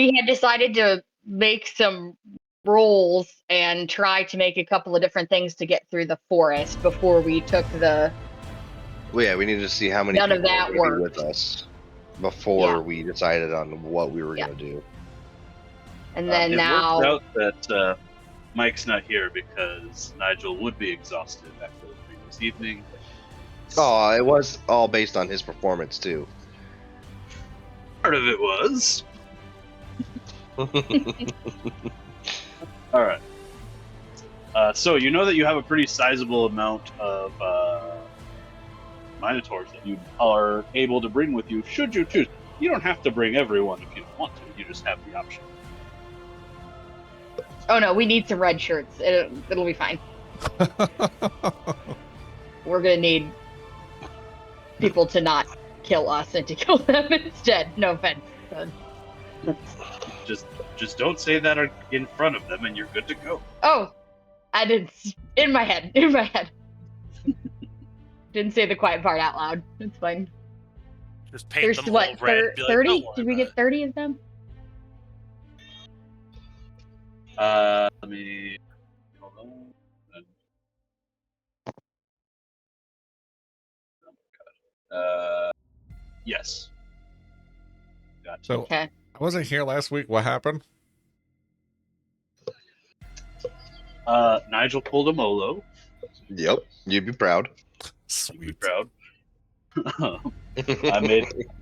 we had decided to make some rolls and try to make a couple of different things to get through the forest before we took the. Well, yeah, we needed to see how many None of people that were going to be worked. with us before Yeah. we decided on what we were Yeah. going to do. And then it now. works out that Mike's not here because Nigel would be exhausted after the previous evening. Oh, it was all based on his performance too. Part of it was. All right. So you know that you have a pretty sizable amount of Minotaurs that you are able to bring with you, should you choose. You don't have to bring everyone if you don't want to. You just have the option. Oh no, we need some red shirts. It'll be fine. We're gonna need people to not kill us and to kill them instead. No offense. Just don't say that in front of them, and you're good to go. Oh, I didn't. In my head. In my head. Didn't say the quiet part out loud. It's fine. Just paint There's them what? all red. Be like, 30? "Don't worry Did we about get 30 of them? Let me. Hold on. Yes. Gotcha. So Okay. I wasn't here last week. What happened? Nigel pulled a Molo. Yep, you'd be proud. You'd be Sweet. proud.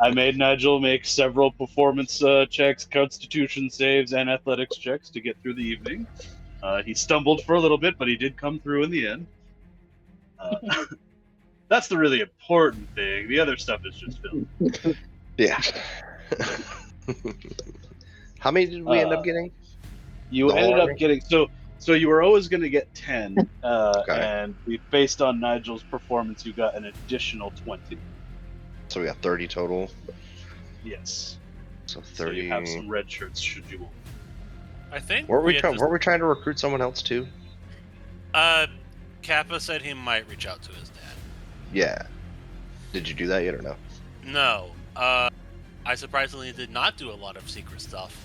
I made Nigel make several performance checks, constitution saves, and athletics checks to get through the evening. He stumbled for a little bit, but he did come through in the end. That's the really important thing. The other stuff is just film. Yeah. How many did we end up getting? You The whole ended up army? getting so you were always going to get 10, Okay. and based on Nigel's performance, you got an additional 20. So we got 30 total. Yes. So So 30. you have some red shirts should you want. I think Were we had trying? this- Were we trying to recruit someone else too? Kappa said he might reach out to his dad. Yeah. Did you do that yet or no? No. I surprisingly did not do a lot of secret stuff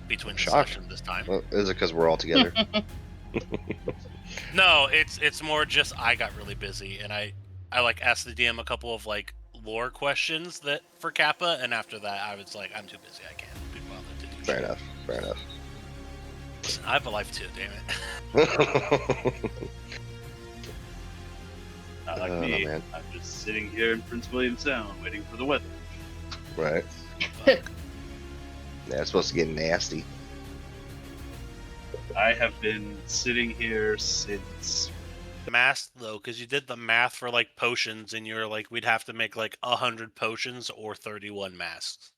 between the Shocked. sessions this time. Well, is it because we're all together? No, it's more just I got really busy and I like asked the DM a couple of like lore questions that for Kappa, and after that I was like, I'm too busy, I can't be bothered to do Fair shit. enough. Fair enough. Listen, I have a life too, damn it. Not like Oh, me. man. I'm just sitting here in Prince William Sound waiting for the weather. Right. But Yeah, it's supposed to get nasty. I have been sitting here since. math though, because you did the math for like potions, and you're like, we'd have to make like 100 potions or 31 masks.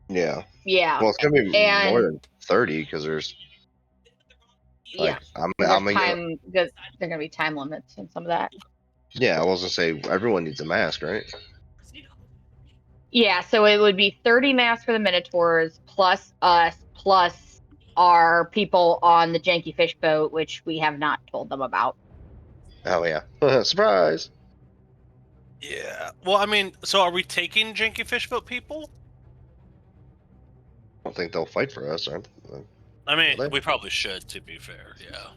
Yeah. Yeah. Well, it's gonna be And- more than 30 because there's Yeah. like I'm There's gonna time. There's gonna be time limits and some of that. yeah. I was gonna say everyone needs a mask, right? Yeah, so it would be 30 masks for the Minotaurs, plus us, plus our people on the Janky Fish boat, which we have not told them about. Oh yeah. Surprise. Yeah. Well, I mean, so are we taking Janky Fishboat people? I don't think they'll fight for us, aren't they? I mean, Will they? we probably should, to be fair. Yeah.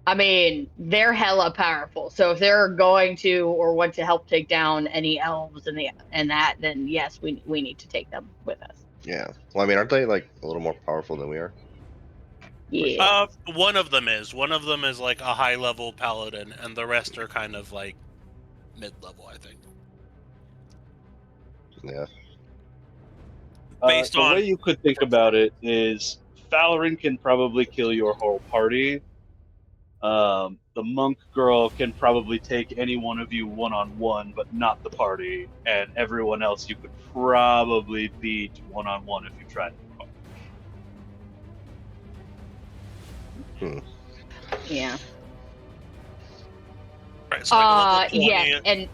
I mean, they're hella powerful, so if they're going to or want to help take down any elves and that, then yes, we need to take them with us. Yeah. Well, I mean, aren't they like a little more powerful than we are? Yeah. One of them is. One of them is like a high-level paladin, and the rest are kind of like mid-level, I think. Yeah. Based the on- way you could think about it is Falarin can probably kill your whole party. The monk girl can probably take any one of you one-on-one, but not the party, and everyone else you could probably beat one-on-one if you tried. Yeah. Right, so like a level 20. Yes, and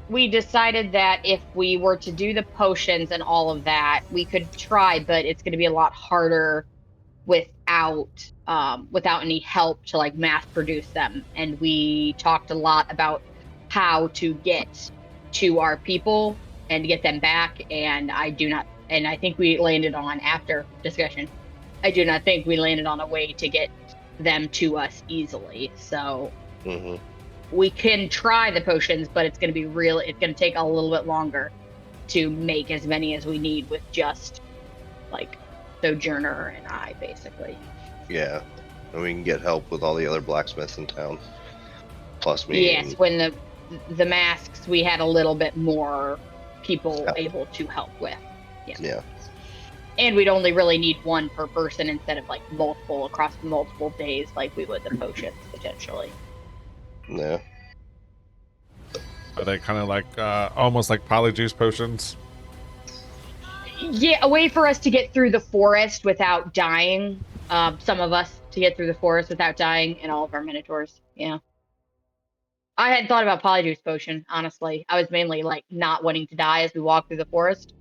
we decided that if we were to do the potions and all of that, we could try, but it's going to be a lot harder without any help to like mass produce them. And we talked a lot about how to get to our people and to get them back. And I think we landed on, after discussion, I do not think we landed on a way to get them to us easily. So we can try the potions, but it's going to be it's going to take a little bit longer to make as many as we need with just like Sojourner and I, basically. Yeah, and we can get help with all the other blacksmiths in town, plus me. Yes, when the masks, we had a little bit more people able to help with. Yeah. And we'd only really need one per person instead of like multiple across multiple days, like we would the potions potentially. Yeah. Are they kind of like almost like polyjuice potions? Yeah, a way for us to get through the forest without dying. Some of us to get through the forest without dying, and all of our minotaurs. Yeah. I had thought about polyjuice potion, honestly. I was mainly like not wanting to die as we walk through the forest.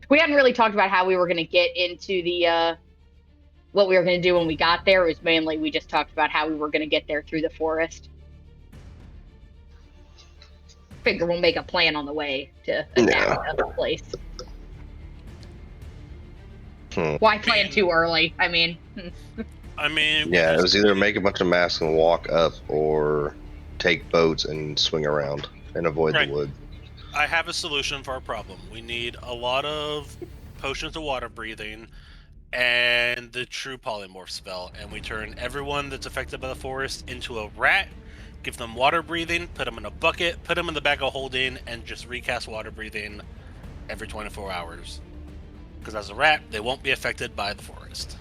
We hadn't really talked about how we were going to get into the what we were going to do when we got there. It was mainly we just talked about how we were going to get there through the forest. Figure we'll make a plan on the way to attack the place. Why plan too early? I mean, yeah, it was either make a bunch of masks and walk up, or take boats and swing around and avoid the wood. I have a solution for our problem. We need a lot of potions of water breathing and the true polymorph spell, and we turn everyone that's affected by the forest into a rat, give them water breathing, put them in a bucket, put them in the bag of holding, and just recast water breathing every 24 hours. Because as a rat, they won't be affected by the forest.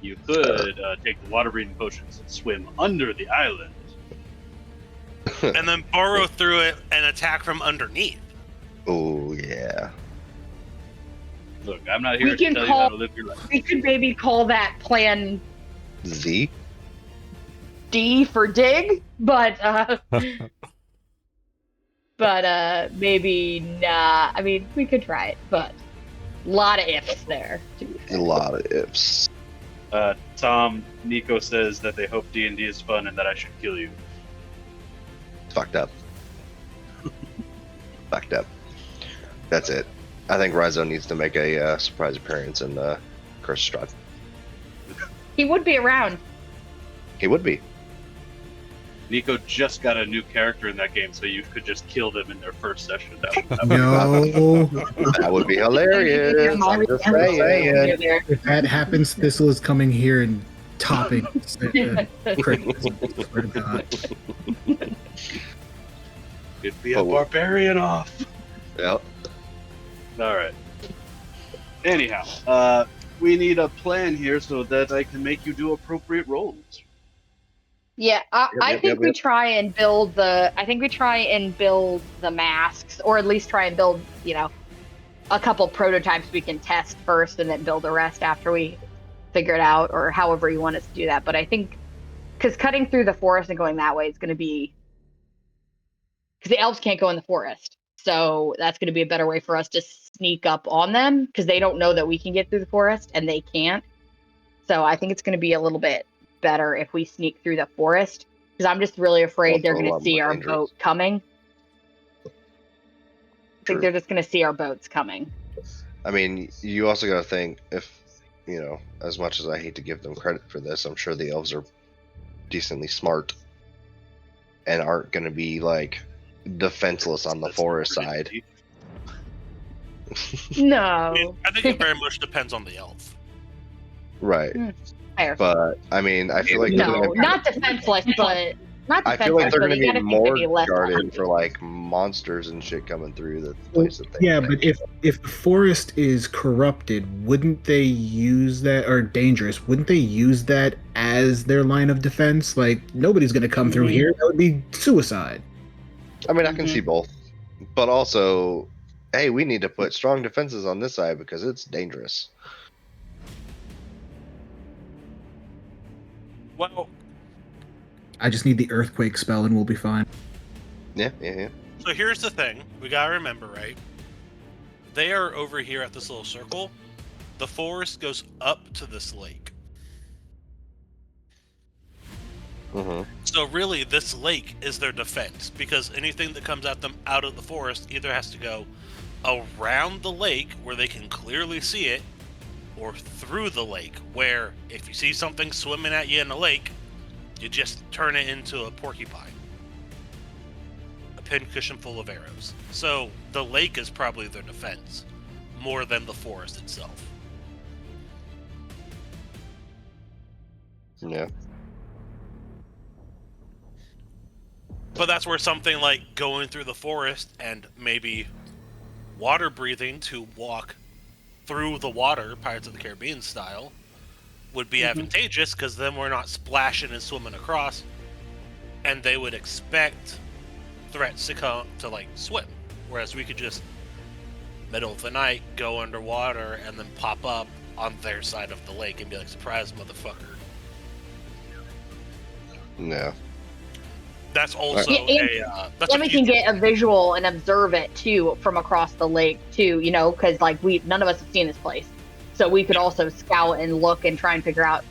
You could take the water breathing potions and swim under the island. And then burrow through it and attack from underneath. Oh, yeah. Look, I'm not here to tell you how to live your life. We could maybe call that plan Z? D for dig, but maybe not. I mean, we could try it, but a lot of ifs there. A lot of ifs. Tom, Nico says that they hope D&D is fun and that I should kill you. Fucked up. Fucked up. That's it. I think Ryzo needs to make a surprise appearance in Curse Strahd. He would be around. He would be. Nico just got a new character in that game, so you could just kill them in their first session. No. That would be hilarious. I'm just saying. If that happens, Thistle is coming here and topping. It'd be a barbarian off. Yep. All right. Anyhow, we need a plan here so that I can make you do appropriate rolls. Yeah, I think we try and build the. I think we try and build the masks, or at least try and build, a couple prototypes we can test first, and then build the rest after we figure it out, or however you want us to do that. But I think, because cutting through the forest and going that way is going to be, because the elves can't go in the forest, so that's going to be a better way for us to sneak up on them, because they don't know that we can get through the forest and they can't. So I think it's going to be a little bit better if we sneak through the forest, because I'm just really afraid they're going to see our boat coming. I think they're just going to see our boats coming. I mean, you also got to think, if, as much as I hate to give them credit for this, I'm sure the elves are decently smart and aren't going to be, defenseless on the forest side. No. I think it very much depends on the elf. Right. Fair. But, I mean, I feel like... No, not defenseless, but... Not I feel like they're going to be more less guarded for, monsters and shit coming through the place that they... Yeah, but if the forest is corrupted, wouldn't they use that, or dangerous, wouldn't they use that as their line of defense? Nobody's going to come through here. That would be suicide. I mean, I can see both. But also, hey, we need to put strong defenses on this side because it's dangerous. Well, I just need the earthquake spell and we'll be fine. Yeah. so here's the thing. We gotta remember, right? They are over here at this little circle. The forest goes up to this lake. Mm-hmm. So really, this lake is their defense, because anything that comes at them out of the forest either has to go around the lake where they can clearly see it, or through the lake, where if you see something swimming at you in the lake, you just turn it into a porcupine. A pincushion full of arrows. So the lake is probably their defense, more than the forest itself. Yeah. But that's where something like going through the forest and maybe water breathing to walk through the water, Pirates of the Caribbean style, would be advantageous, because then we're not splashing and swimming across, and they would expect threats to come to like swim, whereas we could just middle of the night go underwater and then pop up on their side of the lake and be like, surprise, motherfucker. Yeah. That's also that's And we can get a visual and observe it too from across the lake too, you know, because like none of us have seen this place, so we could also scout and look and try and figure out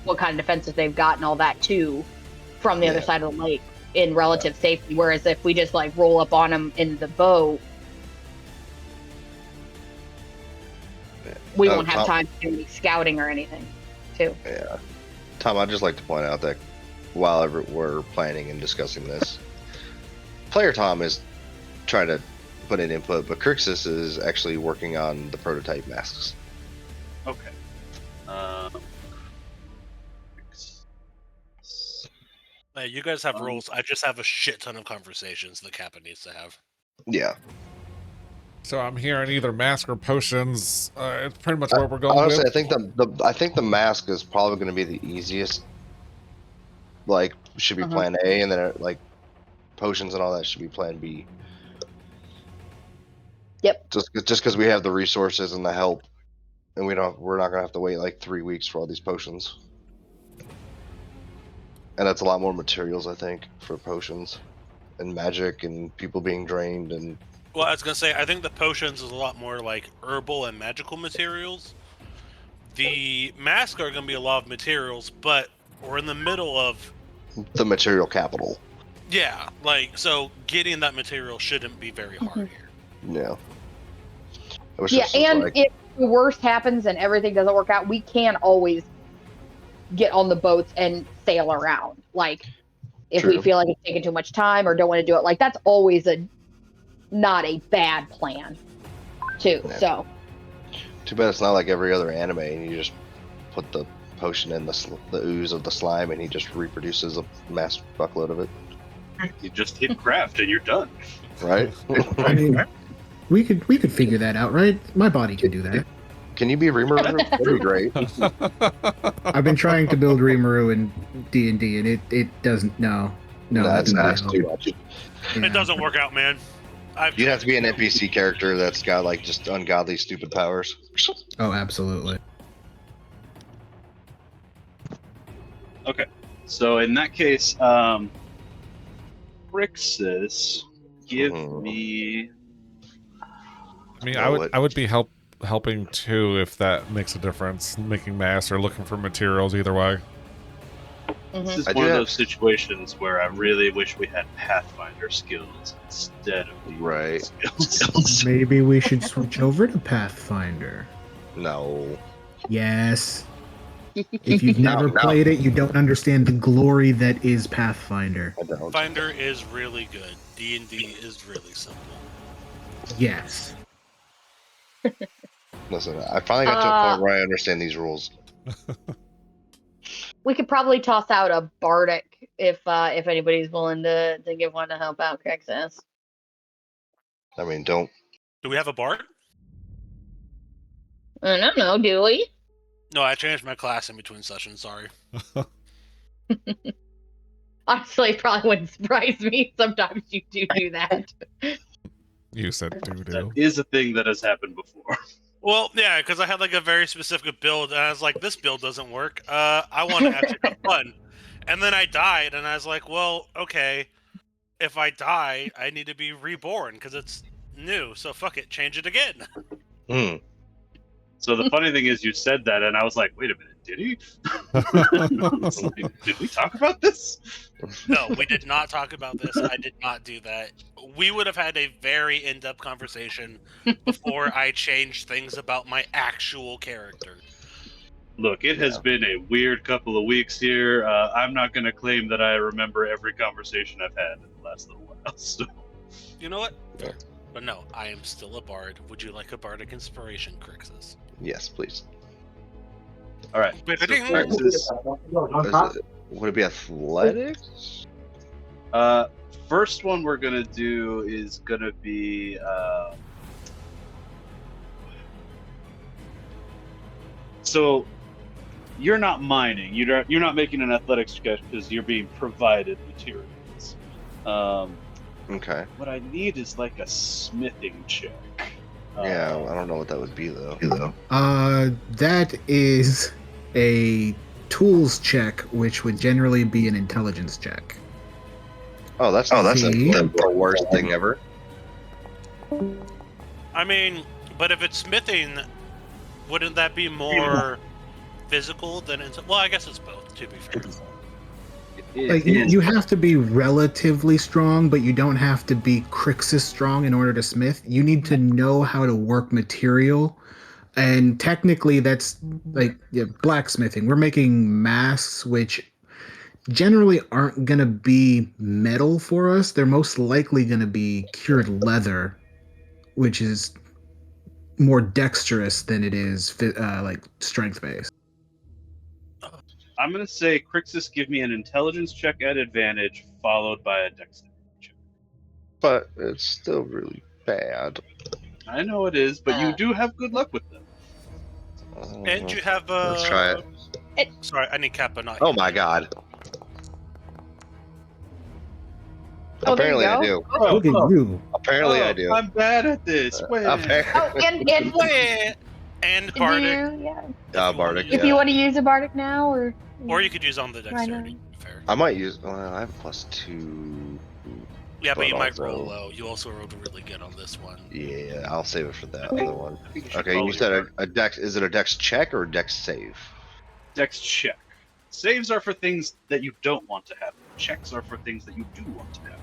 what kind of defenses they've got and all that too from the other side of the lake in relative safety. Whereas if we just like roll up on them in the boat, we won't have time to do any scouting or anything too. Yeah. Tom, I'd just like to point out that while we're planning and discussing this, player Tom is trying to put in input, but Crixus is actually working on the prototype masks. Okay. You guys have roles. I just have a shit ton of conversations the captain needs to have. Yeah. So I'm hearing either mask or potions. It's pretty much where we're going. Honestly, with. I think the mask is probably going to be the easiest. Like, should be plan A, and then like potions and all that should be plan B. Yep. Just because we have the resources and the help, and we're not gonna have to wait like 3 weeks for all these potions. And that's a lot more materials, I think, for potions and magic and people being drained and. Well, I was gonna say, I think the potions is a lot more like herbal and magical materials. The masks are gonna be a lot of materials, but we're in the middle of the material capital. Yeah, like, so getting that material shouldn't be very hard here. Yeah. Yeah, and if the worst happens and everything doesn't work out, we can always get on the boats and sail around. Like, if we feel like it's taking too much time or don't want to do it, like, that's always not a bad plan, too. Yeah. So. Too bad it's not like every other anime, and you just put the potion in the ooze of the slime, and he just reproduces a mass buckload of it. You just hit craft, and you're done. Right? I mean, we could figure that out, right? My body could do that. Can you be Rimuru? That'd be great. I've been trying to build Rimuru in D&D, and it doesn't. No, that's too much. It doesn't work out, man. You'd have to be an NPC character that's got like just ungodly stupid powers. Oh, absolutely. Okay, so in that case, Crixus, give me. I mean, I would be helping too if that makes a difference. Making masks or looking for materials, either way. This is one of those situations where I really wish we had Pathfinder skills instead of right skills. Maybe we should switch over to Pathfinder. No. Yes. If you've never played it, you don't understand the glory that is Pathfinder. Pathfinder is really good. D&D is really simple. Yes. Listen, I finally got to a point where I understand these rules. We could probably toss out a bardic if anybody's willing to give one to help out Crixus. I mean, don't. Do we have a bard? I don't know. Do we? No, I changed my class in between sessions. Sorry. Honestly, it probably wouldn't surprise me. Sometimes you do that. You said doo-doo. That is a thing that has happened before. Well, yeah, because I had like a very specific build, and I was like, this build doesn't work. I want to actually have fun. And then I died, and I was like, well, okay, if I die, I need to be reborn, because it's new, so fuck it, change it again. So the funny thing is, you said that, and I was like, wait a minute, did he? Did we talk about this? No, we did not talk about this. I did not do that. We would have had a very in-depth conversation before I changed things about my actual character. Look, it has been a weird couple of weeks here. I'm not going to claim that I remember every conversation I've had in the last little while. So. You know what? Fair. But no, I am still a bard. Would you like a bardic inspiration, Crixus? Yes, please. All right. So would it be athletics? First one we're gonna do is gonna be. So, you're not mining. You're not making an athletics check because you're being provided materials. Okay. What I need is like a smithing check. Yeah, I don't know what that would be though. That is a tools check, which would generally be an intelligence check. Oh, that's the worst thing ever. I mean, but if it's smithing, wouldn't that be more physical than... Well, I guess it's both, to be fair. Like you have to be relatively strong, but you don't have to be Crixus strong in order to smith. You need to know how to work material, and technically that's like blacksmithing. We're making masks, which generally aren't going to be metal for us. They're most likely going to be cured leather, which is more dexterous than it is like strength based. I'm going to say, Crixus, give me an intelligence check at advantage, followed by a dexterity check. But it's still really bad. I know it is, but you do have good luck with them. And you have... Let's try it. Sorry, I need Kappa, not Oh you. my god. Oh, there you Apparently I go. do. Look at you. Apparently I do. I'm bad at this. Wait. Apparently. And Bardic. Bardic. If you want to use a bardic now, or you could use on the dexterity. Fair. I might use. Well, I have +2. Yeah, but you might also- roll low. You also rolled really good on this one. Yeah, I'll save it for that other one. I think you should Okay, you probably said roll a dex. Is it a dex check or a dex save? Dex check. Saves are for things that you don't want to have. Checks are for things that you do want to have.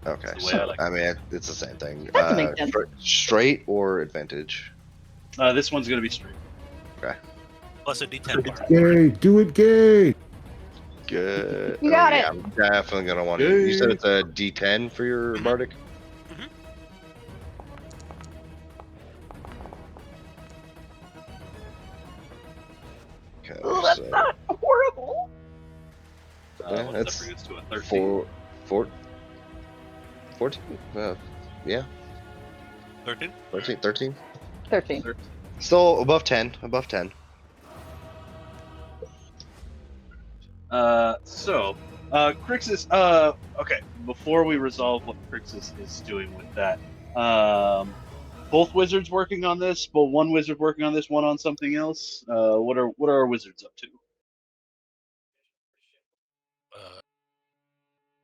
Okay, That's the way so I like I mean it's the same thing. That makes sense. Straight or advantage? This one's going to be straight. Plus a D10 bar. Gay, do it gay. Good. You got it. I'm definitely gonna want to. You said it's a D10 for your bardic. Okay, oh, that's so not horrible. Yeah, What's that's that bring us to a 13? 14? Yeah, 13? 13. 13. Still above 10. Above 10. Crixus, okay, before we resolve what Crixus is doing with that, both wizards working on this, but one wizard working on this, one on something else. What are our wizards up to?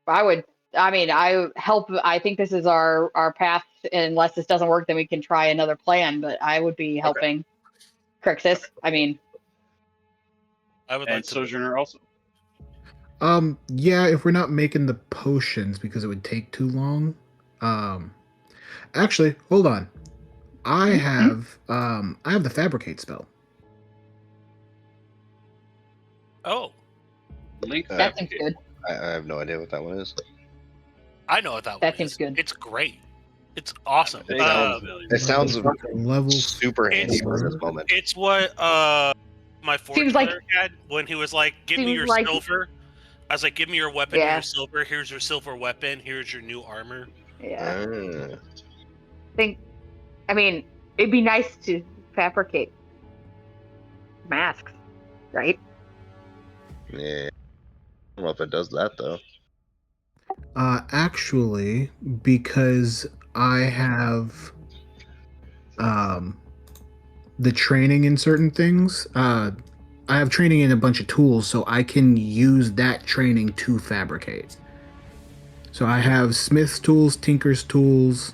I think this is our path. Unless this doesn't work, then we can try another plan. But I would be helping Crixus. I mean, I would And like to. Sojourner also. Yeah, if we're not making the potions because it would take too long. Actually, hold on. I have the fabricate spell. Oh, Link that seems Fabricate. good. I have no idea what that one is. I know what that one That is. seems good. It's great. It's awesome. It sounds familiar. It sounds Level super handy It's- for this moment. It's what my fourth Seems like- player had when he was like, "Give me seems your like- silver." I was like, "Give me your weapon, Yeah. your silver. Here's your silver weapon. Here's your new armor." Yeah. Ah. I mean, it'd be nice to fabricate masks, right? Yeah. I don't know if it does that though. Actually, because I have the training in certain things, I have training in a bunch of tools, so I can use that training to fabricate. So I have smith's tools, tinker's tools,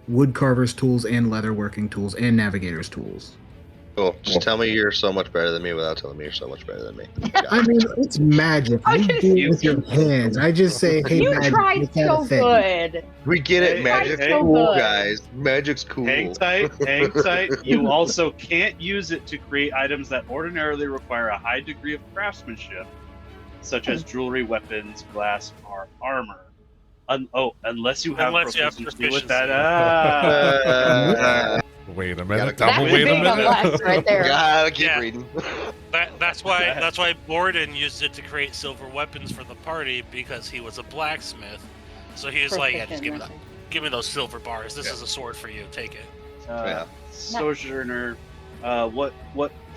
wood carver's tools, and leatherworking tools, and navigator's tools. Cool. Just tell me you're so much better than me without telling me you're so much better than me. I mean, it's magic. I You can- do it with your hands. I just say, hey, You magic, tried make that a so thing. good. We get it. Hey, Magic's hey, cool, hey. guys. Magic's cool. Hang tight, hang tight. You also can't use it to create items that ordinarily require a high degree of craftsmanship, such as jewelry, weapons, glass, or armor. Unless you have proficiency with that. Wait a Gotta minute. go. Double That's wait a a big minute. unless right there. Gotta keep Yeah. reading. That's why Borden used it to create silver weapons for the party because he was a blacksmith. So he was like, yeah, just give me those silver bars. This is a sword for you. Take it. Yeah. Sojourner, what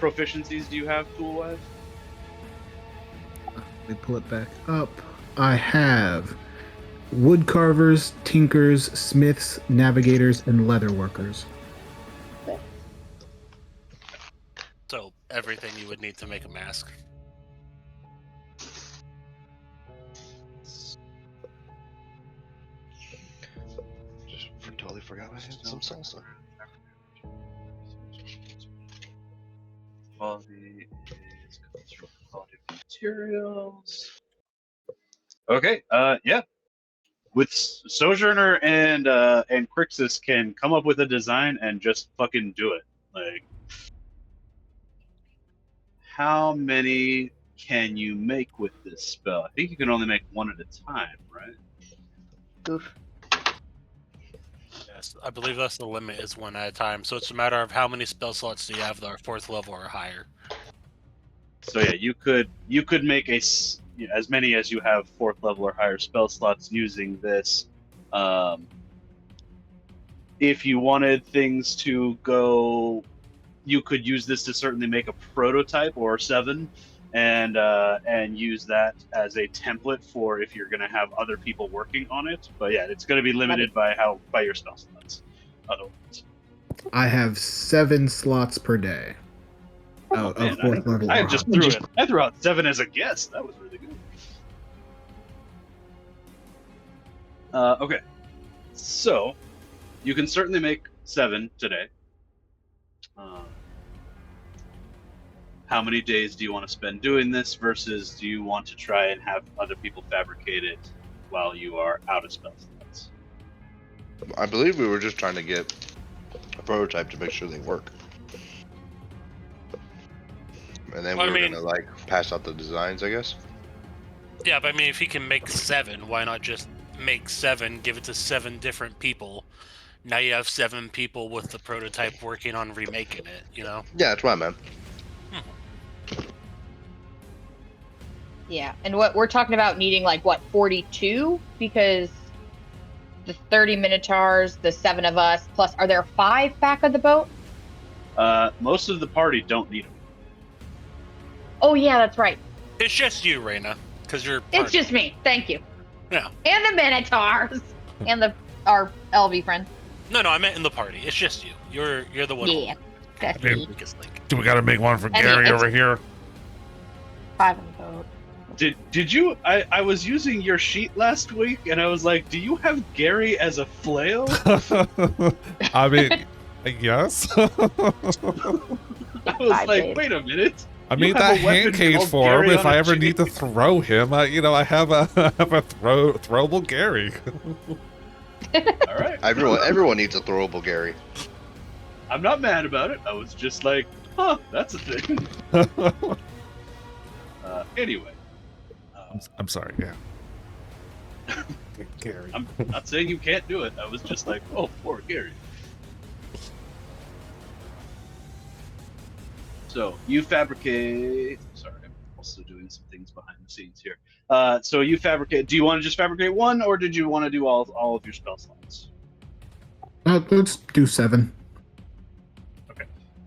proficiencies do you have tool-wise? Let me pull it back up. I have wood carvers, tinkers, smiths, navigators, and leather workers. So everything you would need to make a mask. Just totally forgot I had some salsa. Quality is comes from quality of materials. Okay, yeah. With Sojourner and Crixus can come up with a design and just fucking do it. Like, how many can you make with this spell? I think you can only make one at a time, right? Oof. Yes, I believe that's the limit is one at a time. So it's a matter of how many spell slots do you have that are 4th level or higher. So yeah, you could make as many as you have 4th level or higher spell slots using this. If you wanted things to go, you could use this to certainly make a prototype or 7, and use that as a template for if you're going to have other people working on it. But yeah, it's going to be limited by your spell slots. Otherwise, I have 7 slots per day. Of man, 4th level. I or just higher. I threw out 7 as a guess. That was really good. Okay, so you can certainly make 7 today. How many days do you want to spend doing this versus do you want to try and have other people fabricate it while you are out of spell slots? I believe we were just trying to get a prototype to make sure they work. And then Well, we I were mean- gonna like pass out the designs, I guess. Yeah, but I mean, if he can make 7, why not just make 7, give it to 7 different people? Now you have 7 people with the prototype working on remaking it, you know? Yeah, that's what I meant. Yeah, and what we're talking about needing 42 because the 30 minotaurs, the 7 of us, plus are there 5 back of the boat? Most of the party don't need them. Oh yeah, that's right. It's just you, Reyna, because you're. It's part- just me. Thank you. Yeah. And the minotaurs and our LV friend. No, I meant in the party. It's just you. You're the one. Yeah, that's Yeah. me. Weakest link. Do we gotta make one for I mean, Gary it's- over here? 5 on the boat. Did you? I was using your sheet last week, and I was like, "Do you have Gary as a flail?" I mean, yes. I was Hi, like, babe. "Wait a minute." I You mean have that a weapon hand cage called for him. Gary If on I a ever need to chain. throw him, I have a throwable Gary. All right, Everyone needs a throwable Gary. I'm not mad about it. I was just like, "Huh, that's a thing." Anyway, I'm sorry. Yeah. Gary. I'm not saying you can't do it. I was just like, "Oh, poor Gary." So you fabricate. Sorry, I'm also doing some things behind the scenes here. So you fabricate. Do you want to just fabricate 1, or did you want to do all of your spell slots? Let's do 7.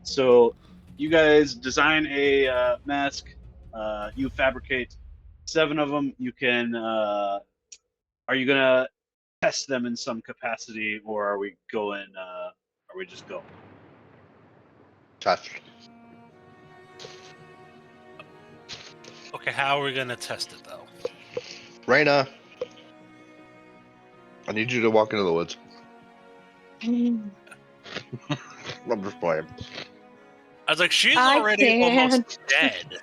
So you guys design a mask. You fabricate 7 of them. You can. Are you gonna test them in some capacity, or are we going? Are we just going? Touch. Okay, how are we gonna test it though? Reyna, I need you to walk into the woods. I'm just playing. was like, she's I already almost dead.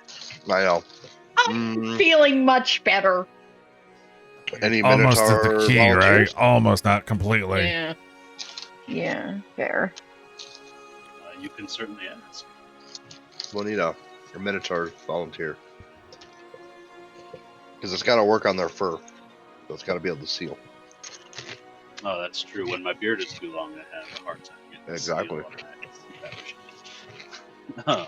I know. I'm feeling much better. Any Almost at Minotaur the key, volunteers? right? Almost, not completely. Yeah. Yeah, fair. You can certainly ask. We'll need a Minotaur volunteer. Because it's got to work on their fur. So it's got to be able to seal. Oh, that's true. When my beard is too long, I have a hard time getting the Exactly. seal on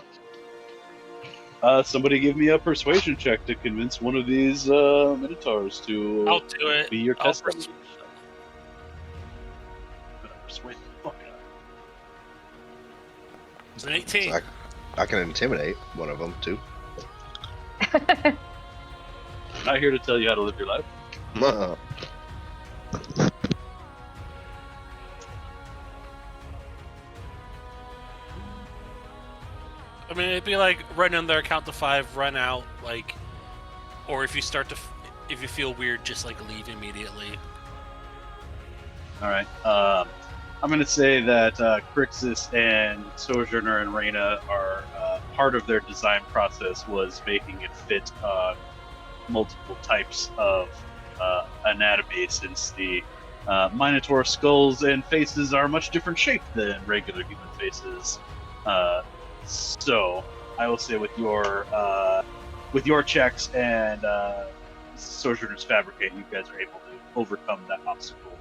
it. Somebody give me a persuasion check to convince one of these Minotaurs to I'll do it. be your I'll test dummy. Persuade the fuck out. It's an 18. So I can intimidate one of them, too. I'm not here to tell you how to live your life. I mean, it'd be like run in there, count to 5, run out, like, or if you start to, if you feel weird, just like leave immediately. All right. I'm going to say that Crixus and Sojourner and Reyna are part of their design process was making it fit multiple types of anatomy, since the Minotaur skulls and faces are much different shaped than regular human faces. So I will say with your checks and Sojourner's Fabricate, you guys are able to overcome that obstacle.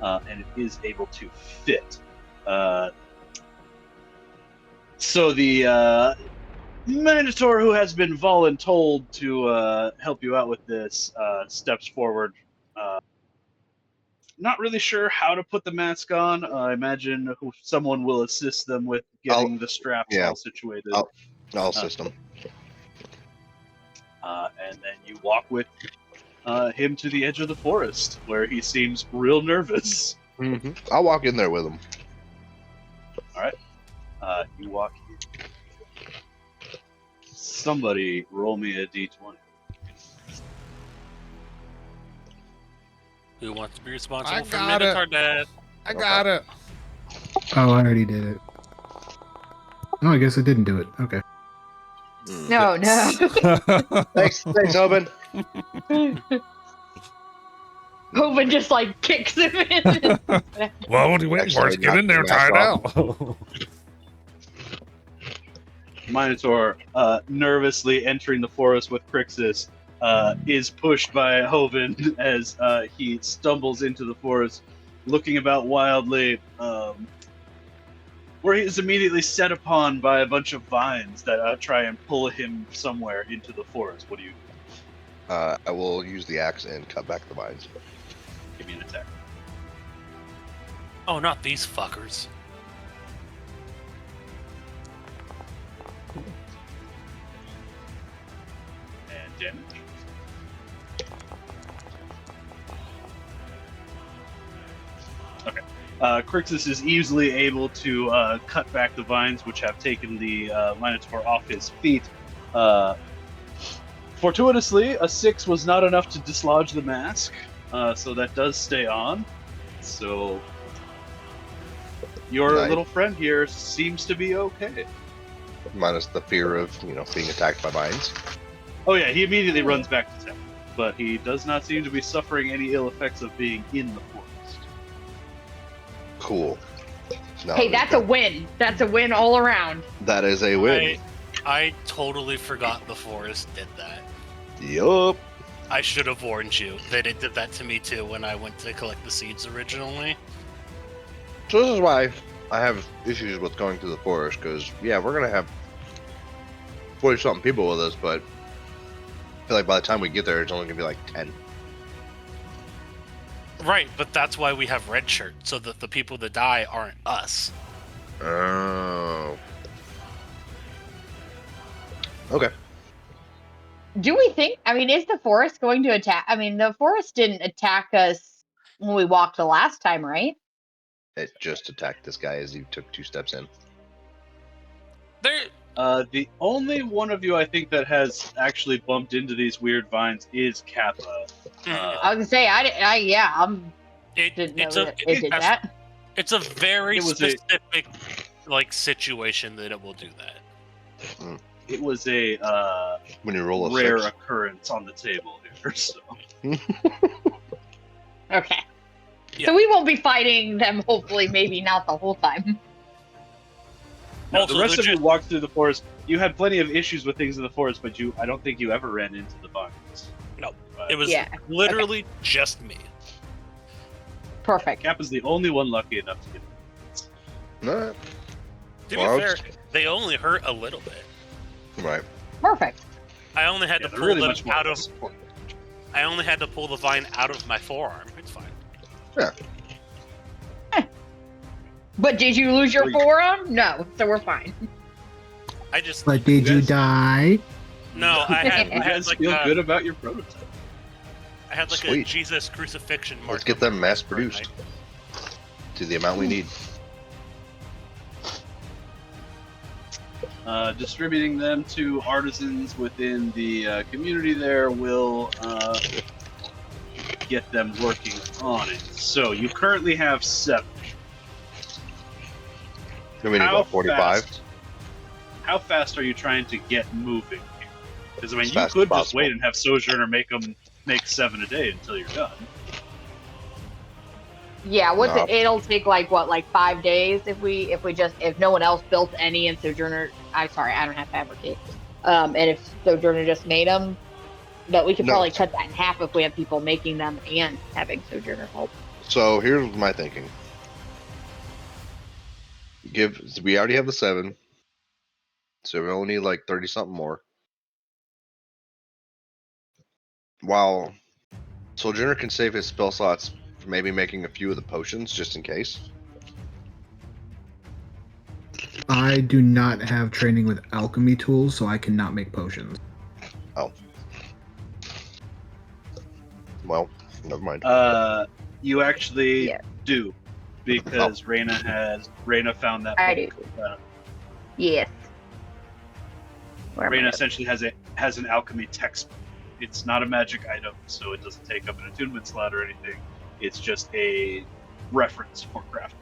And it is able to fit. So the Minotaur who has been voluntold to help you out with this steps forward. Not really sure how to put the mask on. I imagine someone will assist them with getting the straps all situated. I'll assist them. And then you walk with him to the edge of the forest, where he seems real nervous. Mm-hmm. I'll walk in there with him. All right. You walk in. Somebody roll me a d20. Who wants to be responsible I for got Minotaur Dad? I got it. Oh, I already did it. Oh, I guess I didn't do it. Okay. No. Thanks, Oben. Hoven just like kicks him in. Well, what are you waiting for? Actually, Get in there, not tie it that out. Minotaur, nervously entering the forest with Crixus, is pushed by Hoven as he stumbles into the forest, looking about wildly, where he is immediately set upon by a bunch of vines that try and pull him somewhere into the forest. What do you do? I will use the axe and cut back the vines. Give me an attack. Oh, not these fuckers. And damage. Okay. Crixus is easily able to cut back the vines, which have taken the Minotaur off his feet. Fortuitously, a 6 was not enough to dislodge the mask, so that does stay on. So your Nice. little friend here seems to be okay. Minus the fear of, being attacked by vines. Oh yeah, he immediately runs back to town, but he does not seem to be suffering any ill effects of being in the forest. Cool. Now Hey, that's a win. That's a win all around. That is a win. I totally forgot the forest did that. Yup. I should have warned you that it did that to me too when I went to collect the seeds originally. So this is why I have issues with going through the forest, because, yeah, we're going to have 40-something people with us, but I feel like by the time we get there, it's only going to be like 10. Right, but that's why we have red shirt, so that the people that die aren't us. Oh. Okay. Do we think? I mean, is the forest going to attack? I mean, the forest didn't attack us when we walked the last time, right? It just attacked this guy as he took 2 steps in. There, The only one of you I think that has actually bumped into these weird vines is Kappa. I was gonna say, didn't know that it did that. It's a very It was specific like situation that it will do that. It was a When you roll a rare 6. occurrence on the table here. So Okay. Yeah. So we won't be fighting them. Hopefully, maybe not the whole time. no, Also, the rest they're of you just- walked through the forest. You had plenty of issues with things in the forest, but I don't think you ever ran into the vines. No, But it was Yeah, literally just me. Perfect. Cap is the only one lucky enough to get. No. To Well, be fair, they only hurt a little bit. Right. Perfect. I only had Yeah, to they're pull really them much more out of a of. support. I only had to pull the vine out of my forearm. It's fine. But did you lose your Wait. forearm? No. So we're fine. I just But did you guys- die? no. I You had guys like feel a, good about your prototype. I had like a Sweet. Jesus crucifixion mark. Let's get on them my mass wrist for a produced night. to the amount we need. Distributing them to artisans within the community there will get them working on it. So you currently have 7. Do we need How about 45? How fast are you trying to get moving? Because I mean, As you fast could as just possible. wait and have Sojourner make 7 a day until you're done. Yeah. What's No. it? It'll take like 5 days if no one else built any and Sojourner. I'm sorry, I don't have fabricate. And if Sojourner just made them, but we could No. probably cut that in half if we have people making them and having Sojourner help. So here's my thinking. We already have the 7, so we only need like 30 something more. While Sojourner can save his spell slots for maybe making a few of the potions just in case. I do not have training with alchemy tools, so I cannot make potions. Well, never mind. You actually Yeah. do, because Reyna found that. I book. Yes. Where am I Reyna at? essentially has an alchemy textbook. It's not a magic item, so it doesn't take up an attunement slot or anything. It's just a reference for crafting.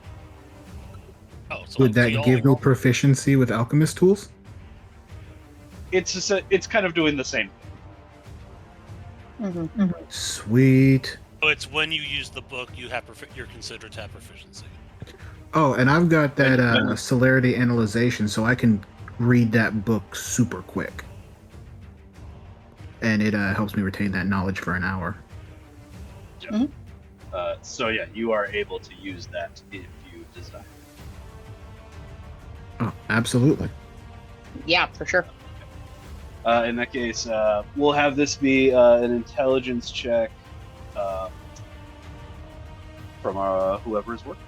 Oh, so Would that y'all- give me proficiency with alchemist tools? It's kind of doing the same. Mhm. Sweet. So it's when you use the book, you're considered to have proficiency. Oh, and I've got that When- celerity analyzation, so I can read that book super quick. And it helps me retain that knowledge for an hour. So yeah, you are able to use that if you desire. Oh, absolutely. Yeah, for sure. In that case, we'll have this be an intelligence check from whoever is working.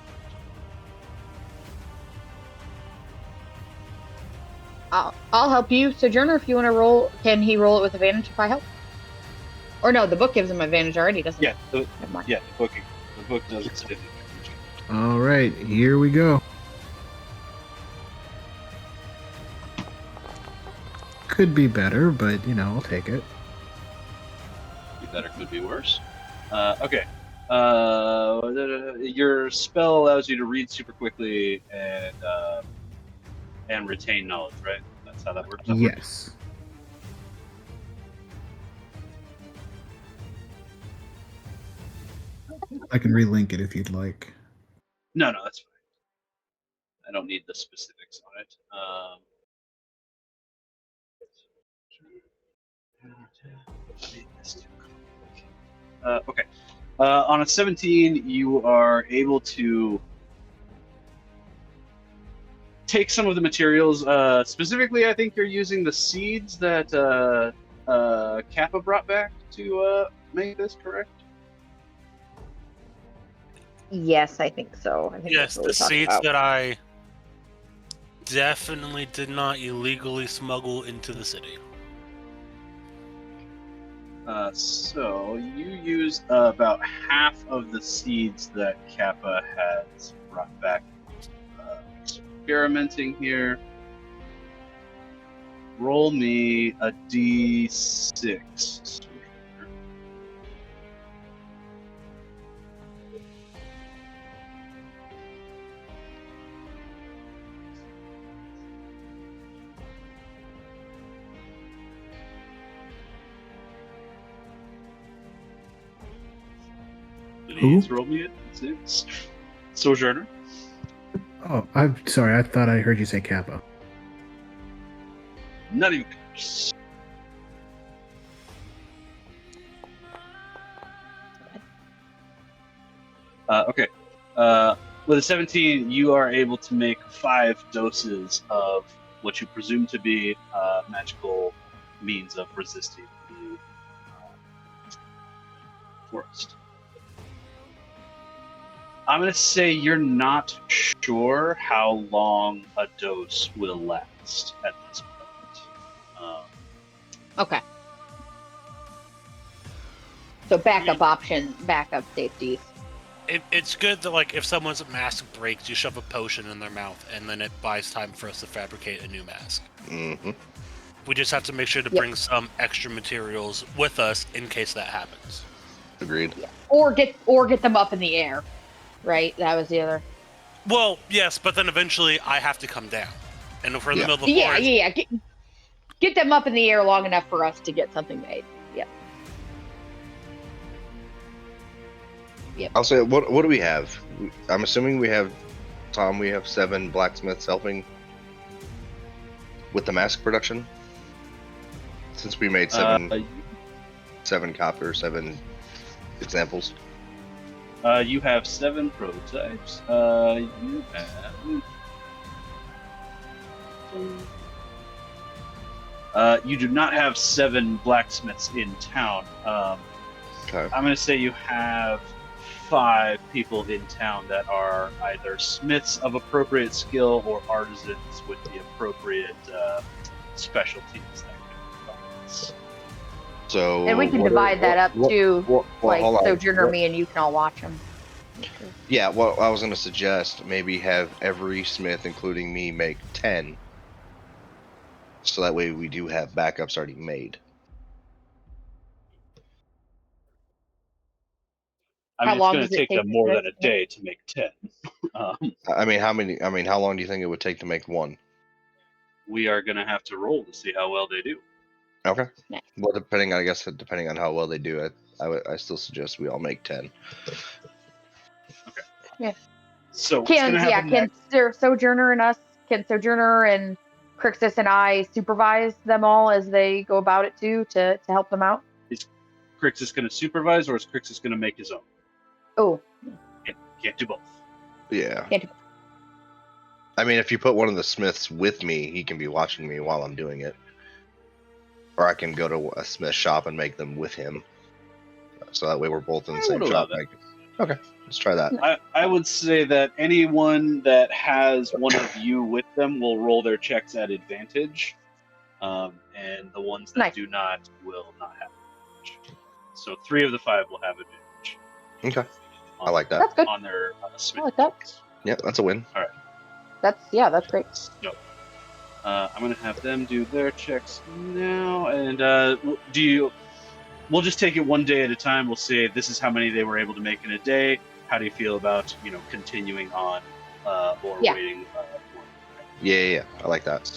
I'll help you, Sojourner, if you want to roll. Can he roll it with advantage if I help? Or no, the book gives him advantage already, doesn't Yeah, it? Never mind. the book does extend it. All right, here we go. Could be better, but I'll take it. Be better, could be worse. Okay. Your spell allows you to read super quickly and retain knowledge, right? That's how that works. Yes. I can relink it if you'd like. No, that's fine. I don't need the specifics on it. Okay. On a 17, you are able to take some of the materials. Specifically, I think you're using the seeds that Kappa brought back to make this, correct? Yes, I think so. I think Yes, that's what the we talked seeds about. that I definitely did not illegally smuggle into the city. So you used about half of the seeds that Kappa has brought back. Experimenting here. Roll me a d6. Please roll me it. Sojourner. Oh, I'm sorry. I thought I heard you say Kappa. Not even close. Okay. With a 17, you are able to make 5 doses of what you presume to be magical means of resisting the forest. I'm going to say you're not sure how long a dose will last at this point. Okay. So backup safeties. It's good that, like, if someone's mask breaks, you shove a potion in their mouth, and then it buys time for us to fabricate a new mask. Mm-hmm. We just have to make sure to bring some extra materials with us in case that happens. Agreed. Yeah. Or get them up in the air. Right? That was the other. Well, yes, but then eventually I have to come down. And if we're in the middle of the forest... Yeah. Get them up in the air long enough for us to get something made. Yep. I'll say, what do we have? I'm assuming we have, Tom, we have 7 blacksmiths helping with the mask production? Since we made 7 copies, 7 examples. You have 7 prototypes. You have... you do not have 7 blacksmiths in town. Okay. I'm going to say you have 5 people in town that are either smiths of appropriate skill or artisans with the appropriate specialties. So, And we can divide that up too. Like Sojourner, me, and you can all watch them. Yeah, well, I was going to suggest maybe have every smith, including me, make 10. So that way we do have backups already made. I mean, it's going to take them more than a day to make 10. I mean, how long do you think it would take to make 1? We are going to have to roll to see how well they do. Okay. Yeah. Well, depending on how well they do it, I still suggest we all make 10. Okay. Yeah. So can Sojourner and Crixus and I supervise them all as they go about it too to help them out? Is Crixus going to supervise, or is Crixus going to make his own? Oh. Can't do both. Yeah. Can't do both. I mean, if you put one of the smiths with me, he can be watching me while I'm doing it. Or I can go to a smith shop and make them with him. So that way we're both in the same shop. Okay, let's try that. I would say that anyone that has one of you with them will roll their checks at advantage. And the ones that do not will not have advantage. So 3 of the 5 will have advantage. Okay. I like that. That's good. On their smith. I like that. Yeah, that's a win. All right. That's great. Yep. I'm gonna have them do their checks now, and we'll just take it one day at a time. We'll say this is how many they were able to make in a day. How do you feel about continuing on or waiting? Yeah, I like that.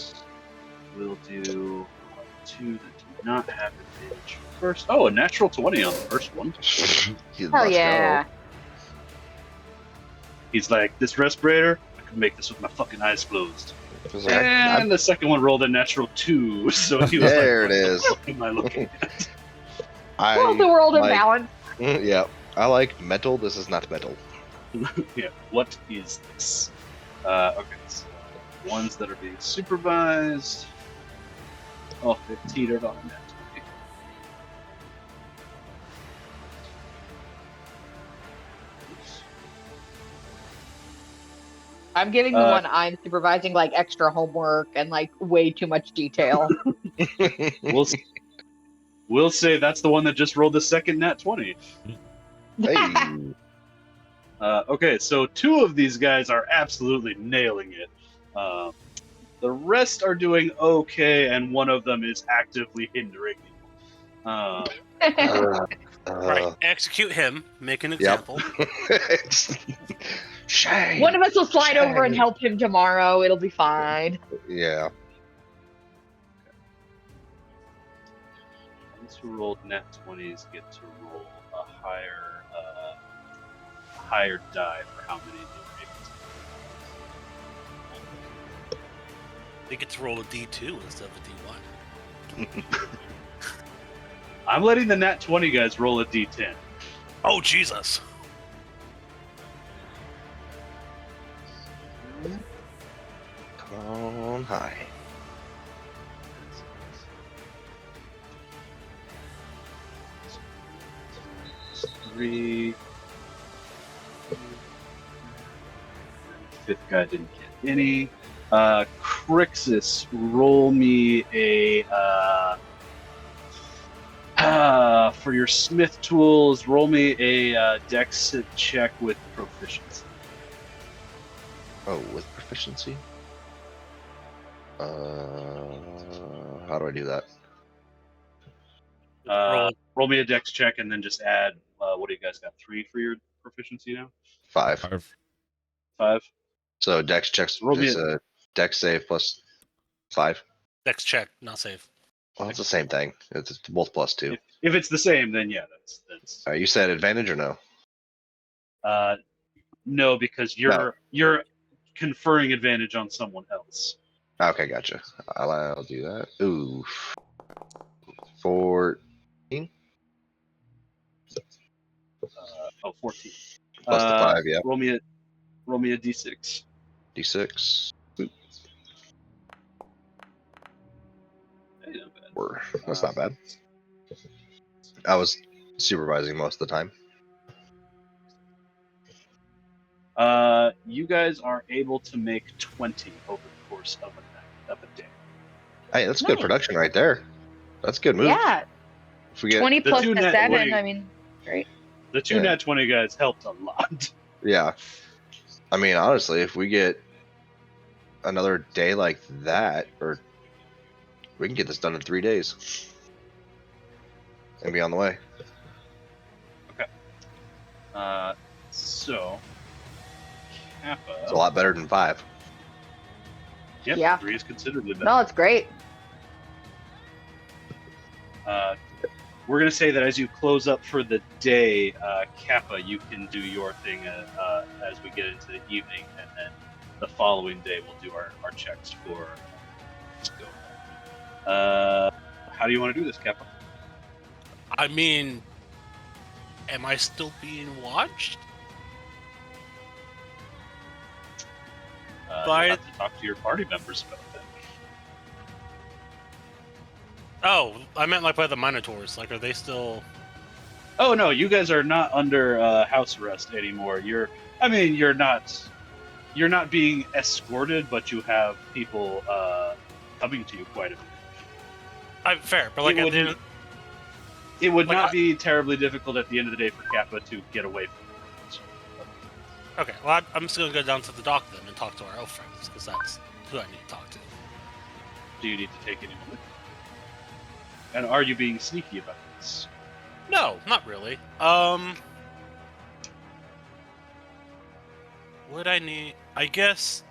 We'll do 2 that do not have advantage first. Oh, a natural 20 on the first one. Hell yeah! He's like, this respirator, I could make this with my fucking eyes closed. Like, and the second one rolled a natural 2, so he was there like, it is. What am I looking at? The world in balance. Yeah, I like metal. This is not metal. Yeah, what is this? Okay, so ones that are being supervised. Oh, they've teetered on that. I'm giving the one I'm supervising like extra homework and like way too much detail. We'll say that's the one that just rolled the second nat 20. Hey. Okay, so 2 of these guys are absolutely nailing it. The rest are doing okay, and one of them is actively hindering you. Right, execute him. Make an example. Shame. One of us will slide over and help him tomorrow. It'll be fine. Yeah. Those who rolled nat 20s get to roll a higher higher die for how many they were able to. They get to roll a D2 instead of a D1. I'm letting the nat 20 guys roll a D10. Oh, Jesus. Come on high. Three. Fifth guy didn't get any. Crixus, roll me a for your smith tools. Roll me a dex check with proficiency. Oh, with proficiency? How do I do that? Roll me a dex check and then just add. What do you guys got? 3 for your proficiency now? 5. 5. So dex checks is a dex save plus 5. Dex check, not save. Well, it's the same thing. It's both plus 2. If it's the same, then yeah, that's. You said advantage or no? No, because you're conferring advantage on someone else. Okay, gotcha. I'll do that. Ooh. 14? 14. Plus the 5, yeah. Roll me a d6. D6. Hey, not bad. That's not bad. I was supervising most of the time. You guys are able to make 20 over the course of a day. Hey, that's good production right there. That's good move. Yeah, If we get 20 plus two the nat 7. 20 I mean, great. The two nat 20 guys helped a lot. Yeah. I mean, honestly, if we get another day like that, or we can get this done in 3 days and be on the way. Okay. So Kappa. It's a lot better than 5. Yep, Yeah. 3 is considerably better. No, it's great. We're going to say that as you close up for the day, Kappa, you can do your thing as we get into the evening, and then the following day we'll do our checks for scope. How do you want to do this, Kappa? I mean, am I still being watched? You'll have to talk to your party members about that. Oh, I meant like by the Minotaurs. Like, are they still? Oh no, you guys are not under house arrest anymore. You're not being escorted, but you have people coming to you quite a bit. Fair, but like it would not be terribly difficult at the end of the day for Kappa to get away from it. Okay, well, I'm just gonna go down to the dock then and talk to our elf friends because that's who I need to talk to. Do you need to take anyone with you? And are you being sneaky about this? No, not really. Would I need? I guess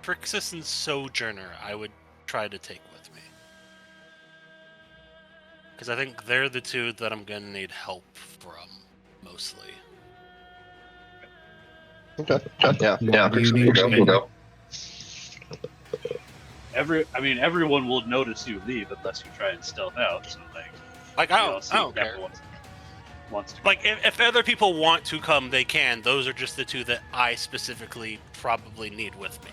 Crixus and Sojourner I would try to take with me. Because I think they're the two that I'm going to need help from, mostly. Okay. Yeah. Do you need Go. Everyone will notice you leave unless you try and stealth out. So I don't care. Wants to Like, if other people want to come, they can. Those are just the two that I specifically probably need with me.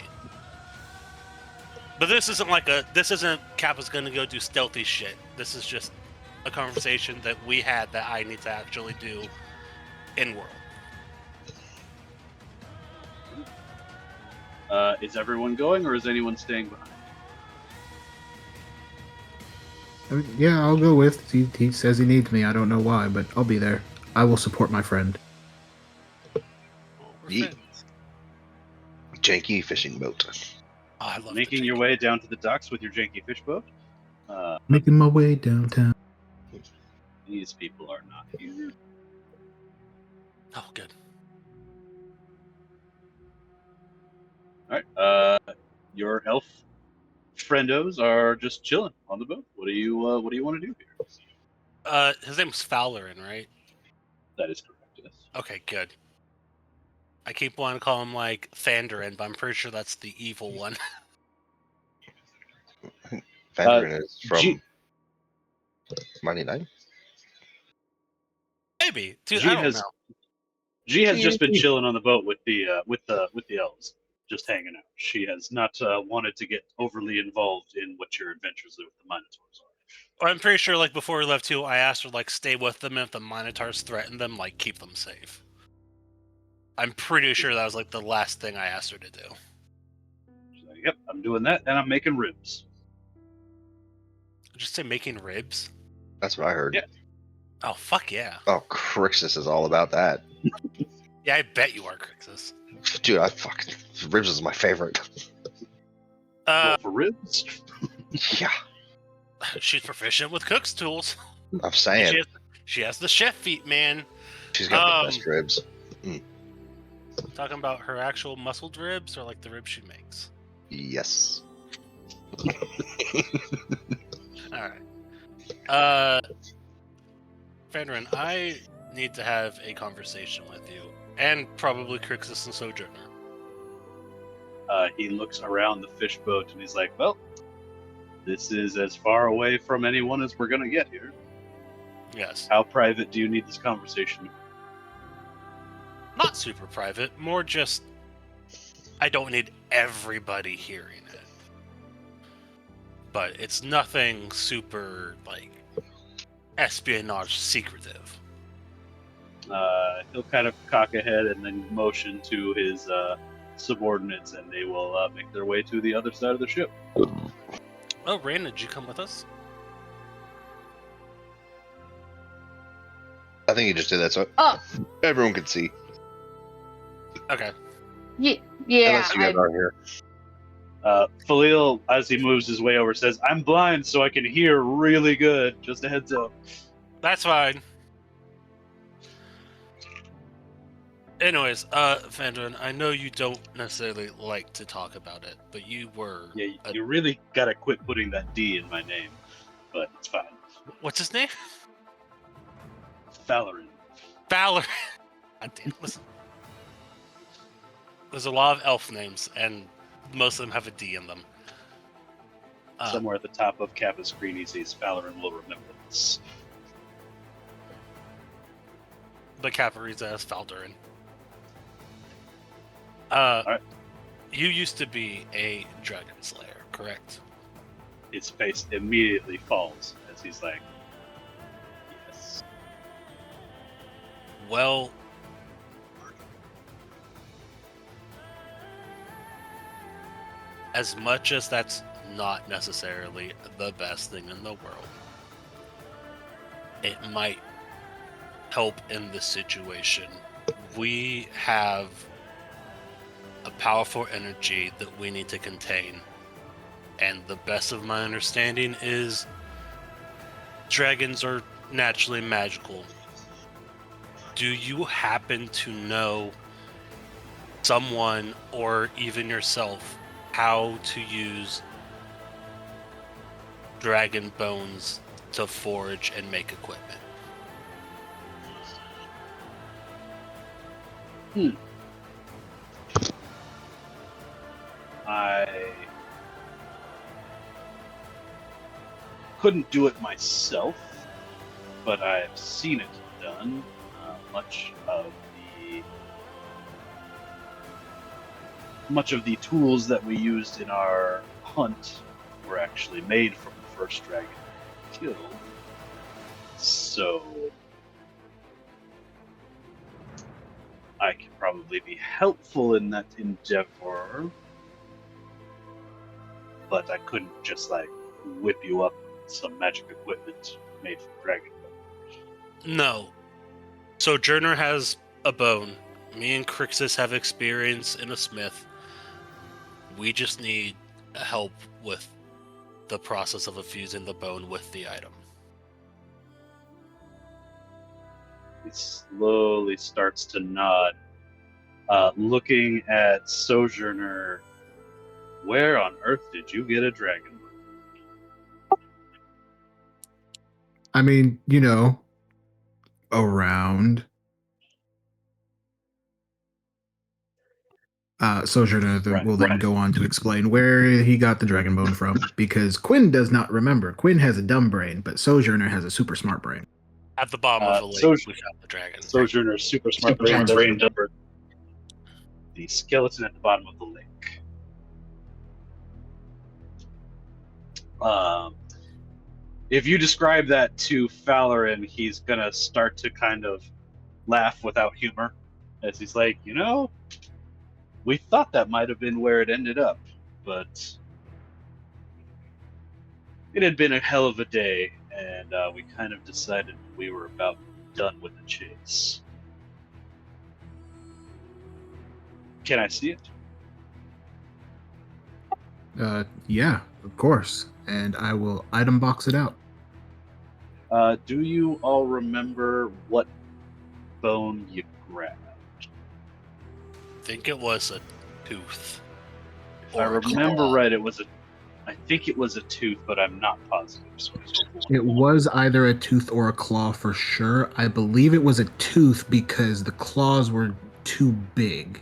But this isn't Kappa's gonna go do stealthy shit. This is just a conversation that we had that I need to actually do in world. Is everyone going, or is anyone staying behind? Yeah, I'll go with. He says he needs me. I don't know why, but I'll be there. I will support my friend. Yeet. Janky fishing boat. Oh, I love Making your way down to the docks with your janky fish boat. Making my way downtown. These people are not here. Oh, good. All right. Your elf friendos are just chilling on the boat. What do you want to do here? His name's Fowlerin, right? That is correct. Yes. Okay, good. I keep wanting to call him like Thandarin, but I'm pretty sure that's the evil one. Fandrin is from G- Mighty Nine. Maybe, dude. G I don't has know. G has just been G- chilling on the boat with the elves, just hanging out. She has not wanted to get overly involved in what your adventures with the Minotaurs are. I'm pretty sure, like before we left too, I asked her like stay with them, and if the Minotaurs threaten them, like keep them safe. I'm pretty sure that was like the last thing I asked her to do. She's like, "Yep, I'm doing that, and I'm making ribs." Just say making ribs. That's what I heard. Yeah. Oh fuck yeah! Oh, Crixus is all about that. Yeah, I bet you are, Crixus. Dude, ribs is my favorite. Well, for ribs, Yeah, She's proficient with cook's tools. I'm And saying she has the chef feet, man. she's got the best ribs. Talking about her actual muscled ribs or like the ribs she makes. Yes. All right. Fandrin, I need to have a conversation with you, and probably Crixus and Sojourner. he looks around the fish boat and he's like, "Well, this is as far away from anyone as we're gonna get here. Yes. How private do you need this conversation?" Not super private, more just I don't need everybody hearing it. But it's nothing super like espionage secretive. He'll kind of cock a head and then motion to his subordinates, and they will make their way to the other side of the ship. Oh, Rand, did you come with us? I think you just did that so Oh, everyone can see. Okay. yeah. Unless you guys I- aren't here. Falil, as he moves his way over, says, "I'm blind, so I can hear really good. Just a heads up." That's fine. Anyways, Fandrin, I know you don't necessarily like to talk about it, but you were... Yeah, you really gotta quit putting that D in my name, but it's fine. What's his name? Falarin. Valor. God damn, listen. There's a lot of elf names, and most of them have a D in them. Somewhere at the top of Kappa's screen, he says, "Falarin will remember this." But Kappa reads it as Faldurin. Alright. You used to be a dragon slayer, correct? His face immediately falls as he's like, "Yes." Well, as much as that's not necessarily the best thing in the world, it might help in this situation. We have a powerful energy that we need to contain, and the best of my understanding is dragons are naturally magical. Do you happen to know someone, or even yourself, how to use dragon bones to forge and make equipment? I couldn't do it myself, but I've seen it done. Much of the tools that we used in our hunt were actually made from the first dragon we killed. So I can probably be helpful in that endeavor, but I couldn't just like whip you up some magic equipment made from dragon bone. No. Sojourner has a bone. Me and Crixus have experience in a smith. We just need help with the process of infusing the bone with the item. He slowly starts to nod, looking at Sojourner. "Where on earth did you get a dragon?" I mean, you know, around. Sojourner will then go on to explain where he got the dragon bone from, because Quinn does not remember. Quinn has a dumb brain, but Sojourner has a super smart brain. At the bottom of the lake, we found the dragon. Sojourner's super smart Super brain smart does brain. remember the skeleton at the bottom of the lake. If you describe that to Falarin, he's gonna start to kind of laugh without humor, as he's like, we thought that might have been where it ended up, but it had been a hell of a day, and we kind of decided we were about done with the chase. Can I see it? Yeah, of course. And I will item box it out. Do you all remember what bone you grabbed? I think it was a tooth. If I remember right, I think it was a tooth, but I'm not positive. So It was either a tooth or a claw for sure. I believe it was a tooth because the claws were too big.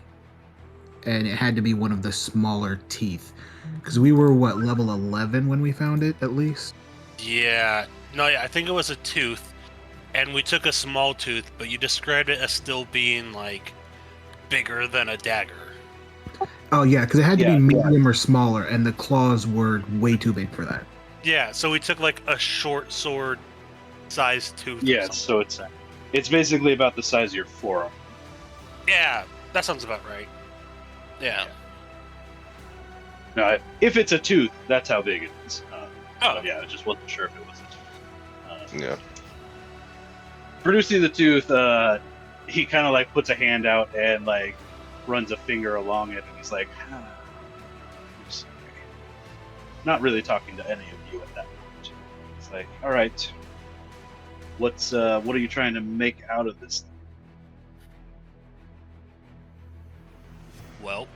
And it had to be one of the smaller teeth. Because we were, level 11 when we found it, at least? Yeah. No, yeah, I think it was a tooth. And we took a small tooth, but you described it as still being, bigger than a dagger. Oh, yeah, because it had to be medium or smaller, and the claws were way too big for that. Yeah, so we took, a short sword sized tooth. yeah, so it's basically about the size of your forearm. Yeah, that sounds about right. Yeah. No, if it's a tooth, that's how big it is. Oh. Yeah, I just wasn't sure if it was a tooth. Yeah. Producing the tooth, he kind of puts a hand out and runs a finger along it, and he's like, I'm sorry. Not really talking to any of you at that point. It's like, all right, what are you trying to make out of this thing? Well,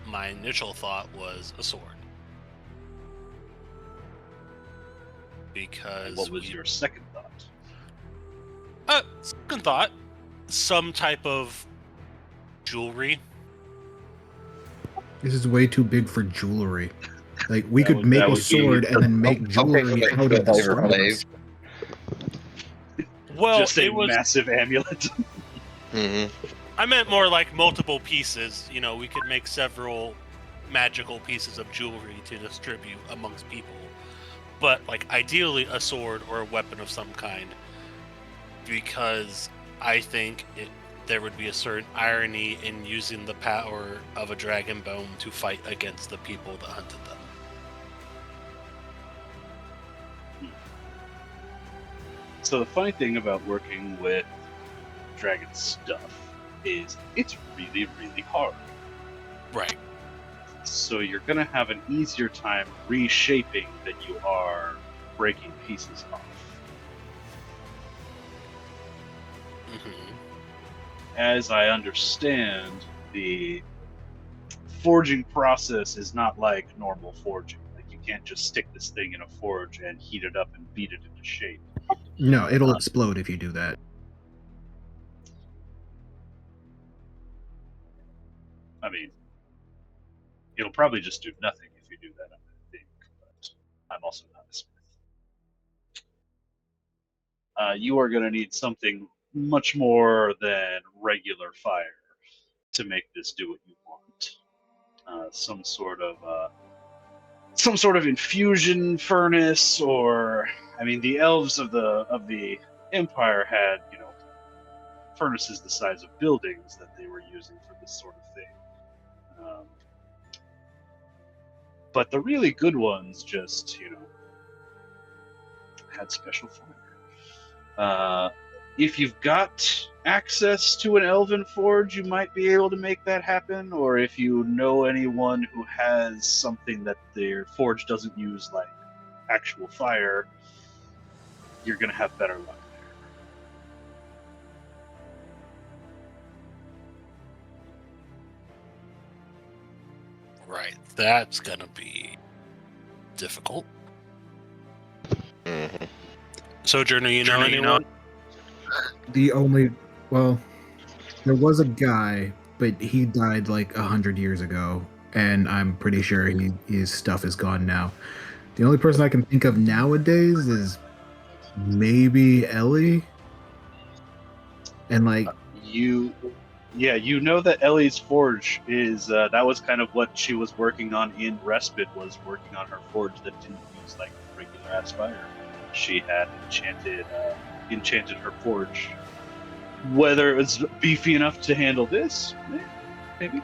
my initial thought was a sword. Because What was your second thought? Second thought, some type of jewelry. This is way too big for jewelry. We could make a sword and then make jewelry out of the sword. Well, Just a it was massive amulet. I meant more multiple pieces. We could make several magical pieces of jewelry to distribute amongst people. But, ideally a sword or a weapon of some kind. Because I think there would be a certain irony in using the power of a dragon bone to fight against the people that hunted them. So the funny thing about working with dragon stuff is it's really, really hard. Right. So you're going to have an easier time reshaping than you are breaking pieces off. Mm-hmm. As I understand, the forging process is not like normal forging. You can't just stick this thing in a forge and heat it up and beat it into shape. No, it'll explode if you do that. I mean, it'll probably just do nothing if you do that, I think, but I'm also not a smith. You are going to need something much more than regular fire to make this do what you want. Some sort of infusion furnace, or the elves of the empire had furnaces the size of buildings that they were using for this sort of thing. But the really good ones just, had special fire. If you've got access to an elven forge, you might be able to make that happen. Or if you know anyone who has something that their forge doesn't use, actual fire, you're going to have better luck Mm-hmm. Right. That's gonna be difficult. Mm-hmm. Sojourner, you know anyone? There was a guy but he died like 100 years ago, and I'm pretty sure his stuff is gone now. The only person I can think of nowadays is maybe Ellie. And like You know that Ellie's forge is that was kind of what she was working on in Respite, was working on her forge that didn't use like regular ass fire. She had enchanted her forge. Whether it was beefy enough to handle this, maybe.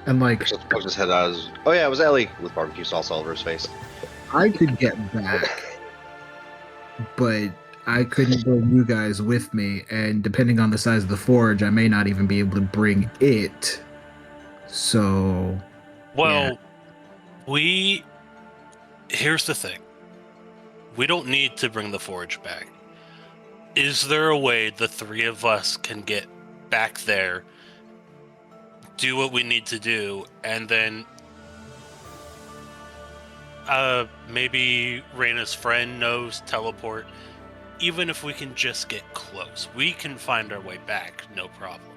and like Just poked his head out. Oh yeah, it was Ellie with barbecue sauce all over his face. I could get back, but I couldn't bring you guys with me, and depending on the size of the forge, I may not even be able to bring it. So, Well, here's the thing. We don't need to bring the forge back. Is there a way the three of us can get back there, do what we need to do, and then maybe Reyna's friend knows teleport? Even if we can just get close, we can find our way back, no problem.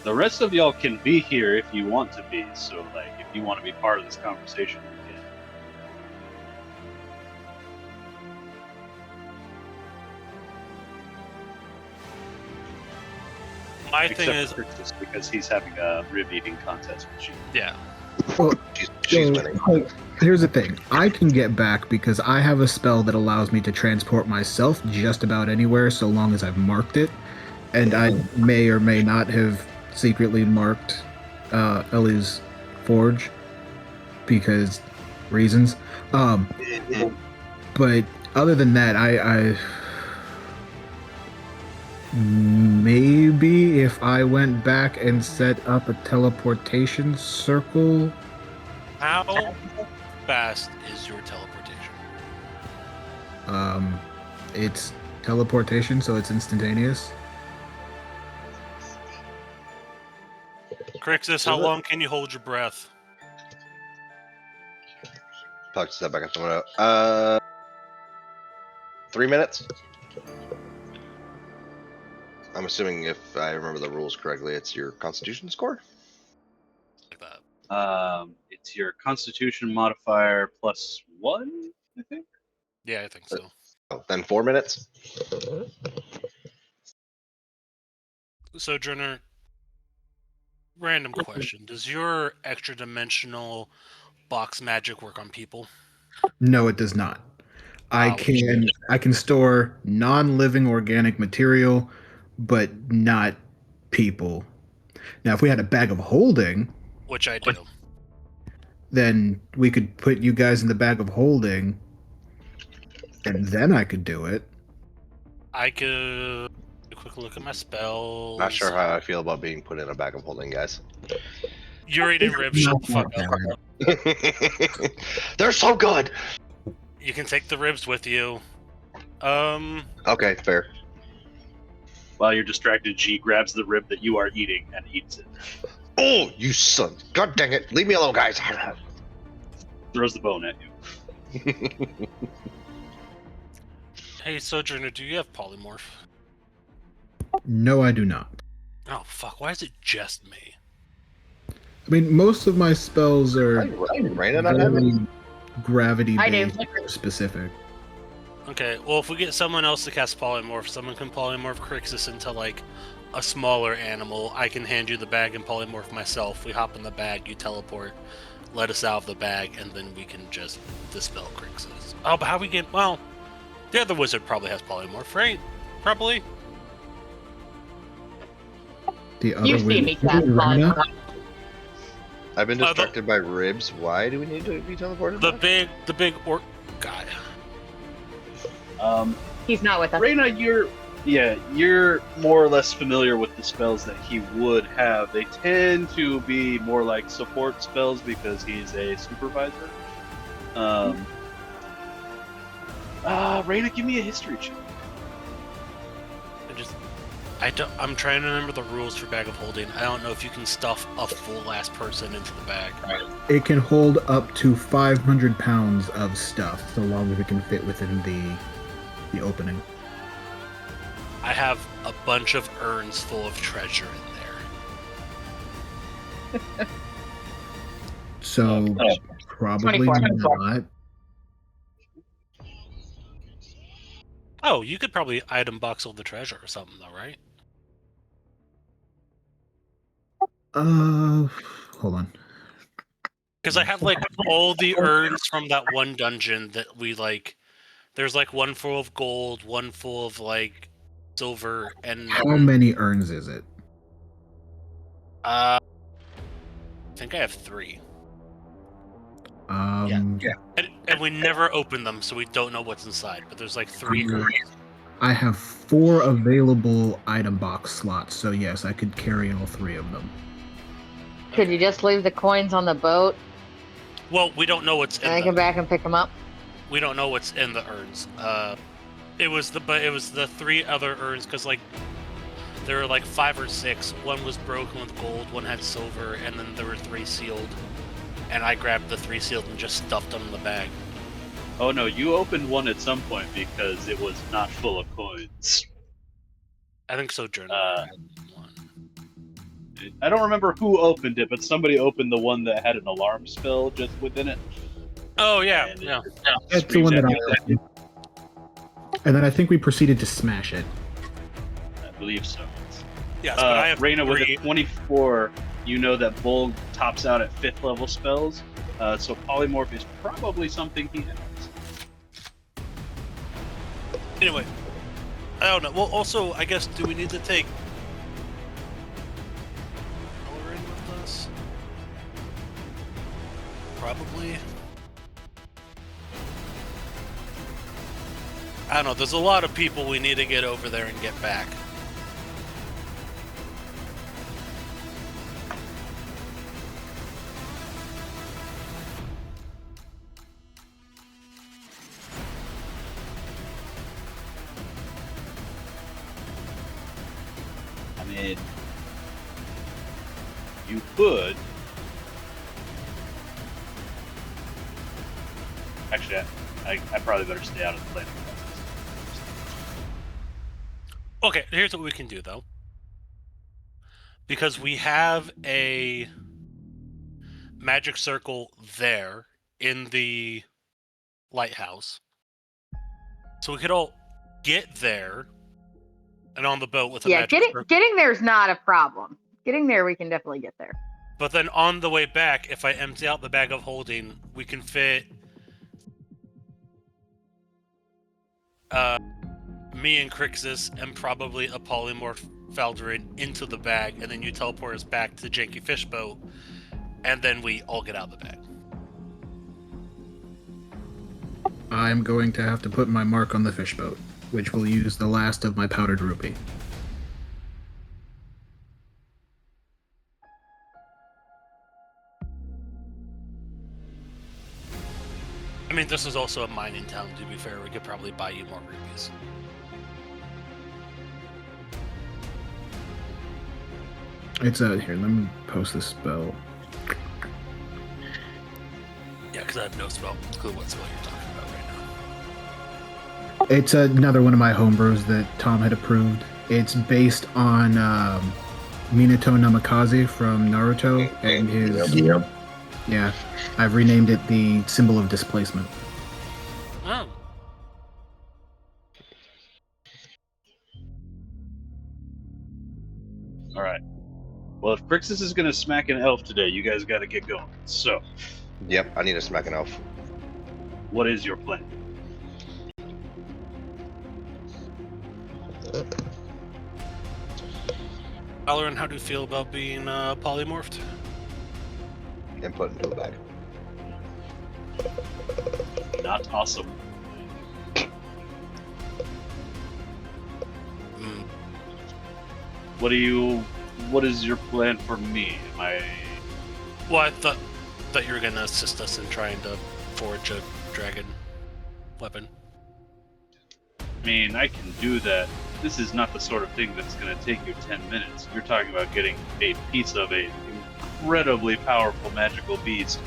The rest of y'all can be here if you want to be. So, like, if you want to be part of this conversation, you can. My Except thing is, for Christus, because he's having a rib eating contest with you. yeah, well, She's so, winning. like, here's the thing. I can get back because I have a spell that allows me to transport myself just about anywhere so long as I've marked it. And I may or may not have secretly marked Ellie's forge because reasons. But other than that, I maybe if I went back and set up a teleportation circle. how fast is your teleportation? It's teleportation, so it's instantaneous. Crixus, how long can you hold your breath? Puck, step back up the window. 3 minutes. I'm assuming if I remember the rules correctly, it's your Constitution score. Like that. It's your Constitution modifier +1, I think. Yeah, I think so. Oh, then 4 minutes. Sojourner, random question. Does your extra dimensional box magic work on people? No, it does not. I Wow. can store non-living organic material, but not people. Now, if we had a bag of holding, Which I do. then we could put you guys in the bag of holding, and then I could do it. I could a quick look at my spells. Not sure how I feel about being put in a bag of holding, guys. You're eating ribs. Shut the fuck up. They're so good. You can take the ribs with you. Okay, fair. While you're distracted, G grabs the rib that you are eating and eats it. Oh, you son! God dang it! Leave me alone, guys. Throws the bone at you. Hey, Sojourner, do you have polymorph? No, I do not. Oh, fuck. Why is it just me? I mean, most of my spells are Rain it on him. very I do. gravity-based specific. Okay, well, if we get someone else to cast polymorph, someone can polymorph Crixus into, like, a smaller animal. I can hand you the bag and polymorph myself. We hop in the bag, you teleport, let us out of the bag, and then we can just dispel Crixus. Oh, but how we get... Well, the other wizard probably has polymorph, right? Probably. The other You've seen me cast Rhina? polymorph. I've been distracted by ribs. Why do we need to be teleported? The big orc guy. He's not with us. Reyna, you're more or less familiar with the spells that he would have. They tend to be more like support spells because he's a supervisor. Reyna, give me a history check. I'm trying to remember the rules for Bag of Holding. I don't know if you can stuff a full ass person into the bag. It can hold up to 500 pounds of stuff, so long as it can fit within the opening. I have a bunch of urns full of treasure in there. So probably 24. not. Oh, you could probably item box all the treasure or something, though, right? Hold on. Because I have like all the urns from that one dungeon that we like. There's like one full of gold, one full of like silver, and How many urns is it? I think I have 3. Yeah. And we never open them, so we don't know what's inside. But there's like 3 urns. I have 4 available item box slots, so yes, I could carry all 3 of them. Could you just leave the coins on the boat Well, we don't know what's in and I them. come back and pick them up? We don't know what's in the urns. It was the 3 other urns because like there were like 5 or 6. One was broken with gold, one had silver, and then there were 3 sealed. And I grabbed the 3 sealed and just stuffed them in the bag. Oh no, you opened one at some point because it was not full of coins. I think Sojourner had one. I don't remember who opened it, but somebody opened the one that had an alarm spell just within it. Oh yeah, And yeah. That's the one that I opened. And then I think we proceeded to smash it. I believe so. Yes, but I have Reyna with 3. a 24, you know that Bull tops out at 5th level spells, so Polymorph is probably something he has. Anyway, I don't know. Well, also, I guess, do we need to take Valorant with us? Probably. I don't know. There's a lot of people we need to get over there and get back. I mean, you could. Actually, I probably better stay out of the planning process. Okay, here's what we can do, though. Because we have a magic circle there in the lighthouse. So we could all get there and on the boat with a Yeah, magic circle. getting there is not a problem. Getting there, we can definitely get there. But then on the way back, if I empty out the bag of holding, we can fit me and Crixus and probably a polymorph Falderin into the bag, and then you teleport us back to the Janky Fish boat, and then we all get out of the bag. I'm going to have to put my mark on the fish boat, which will use the last of my powdered rupee. I mean, this is also a mining town, to be fair. We could probably buy you more rupees. It's here, let me post this spell. Yeah, because I have no clue what spell you're talking about right now. It's another one of my homebrews that Tom had approved. It's based on Minato Namikaze from Naruto and his... Yeah, I've renamed it the Symbol of Displacement. Oh. Alright. Well, if Crixus is going to smack an elf today, you guys got to get going. So, Yep, I need to smack an elf. what is your plan? Valorant, how do you feel about being polymorphed? And put into the bag. Not awesome. Mm. What is your plan for me? Am I... Well, I thought that you were going to assist us in trying to forge a dragon weapon. I mean, I can do that. This is not the sort of thing that's going to take you 10 minutes. You're talking about getting a piece of a incredibly powerful magical beast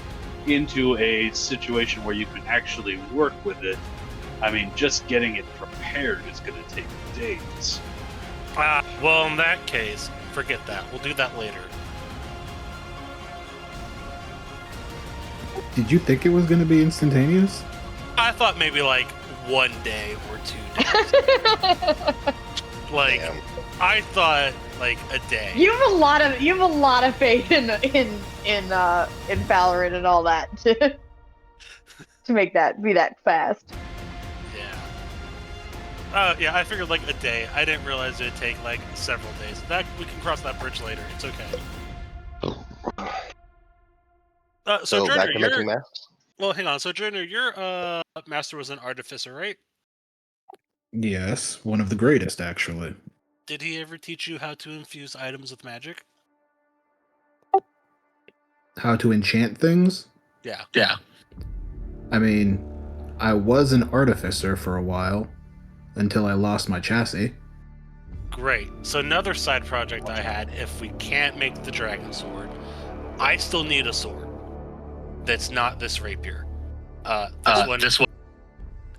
into a situation where you can actually work with it. I mean, just getting it prepared is going to take days. Well, in that case, forget that. We'll do that later. Did you think it was going to be instantaneous? I thought maybe like 1 day or 2 days. Like, Damn. I thought like a day. You have a lot of faith in Valorant and all that to make that be that fast. Yeah, I figured like a day. I didn't realize it'd take like several days. That we can cross that bridge later. It's okay. So back Junior, to you're making masks. well. Hang on. So Junior, your master was an artificer, right? Yes, one of the greatest, actually. Did he ever teach you how to infuse items with magic? How to enchant things? Yeah. I mean, I was an artificer for a while, until I lost my chassis. Great. So another side project I had, if we can't make the dragon sword, I still need a sword that's not this rapier. This one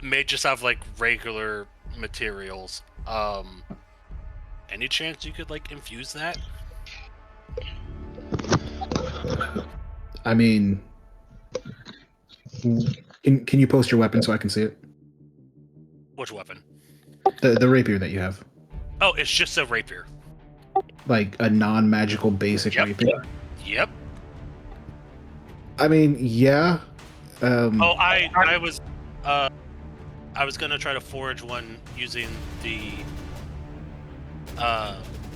may just have like regular materials. Any chance you could like infuse that? I mean, can you post your weapon so I can see it? Which weapon? The rapier that you have. Oh, it's just a rapier. Like a non-magical basic Yep. rapier? Yep. I mean, yeah. I was gonna try to forge one using the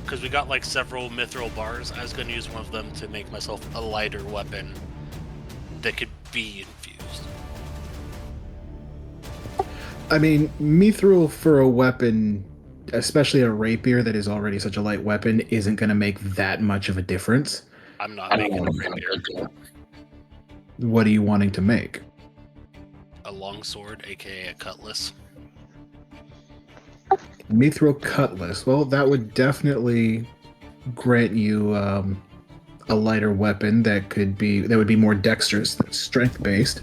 because we got like several mithril bars. I was gonna use one of them to make myself a lighter weapon that could be infused. I mean, mithril for a weapon, especially a rapier that is already such a light weapon, isn't going to make that much of a difference. I'm not making a rapier. What are you wanting to make? A longsword, aka a cutlass. Mithril cutlass. Well, that would definitely grant you a lighter weapon that would be more dexterous, strength based.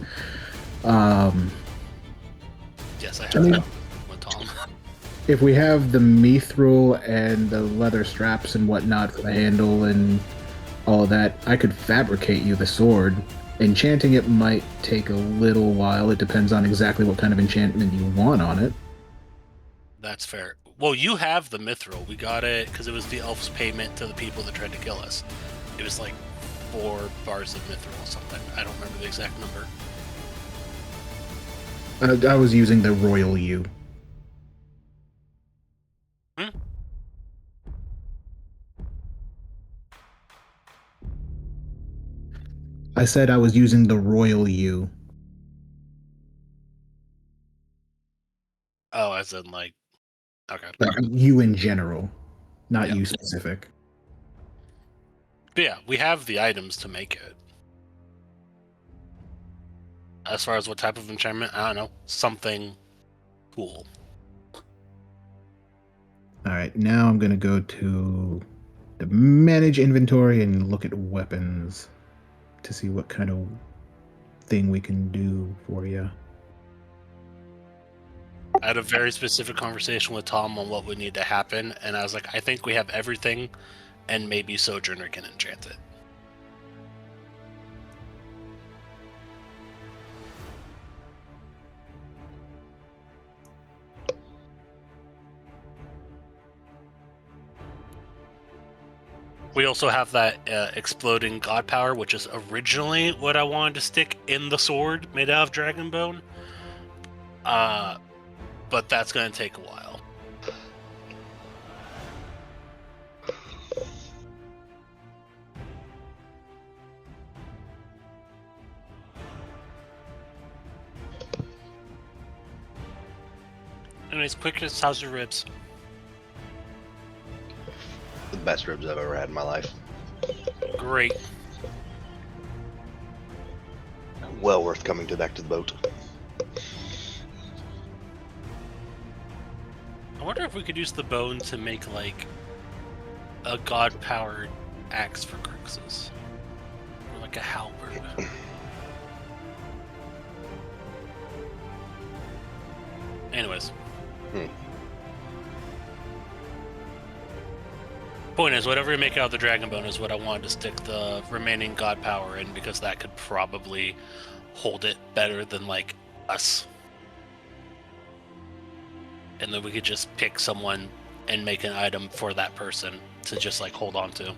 Yes, I I have mean- that with Tom. If we have the mithril and the leather straps and whatnot for the handle and all of that, I could fabricate you the sword. Enchanting it might take a little while. It depends on exactly what kind of enchantment you want on it. That's fair. Well, you have the mithril. We got it because it was the elf's payment to the people that tried to kill us. It was like 4 bars of mithril or something. I don't remember the exact number. I was using the Royal U. I said I was using the Royal U. Oh, as in like, okay. Like you in general, not Yeah. you specific. But yeah, we have the items to make it. As far as what type of enchantment, I don't know. Something cool. All right, now I'm going to go to the manage inventory and look at weapons to see what kind of thing we can do for you. I had a very specific conversation with Tom on what would need to happen, and I was like, I think we have everything, and maybe Sojourner can enchant it. We also have that exploding god power, which is originally what I wanted to stick in the sword made out of dragon bone. But that's going to take a while. Anyways, quickest, how's your ribs? The best ribs I've ever had in my life. Great. Well worth coming back to the boat. I wonder if we could use the bone to make, like, a god-powered axe for Grixis. Or, like, a halberd. Anyways. Point is, whatever you make out of the dragon bone is what I wanted to stick the remaining god power in, because that could probably hold it better than like us. And then we could just pick someone and make an item for that person to just like hold on to.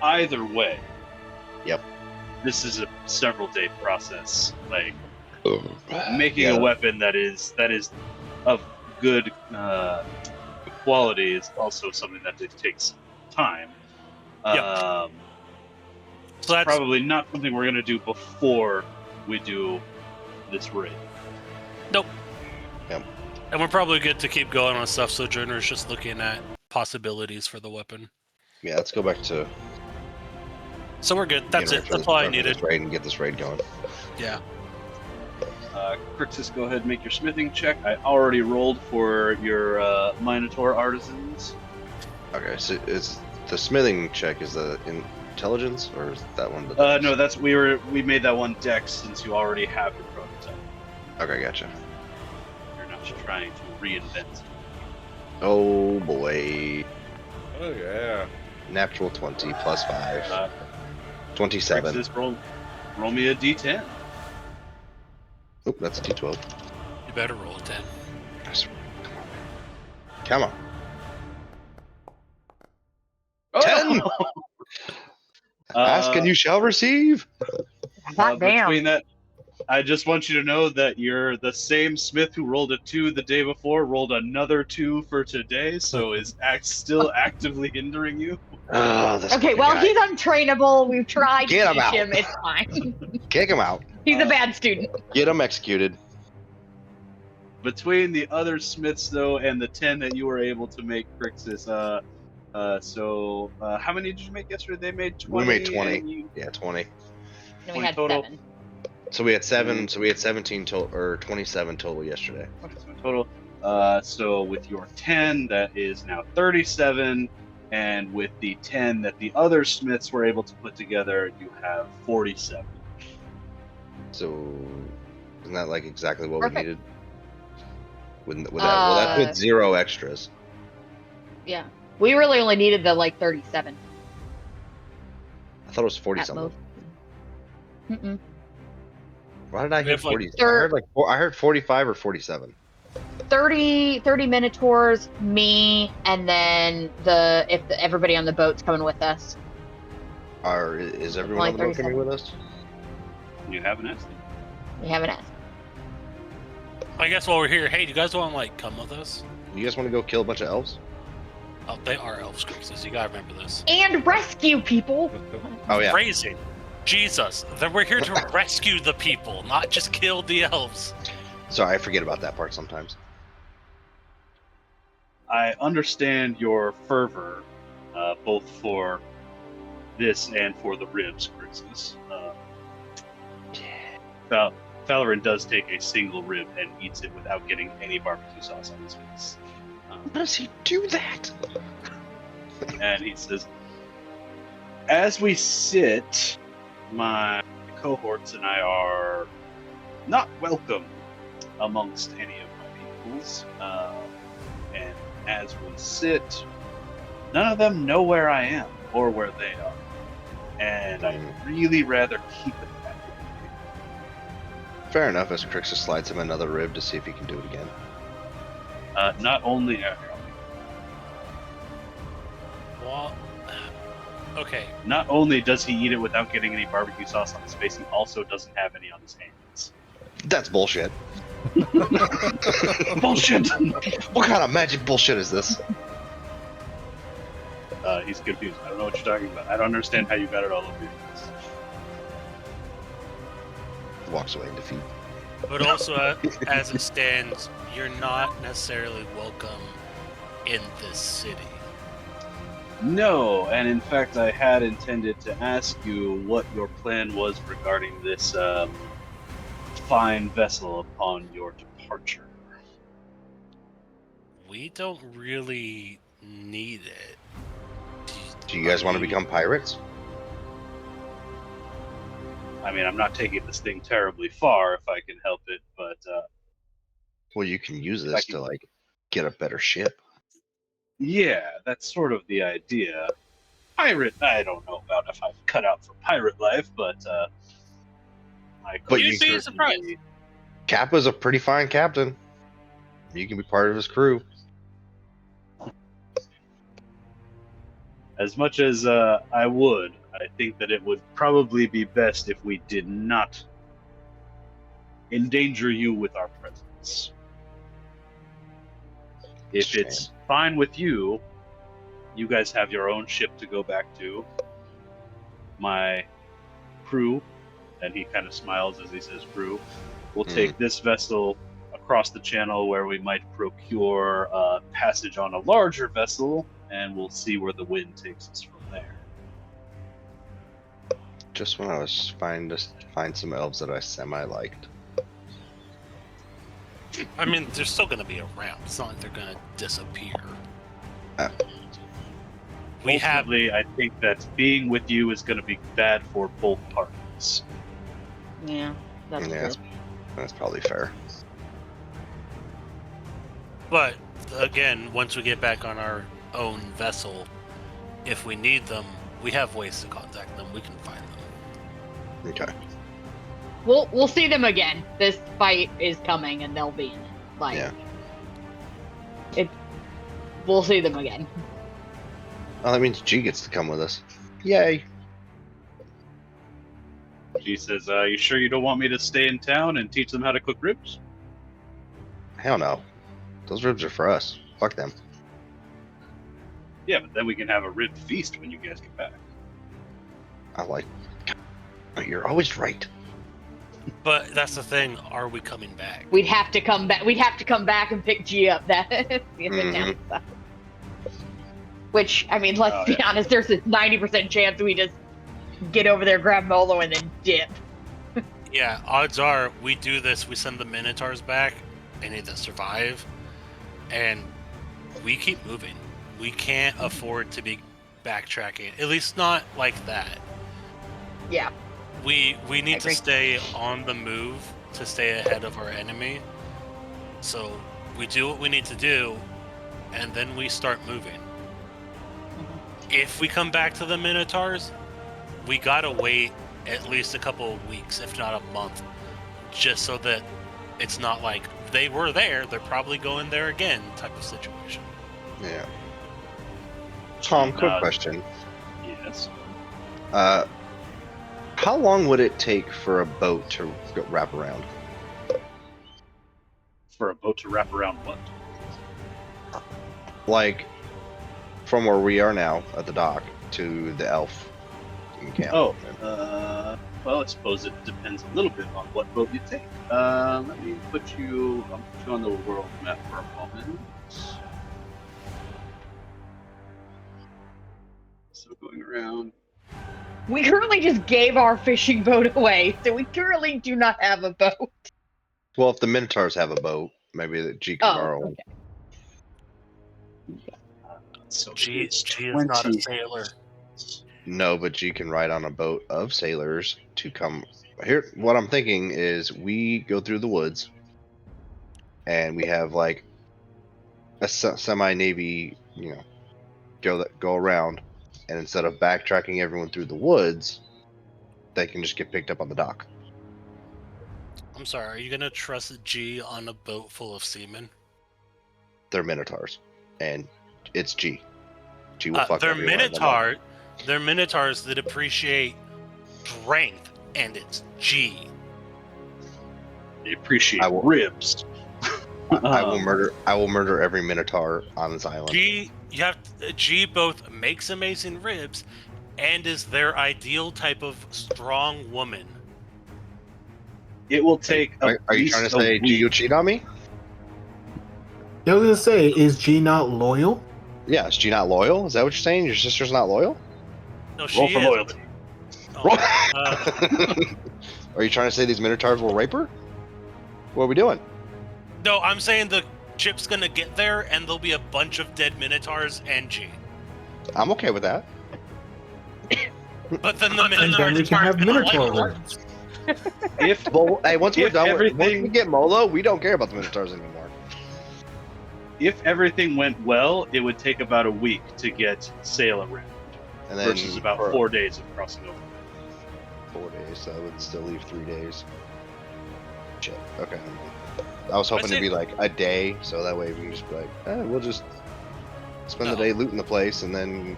Either way. Yep. This is a several day process. Like making Yeah. a weapon that is of good quality is also something that it takes time. Yep. So that's Probably not something we're gonna do before we do this raid. and we're probably good to keep going on stuff. Sojourner's just looking at possibilities for the weapon. Yeah, let's go back to. So we're good. That's it. That's all I needed. This raid and get this raid going. Yeah. Crixus, go ahead and make your smithing check. I already rolled for your Minotaur artisans. Okay, so is the smithing check is the intelligence or is that one? No, that's we made that one dex since you already have your prototype. Okay, gotcha. You're not trying to reinvent. Oh boy, Oh yeah. natural 20 plus 5, Uh, 27. Crixus, roll me a d10. Oop, that's a d12. You better roll a 10. Yes. Come on. Oh! 10! Ask and you shall receive. God damn. Between that, I just want you to know that you're the same Smith who rolled a 2 the day before, rolled another 2 for today, so is still actively hindering you. Oh, this Okay, fucking well, guy. he's untrainable. We've tried Get to him teach out. him. It's fine. Kick him out. He's a bad student. Get him executed. Between the other Smiths, though, and the 10 that you were able to make, Crixus, how many did you make yesterday? They made 20. We made 20. and you- Yeah, 20. And we 20 had total. 7. So we had 7. So we had 17 total, or 27 total yesterday. Total. So with your 10, that is now 37, and with the 10 that the other Smiths were able to put together, you have 47. So isn't that like exactly what Perfect. we needed? Well, that's with 0 extras. Yeah. We really only needed the, 37 I thought it was 40 at something. most. Mm-mm. Why did I hear have, like, 40? I heard 45 or 47. 30 Minotaurs, me, and then everybody on the boat's coming with us. Is everyone on the boat coming with us? You haven't asked. We haven't asked. I guess while we're here, hey, do you guys want to like come with us? You guys want to go kill a bunch of elves? Oh, they are elves, Crixus. You gotta remember this. And rescue people. Oh yeah. Phrasing. Jesus. That we're here to rescue the people, not just kill the elves. Sorry, I forget about that part sometimes. I understand your fervor, both for this and for the ribs, Crixus. Valoran does take a single rib and eats it without getting any barbecue sauce on his face. How does he do that? And he says, as we sit, my cohorts and I are not welcome amongst any of my peoples. And as we sit, none of them know where I am or where they are. And I'd really rather keep it that way. Fair enough. As Crixus slides him another rib to see if he can do it again. Not only Well, okay. not only does he eat it without getting any barbecue sauce on his face, he also doesn't have any on his hands. That's bullshit. Bullshit! What kind of magic bullshit is this? He's confused. I don't know what you're talking about. I don't understand how you got it all over your face. Walks away in defeat. But also, as it stands, you're not necessarily welcome in this city. No, and in fact, I had intended to ask you what your plan was regarding this fine vessel upon your departure. We don't really need it. Do you guys want to become pirates? I mean, I'm not taking this thing terribly far if I can help it, but Well, you can use I this can- to like get a better ship. yeah, that's sort of the idea. Pirate, I don't know about if I've cut out for pirate life, but I But could you- You'd be surprised. certainly- Kappa's a pretty fine captain. You can be part of his crew. As much as I would, I think that it would probably be best if we did not endanger you with our presence. If Shame. it's fine with you, you guys have your own ship to go back to. My crew, and he kind of smiles as he says crew, will take this vessel across the channel where we might procure passage on a larger vessel, and we'll see where the wind takes us from there. Just when I was trying to find some elves that I semi-liked. I mean, they're still going to be around. It's not like they're going to disappear. We have. Ultimately, I think that being with you is going to be bad for both parties. Yeah, that's Yeah, true. that's probably fair. But again, once we get back on our own vessel, if we need them, we have ways to contact them. We can find them. Okay. We'll see them again. This fight is coming, and they'll be in it. Like, Yeah. we'll see them again. Oh, that means G gets to come with us. Yay. She says, you sure you don't want me to stay in town and teach them how to cook ribs? Hell no. Those ribs are for us. Fuck them. Yeah, but then we can have a rib feast when you guys get back. I like. You're always right. But that's the thing. Are we coming back? We'd have to come back. We'd have to come back and pick G up. That's the Mhm. downside. Which, I mean, let's Oh, be yeah. honest. There's a 90% chance we just get over there, grab Molo, and then dip. Yeah, odds are we do this. We send the Minotaurs back. They need to survive, and we keep moving. We can't afford to be backtracking. At least not like that. Yeah. We need to agree. stay on the move to stay ahead of our enemy. So we do what we need to do, and then we start moving. If we come back to the Minotaurs, we gotta wait at least a couple of weeks, if not a month, just so that it's not like they were there, they're probably going there again type of situation. Yeah. Tom, quick Uh, question. Yes. How long would it take for a boat to wrap around? For a boat to wrap around what? Like, from where we are now at the dock to the elf camp. Oh, well, I suppose it depends a little bit on what boat you take. Let me I'll put you on the world map for a moment. So going around. We currently just gave our fishing boat away, so we currently do not have a boat. Well, if the Minotaurs have a boat, maybe that G can Oh, borrow. okay. So G it's is not a 20. sailor. No, but G can ride on a boat of sailors to come. Here, what I'm thinking is we go through the woods, and we have like a semi-navy, go around, and instead of backtracking everyone through the woods, they can just get picked up on the dock. I'm sorry, are you gonna trust G on a boat full of seamen? They're Minotaurs, and it's G. G will fuck They're every one of them up. They're Minotaurs that appreciate strength, and it's G. They appreciate I will- ribs. I will murder every Minotaur on this island. G both makes amazing ribs and is their ideal type of strong woman. It will take. Are you trying to say G, you cheat on me? I was gonna say, is G not loyal? Yeah, is G not loyal? Is that what you're saying? Your sister's not loyal? No, she Roll for is. loyalty. Oh, Are you trying to say these Minotaurs will rape her? What are we doing? no, I'm saying the ship's gonna get there and there'll be a bunch of dead Minotaurs and G. I'm okay with that. But then the And then Minotaurs we can have aren't gonna Minotaur like her. words. Well, hey, once we're if done, once we everything- get Molo, we don't care about the Minotaurs anymore. If everything went well, it would take about a week to get sail around, And then versus about for 4 days of crossing over. 4 days, so that would still leave 3 days. Shit. Okay. I was hoping to be like a day, so that way we can just be like, we'll just spend the No. day looting the place, and then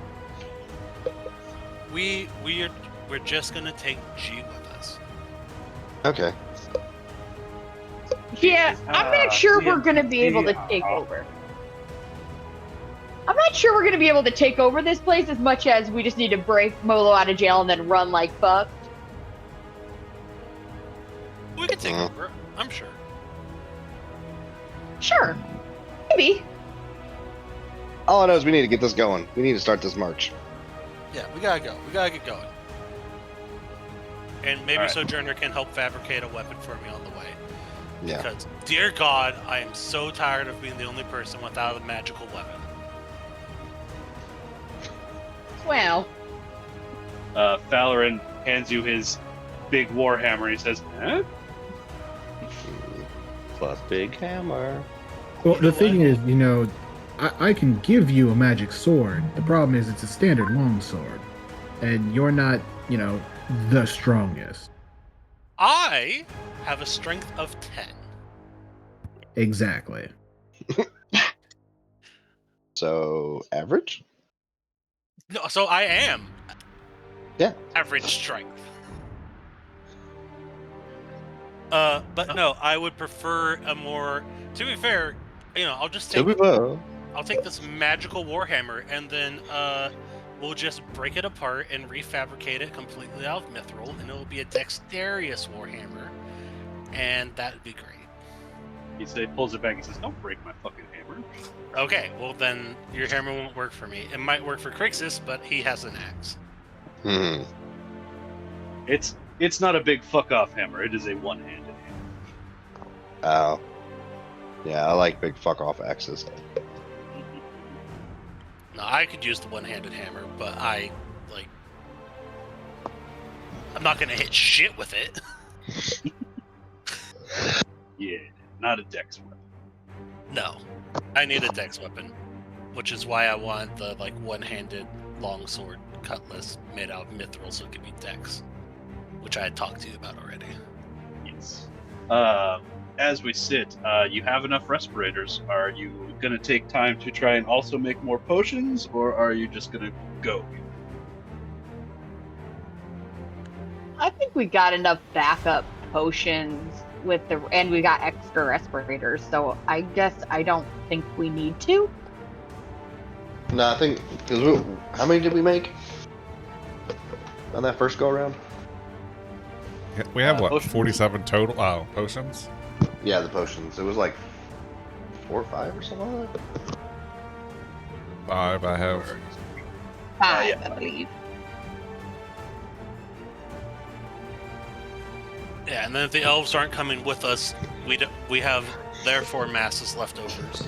We're just gonna take G with us. okay. Yeah, I'm not sure yeah, we're gonna be able to yeah. take over. I'm not sure we're gonna be able to take over this place as much as we just need to break Molo out of jail and then run like fuck. We can take Uh-huh. over. I'm sure. Sure. Maybe. All I know is we need to get this going. We need to start this march. Yeah, we gotta go. We gotta get going. And maybe Alright. Sojourner can help fabricate a weapon for me on the way. Yeah. Because, dear God, I am so tired of being the only person without a magical weapon. Well, Falarin hands you his big warhammer and he says, "Huh?" Plus big hammer. Well, the know thing what? is, I can give you a magic sword. The problem is it's a standard longsword. And you're not, the strongest. I have a strength of 10. Exactly. So average? No, so I am. Yeah. Average strength. But no, I would prefer a more. To be fair, I'll just take. I'll take this magical warhammer and then we'll just break it apart and refabricate it completely out of mithril, and it'll be a dexterous warhammer, and that'd be great. He pulls it back and says, "Don't break my fucking hammer." Okay, well then your hammer won't work for me. It might work for Crixus, but he has an axe. Hmm. It's not a big fuck off hammer. It is a one-handed hammer. Oh. Yeah, I like big fuck off axes. Now I could use the one-handed hammer, but I'm not gonna hit shit with it. Yeah, not a dex weapon. No, I need a dex weapon, which is why I want the one-handed longsword cutlass made out of mithril, so it can be dex, which I had talked to you about already. Yes. As we sit, you have enough respirators. Are you going to take time to try and also make more potions, or are you just going to go? I think we got enough backup potions and we got extra respirators, so I guess I don't think we need to. No, I think. How many did we make on that first go around? We have what, Potions. 47 total? Oh, potions. Yeah, the potions. It was like 4 or 5 or something like that. 5. I have. 5, yeah. I believe. Yeah, and then if the elves aren't coming with us, we have their 4 masses leftovers.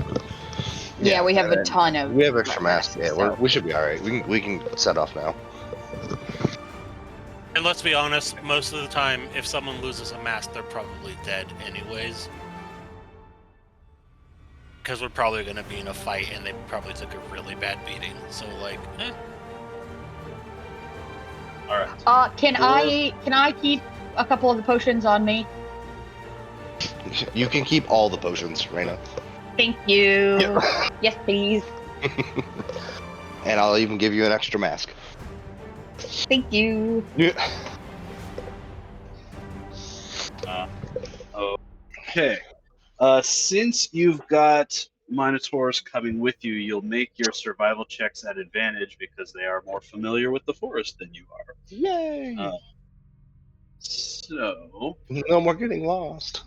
Yeah, we have a and ton of. We have extra masks. Yeah, so- we should be all right. We can set off now. And let's be honest, most of the time, if someone loses a mask, they're probably dead anyways. Because we're probably going to be in a fight, and they probably took a really bad beating. So, All right. Can I keep a couple of the potions on me? You can keep all the potions, Raina. Thank you. Yes, please. And I'll even give you an extra mask. Thank you. Yeah. Okay. Since you've got Minotaurs coming with you, you'll make your survival checks at advantage because they are more familiar with the forest than you are. Yay! So, No more getting lost.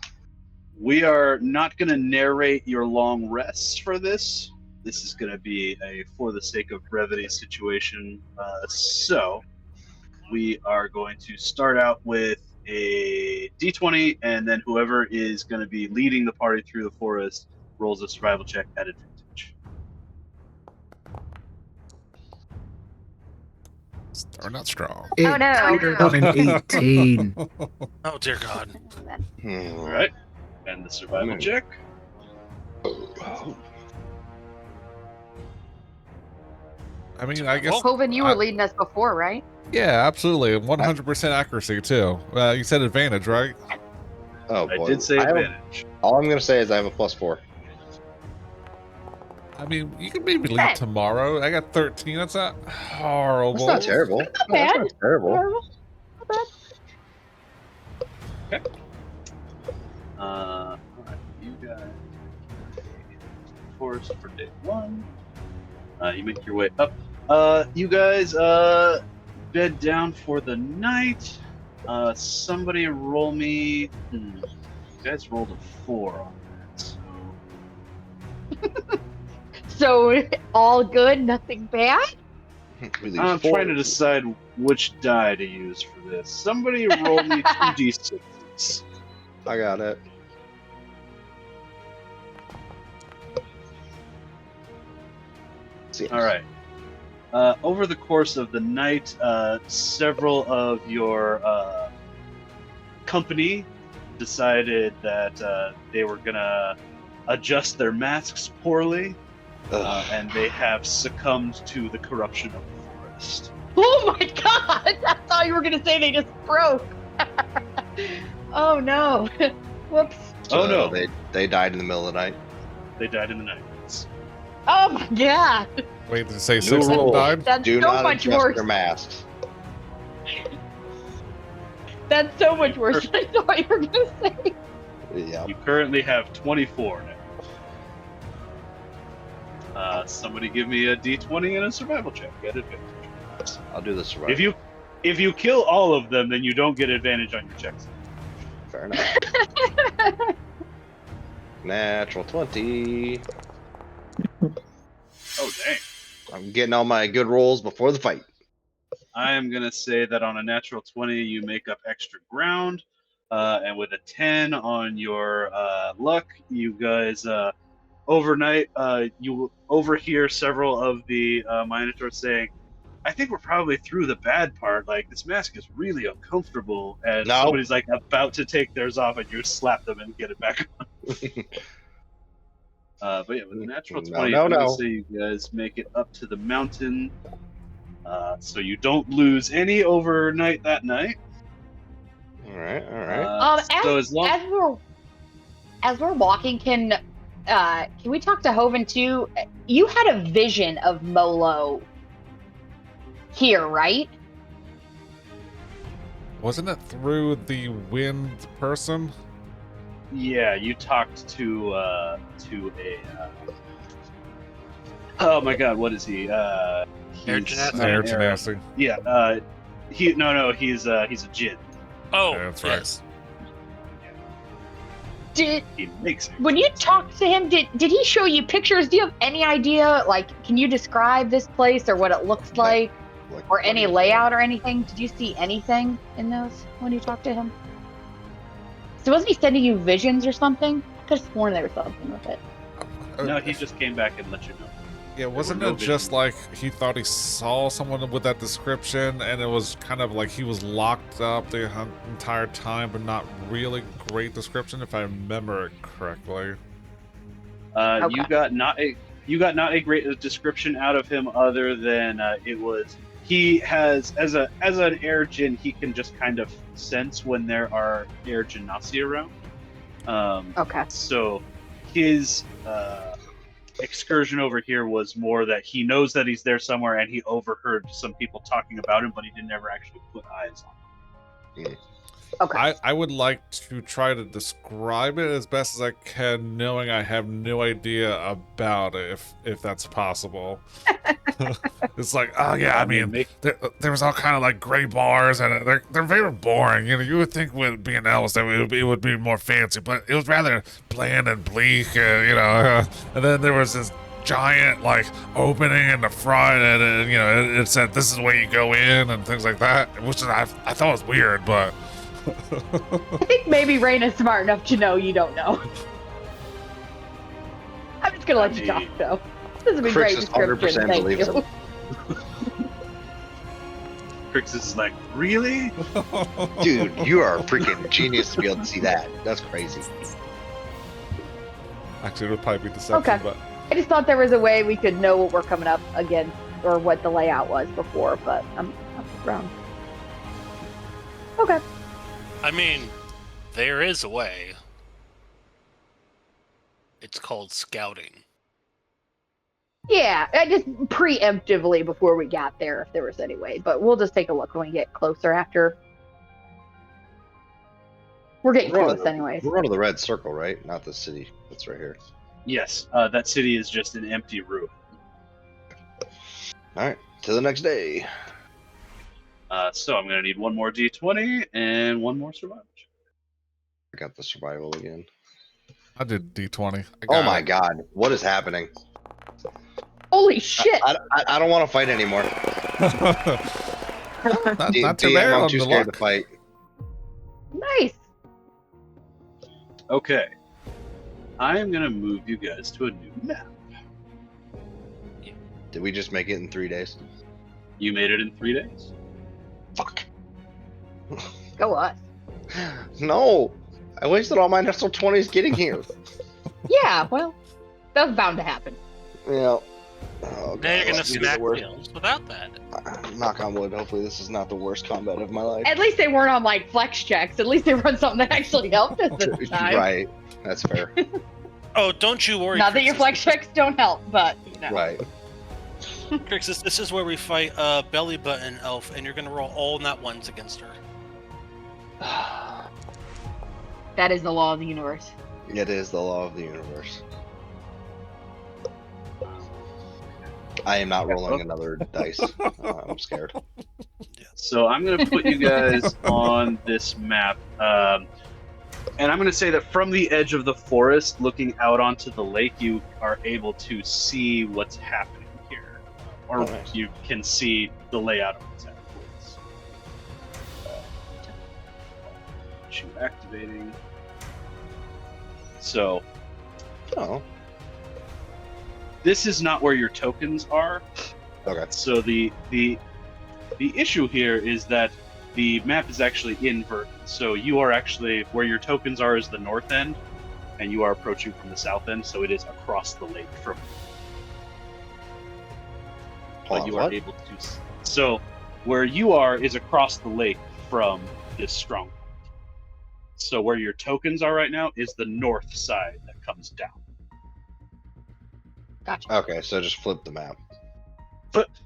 we are not going to narrate your long rests for this. This is going to be a for the sake of brevity situation. So, we are going to start out with a d20, and then whoever is going to be leading the party through the forest rolls a survival check at advantage. Starting out strong. It Oh, no. cleared on an 18. Oh dear God. All right, and the survival check. I mean, I guess. Hoven, you were leading us before, right? Yeah, absolutely. 100% accuracy, too. You said advantage, right? Oh boy. I did say advantage. All I'm gonna say is I have a +4. I mean, you can maybe leave tomorrow. I got 13. That's not horrible. That's not terrible. Not No, that's bad. not terrible. Not bad. All right, you guys. Forest for day 1. You make your way up. You guys bed down for the night. Somebody roll me. You guys rolled a 4 on that. So, all good, nothing bad? I'm trying to decide which die to use for this. Somebody roll me 2d6s. I got it. All right. Over the course of the night, several of your company decided that they were gonna adjust their masks poorly, and they have succumbed to the corruption of the forest. Oh my god! I thought you were gonna say they just broke. Oh no. Whoops. Oh no, They died in the middle of the night. they died in the night. Oh my god! Wait, did it say New 6 of them rule. died? That's Do so not much adjust worse. their masks. That's so much worse than I thought you were gonna say. Yeah. You currently have 24 now. Somebody give me a d20 and a survival check. Get advantage. I'll do the survival. If you kill all of them, then you don't get advantage on your checks. Fair enough. Natural 20. Oh dang! I'm getting all my good rolls before the fight. I am gonna say that on a natural 20, you make up extra ground, and with a 10 on your luck, you guys overnight you overhear several of the Minotaurs saying, "I think we're probably through the bad part. Like this mask is really uncomfortable," and No. somebody's like about to take theirs off, and you slap them and get it back on. But yeah, with a natural 20, I'm gonna say you guys make it up to the mountain. So you don't lose any overnight that night. All right. So as As we're walking, can we talk to Hoven too? You had a vision of Molo here, right? Wasn't it through the wind person? Yeah, you talked to a oh my god, what is he? Air Genasi. Air Genasi. Yeah, he's a djinn. Oh, Yeah, that's right. yes. He makes it. When you talked to him, did he show you pictures? Do you have any idea? Like, can you describe this place or what it looks like, Like, or any layout or anything? Did you see anything in those when you talked to him? So wasn't he sending you visions or something? I could have sworn there was something with it. No, he just came back and let you know. Yeah, wasn't no it just visions. like he thought he saw someone with that description, and it was kind of like he was locked up the entire time, but not really great description, if I remember it correctly. Okay. You got not a great description out of him, other than it was he has as an air djinn, he can just kind of sense when there are air genasi around. Okay. So his excursion over here was more that he knows that he's there somewhere, and he overheard some people talking about him, but he didn't ever actually put eyes on him. Okay. I would like to try to describe it as best as I can, knowing I have no idea about it, if that's possible. It's like, oh yeah, I mean, there was all kind of like gray bars, and they're very boring. You know, you would think with being elves that it would be more fancy, but it was rather bland and bleak. And then there was this giant like opening in the front, and you know, it said this is where you go in and things like that, which I thought was weird, but. I think maybe Raina's smart enough to know you don't know. I'm just gonna let you talk though. This is a Crix great is description. 100% Thank believes you. him. Crixus is like, really? Dude, you are a freaking genius to be able to see that. That's crazy. Actually, it would probably be deception, Okay. but I just thought there was a way we could know what we're coming up against or what the layout was before, but I'm wrong. Okay. I mean, there is a way. It's called scouting. Yeah, I just preemptively before we got there, if there was any way. But we'll just take a look when we get closer after. We're getting We're on close the- anyways. We're on the red circle, right? Not the city. That's right here. Yes, that city is just an empty ruin. All right, to the next day. So I'm going to need one more d20 and one more survival check. I got the survival again. I did D20. I Oh got my it. god, what is happening? Holy shit! I don't want to fight anymore. not too DM, bad I'm on too the scared luck. to fight. Nice. Okay. I am going to move you guys to a new map. Did we just make it in 3 days? You made it in 3 days. Fuck. Go us. No, I wasted all my natural 20s getting here. Yeah, well, that was bound to happen. Yeah. Oh, Now you're God, gonna this is the smack worst. tails without that. Knock on wood. Hopefully, this is not the worst combat of my life. At least they weren't on like flex checks. At least they run something that actually helped us this time. Right. That's fair. Oh, don't you worry. Not that your Crixus. flex checks don't help, but you know. Right. Crixus, this is where we fight Belly Button Elf, and you're gonna roll all nat ones against her. That is the law of the universe. It is the law of the universe. I am not rolling another dice. I'm scared. So I'm going to put you guys on this map. And I'm going to say that from the edge of the forest, looking out onto the lake, you are able to see what's happening here. Or Oh, nice. you can see the layout of what's happening. Shoot, activating. So Oh. this is not where your tokens are. Okay. So the issue here is that the map is actually inverted. So you are actually where your tokens are is the north end, and you are approaching from the south end. So it is across the lake from. But you are able to. So where you are is across the lake from this stronghold. So where your tokens are right now is the north side that comes down. Gotcha. Okay, so just flip the map.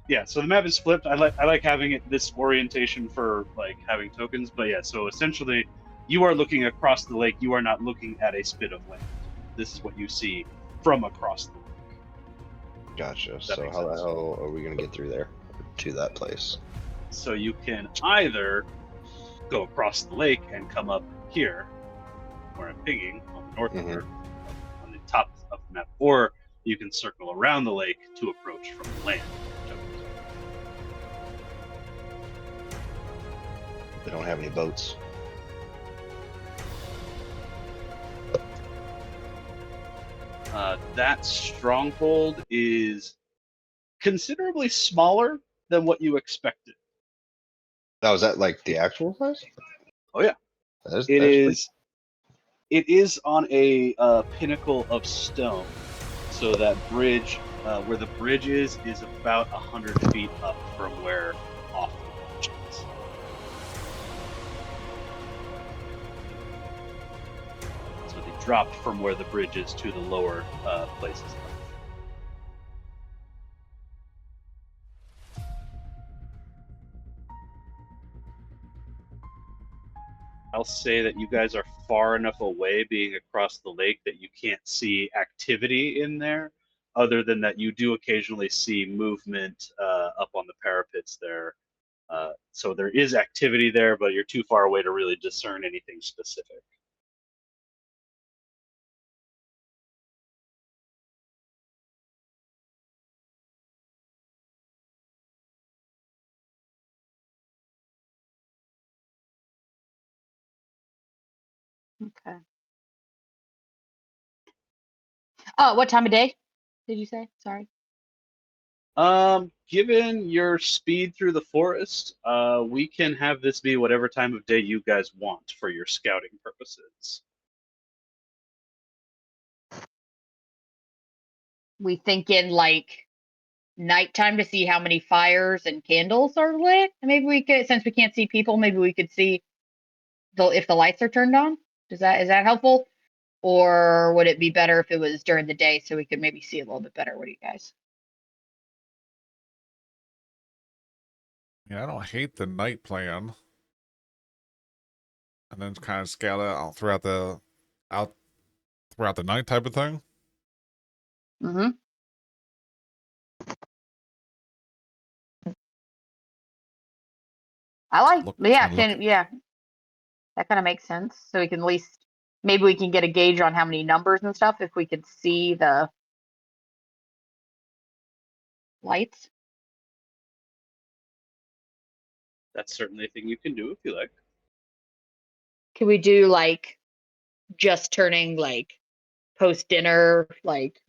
Yeah, so the map is flipped. I like having it this orientation for like having tokens, but yeah, so essentially you are looking across the lake, you are not looking at a spit of land. This is what you see from across the lake. Gotcha. That So makes how the sense. hell are we gonna get through there to that place? So you can either go across the lake and come up here, where I'm pinging on the north Mhm. or on the top of the map, or you can circle around the lake to approach from the land. They don't have any boats. That stronghold is considerably smaller than what you expected. Oh, is that like the actual size? Oh, yeah. That is, It that is is. It is on a pinnacle of stone, so that bridge, where the bridge is about 100 feet up from where off the bridge is. So they dropped from where the bridge is to the lower places. I'll say that you guys are far enough away, being across the lake, that you can't see activity in there, other than that you do occasionally see movement up on the parapets there. So there is activity there, but you're too far away to really discern anything specific. Okay. What time of day did you say? Sorry. Given your speed through the forest, we can have this be whatever time of day you guys want for your scouting purposes. We thinking like nighttime to see how many fires and candles are lit. Maybe we could, since we can't see people, maybe we could see if the lights are turned on. Is that helpful? Or would it be better if it was during the day so we could maybe see a little bit better? What do you guys? Yeah, I don't hate the night plan. And then kind of scout it out throughout the night type of thing. Mm-hmm. I like, that kind of makes sense. So we can at least, maybe we can get a gauge on how many numbers and stuff if we could see the lights. That's certainly a thing you can do if you like. Can we do like just turning like post dinner, like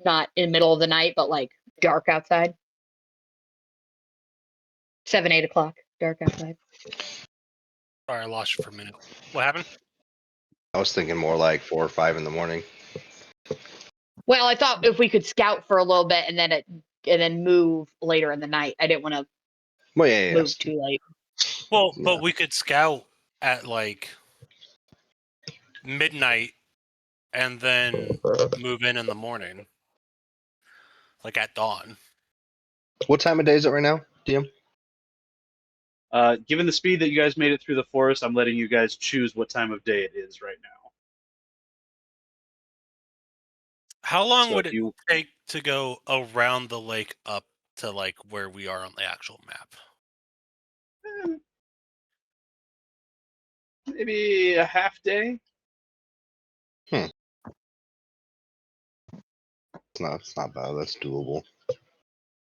not in the middle of the night, but like dark outside? 7, 8 o'clock, dark outside. Sorry, I lost you for a minute. What happened? I was thinking more like 4 or 5 in the morning. Well, I thought if we could scout for a little bit and then move later in the night. I didn't want to move too late. Well, but we could scout at like midnight and then move in the morning, like at dawn. What time of day is it right now, DM? Given the speed that you guys made it through the forest, I'm letting you guys choose what time of day it is right now. How long would it take to go around the lake up to like where we are on the actual map? Maybe a half day. It's not bad. That's doable.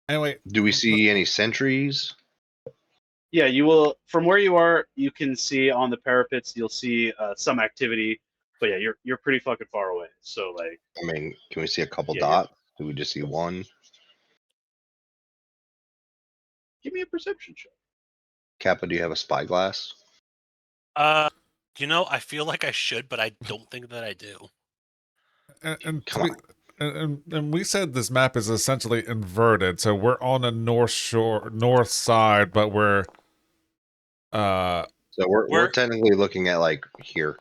Anyway, do we see any sentries? Yeah, you will. From where you are, you can see on the parapets. You'll see some activity, but yeah, you're pretty fucking far away. So like, I mean, can we see a couple dots? Do we just see one? Give me a perception check. Kappa, do you have a spyglass? I feel like I should, but I don't think that I do. And we said this map is essentially inverted, so we're on the north side, but we're so we're technically looking at like here.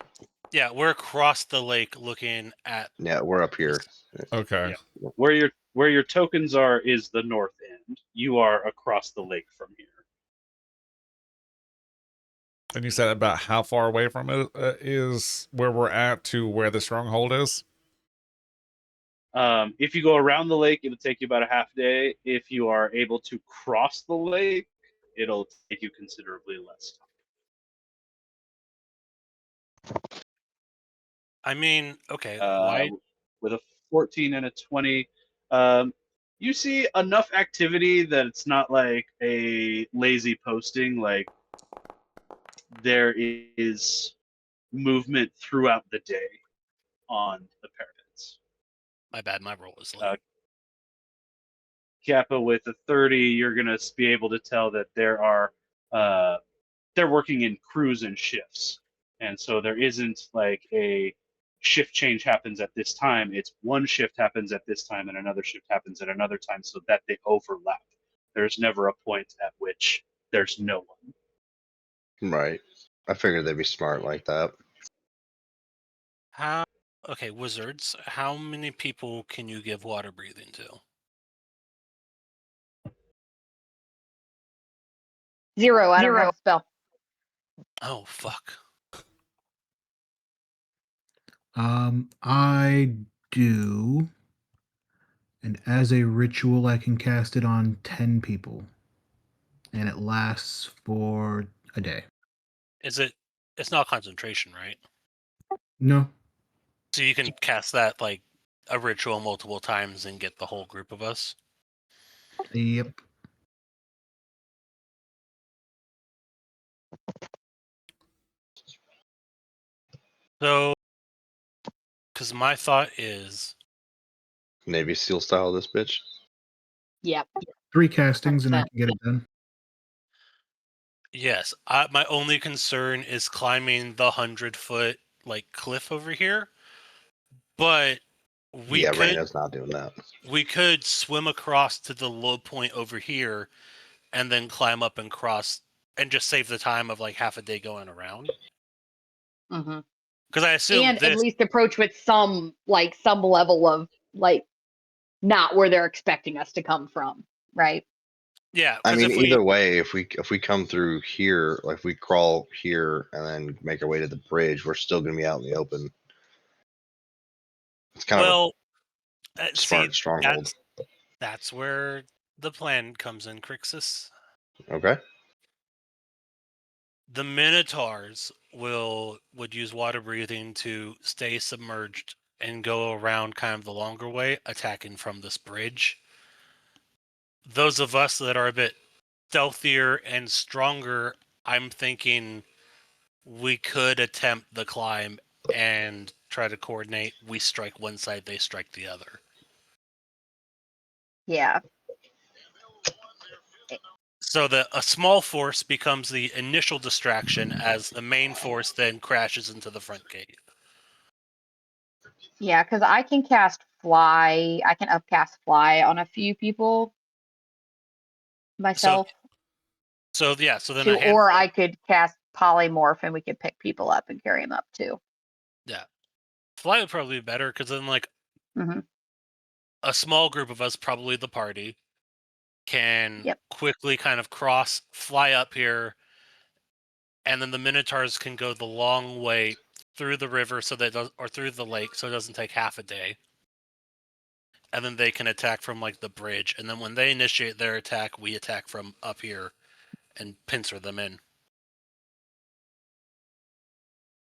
Yeah, we're across the lake looking at. Yeah, we're up here. Okay. Yeah. Where your tokens are is the north end. You are across the lake from here. And you said about how far away from it is where we're at to where the stronghold is? If you go around the lake, it'll take you about a half day. If you are able to cross the lake, it'll take you considerably less time. I mean, okay. Why? With a 14 and a 20, you see enough activity that it's not like a lazy posting. Like there is movement throughout the day on the parapets. My bad, my roll is low. Kappa with a 30, you're gonna be able to tell that there are they're working in crews and shifts, and so there isn't like a shift change happens at this time. It's one shift happens at this time and another shift happens at another time, so that they overlap. There's never a point at which there's no one. Right. I figured they'd be smart like that. Okay, wizards, how many people can you give water breathing to? 0. I don't have a spell. Oh, fuck. I do. And as a ritual, I can cast it on 10 people. And it lasts for a day. It's not concentration, right? No. So you can cast that like a ritual multiple times and get the whole group of us? Yep. So, because my thought is Navy SEAL style this bitch. Yep. 3 castings and I 100%. can get it done. Yes, my only concern is climbing the 100-foot like cliff over here, but we Yeah, could Raina's not doing that. swim across to the low point over here, and then climb up and cross, and just save the time of like half a day going around. Mhm. Because I assume And at this. least approach with some level of like not where they're expecting us to come from, right? Yeah, I 'cause mean, if we either way, if we come through here, like if we crawl here and then make our way to the bridge, we're still going to be out in the open. It's kind of well, a see, smart stronghold. that's where the plan comes in, Crixus. Okay. The Minotaurs would use water breathing to stay submerged and go around kind of the longer way, attacking from this bridge. Those of us that are a bit stealthier and stronger, I'm thinking we could attempt the climb and try to coordinate. We strike one side, they strike the other. Yeah. So that a small force becomes the initial distraction as the main force then crashes into the front gate. Yeah, because I can cast fly. I can upcast fly on a few people myself. So then too, a handful, or I could cast polymorph and we could pick people up and carry them up too. fly would probably be better because then like Mhm. a small group of us, probably the party, can Yep. quickly kind of cross, fly up here, and then the Minotaurs can go the long way through the river or through the lake, so it doesn't take half a day. And then they can attack from like the bridge, and then when they initiate their attack, we attack from up here and pincer them in.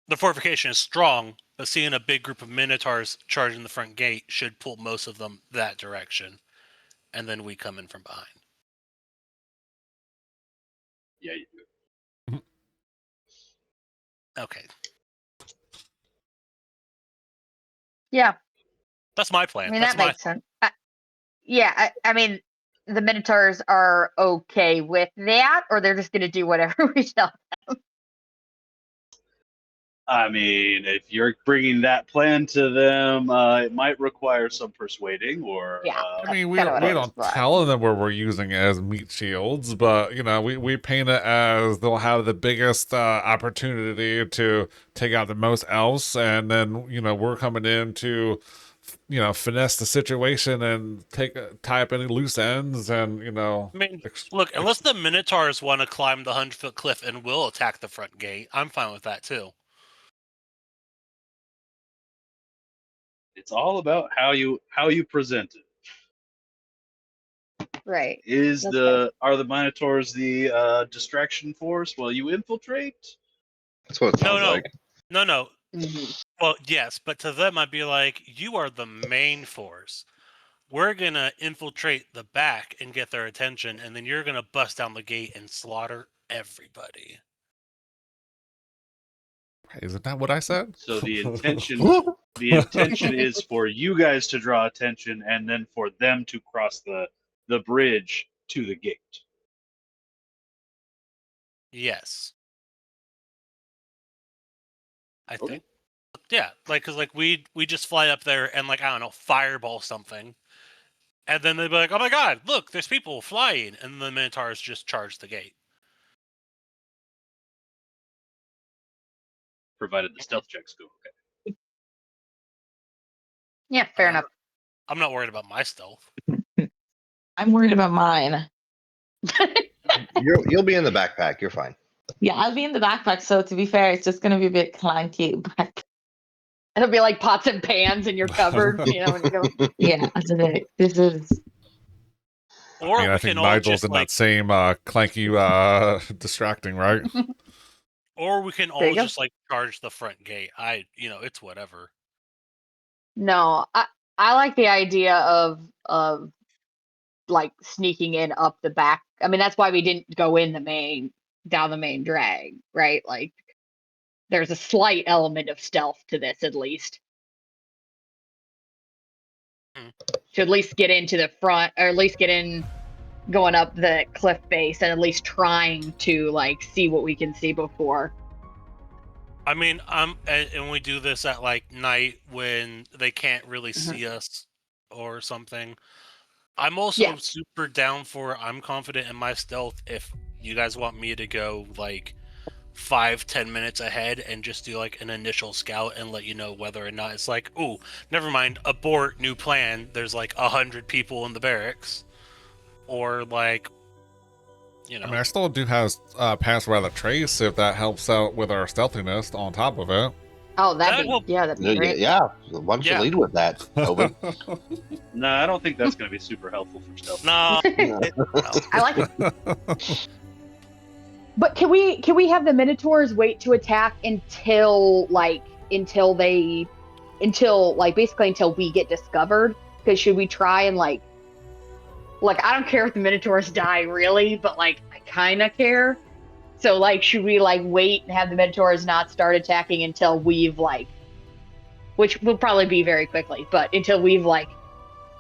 The fortification is strong, but seeing a big group of Minotaurs charging the front gate should pull most of them that direction, and then we come in from behind. Yeah, Okay, Yeah, that's my I plan. mean That's that my makes sense. I mean the Minotaurs are okay with that, or they're just going to do whatever we tell. I mean, if you're bringing that plan to them, it might require some persuading, or Yeah. I mean, we kinda what I don't thought. tell them where we're using it as meat shields, but you know, we paint it as they'll have the biggest opportunity to take out the most elves, and then you know we're coming in to finesse the situation and tie up any loose ends, and you know. I mean, look, unless the Minotaurs want to climb the 100-foot cliff and will attack the front gate, I'm fine with that too. it's all about how you present it. Right. Are the Minotaurs the distraction force while you infiltrate? That's what it sounds No. like. No. Mhm. Well, yes, but to them, I'd be like, you are the main force. We're going to infiltrate the back and get their attention, and then you're going to bust down the gate and slaughter everybody. Isn't that what I said? So the intention is for you guys to draw attention, and then for them to cross the bridge to the gate. Yes. I Okay. think. Yeah, because we just fly up there and I don't know, fireball something. And then they'd be like, oh my god, look, there's people flying. And the Minotaurs just charge the gate. Provided the stealth checks go okay. Yeah, fair enough. I'm not worried about my stealth. I'm worried about mine. You'll be in the backpack. You're fine. Yeah, I'll be in the backpack. So to be fair, it's just going to be a bit clanky. But It'll be like pots and pans and you're covered, when you go. yeah, I don't know. This is. Or I we think can all Nigel's just in that same clanky distracting, right? or we can There all you go. just charge the front gate. It's whatever. No, I like the idea of sneaking in up the back. I mean, that's why we didn't go in down the main drag, right? Like, there's a slight element of stealth to this, at least. To at least get into the front, or at least get in going up the cliff face and at least trying to like see what we can see before. I mean, and we do this at like night when they can't really see us or something. I'm also super down for. I'm confident in my stealth. If you guys want me to go like 5-10 minutes ahead and just do like an initial scout and let you know whether or not it's like, oh, never mind, abort, new plan. There's like 100 people in the barracks, or like, you know. I mean, I still do have pass without a trace if that helps out with our stealthiness on top of it. Oh, that'd be great. Yeah. Why don't you lead with that, Owen? No, I don't think that's going to be super helpful for stealth. No. I like it. But can we have the Minotaurs wait to attack until basically until we get discovered? Because should we try and like I don't care if the Minotaurs die really, but like I kind of care. So like should we like wait and have the Minotaurs not start attacking until we've like, which will probably be very quickly, but until we've like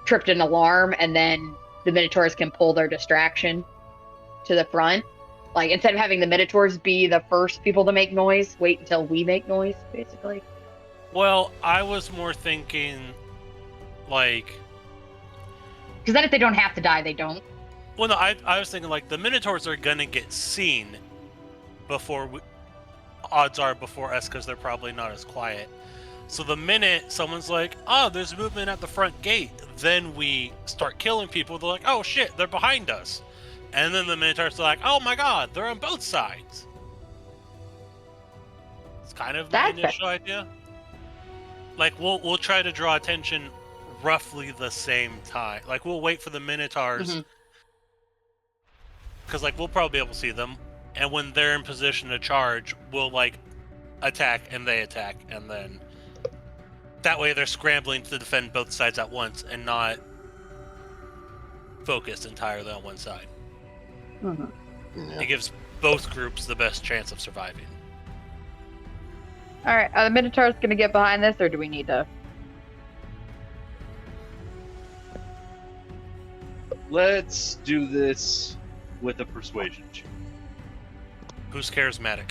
tripped an alarm, and then the Minotaurs can pull their distraction to the front? Like, instead of having the Minotaurs be the first people to make noise, wait until we make noise, basically. Well, I was more thinking, like... Because then if they don't have to die, they don't. Well, no, I was thinking, like, the Minotaurs are gonna get seen before odds are before us, because they're probably not as quiet. So the minute someone's like, oh, there's movement at the front gate, then we start killing people, they're like, oh shit, they're behind us. And then the Minotaurs are like, oh my god, they're on both sides. It's kind of my initial idea. Like, we'll try to draw attention roughly the same time. Like, we'll wait for the Minotaurs. Because, like, we'll probably be able to see them. And when they're in position to charge, we'll, like, attack and they attack. And then that way they're scrambling to defend both sides at once and not focused entirely on one side. Yeah. It gives both groups the best chance of surviving. Alright, are the Minotaurs going to get behind this, or do we need to? Let's do this with a persuasion check. Who's charismatic?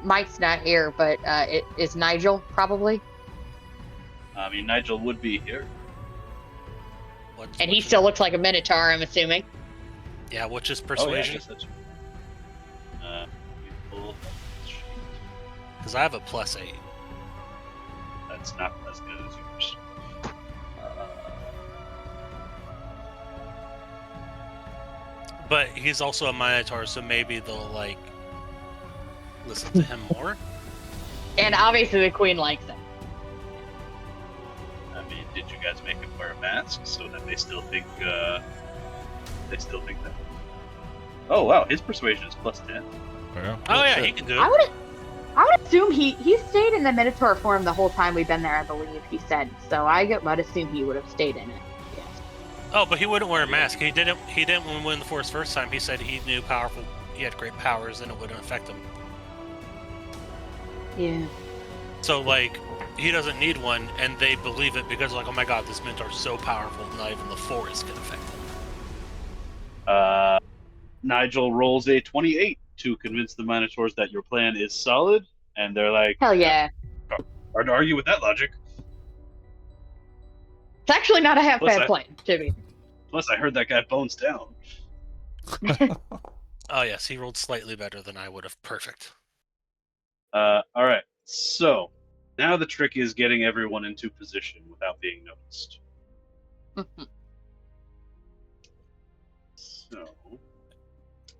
Mike's not here, but it is Nigel, probably. I mean, Nigel would be here. And he still looks like a Minotaur, I'm assuming. Yeah, which is persuasion? Because I have a +8. That's not as good as yours. But he's also a Minotaur, so maybe they'll, like, listen to him more? And obviously the Queen likes him. I mean, did you guys make him wear a mask so that they still think that? Oh wow, his persuasion is +10. Yeah. Oh yeah, he can do it. I would assume he stayed in the Minotaur form the whole time we've been there, I believe he said. So I would assume he would have stayed in it. Yes. Oh, but he wouldn't wear a mask. He didn't when we win the Force first time. He said he knew he had great powers and it wouldn't affect him. Yeah. So like, he doesn't need one, and they believe it because like, oh my god, this Minotaur is so powerful, not even the Force can affect him. Nigel rolls a 28 to convince the Minotaurs that your plan is solid, and they're like, hell yeah. Hard to argue with that logic. It's actually not a half-bad plan, Jimmy. Plus, I heard that guy bones down. Oh yes, he rolled slightly better than I would have. Perfect. Alright, so now the trick is getting everyone into position without being noticed. So...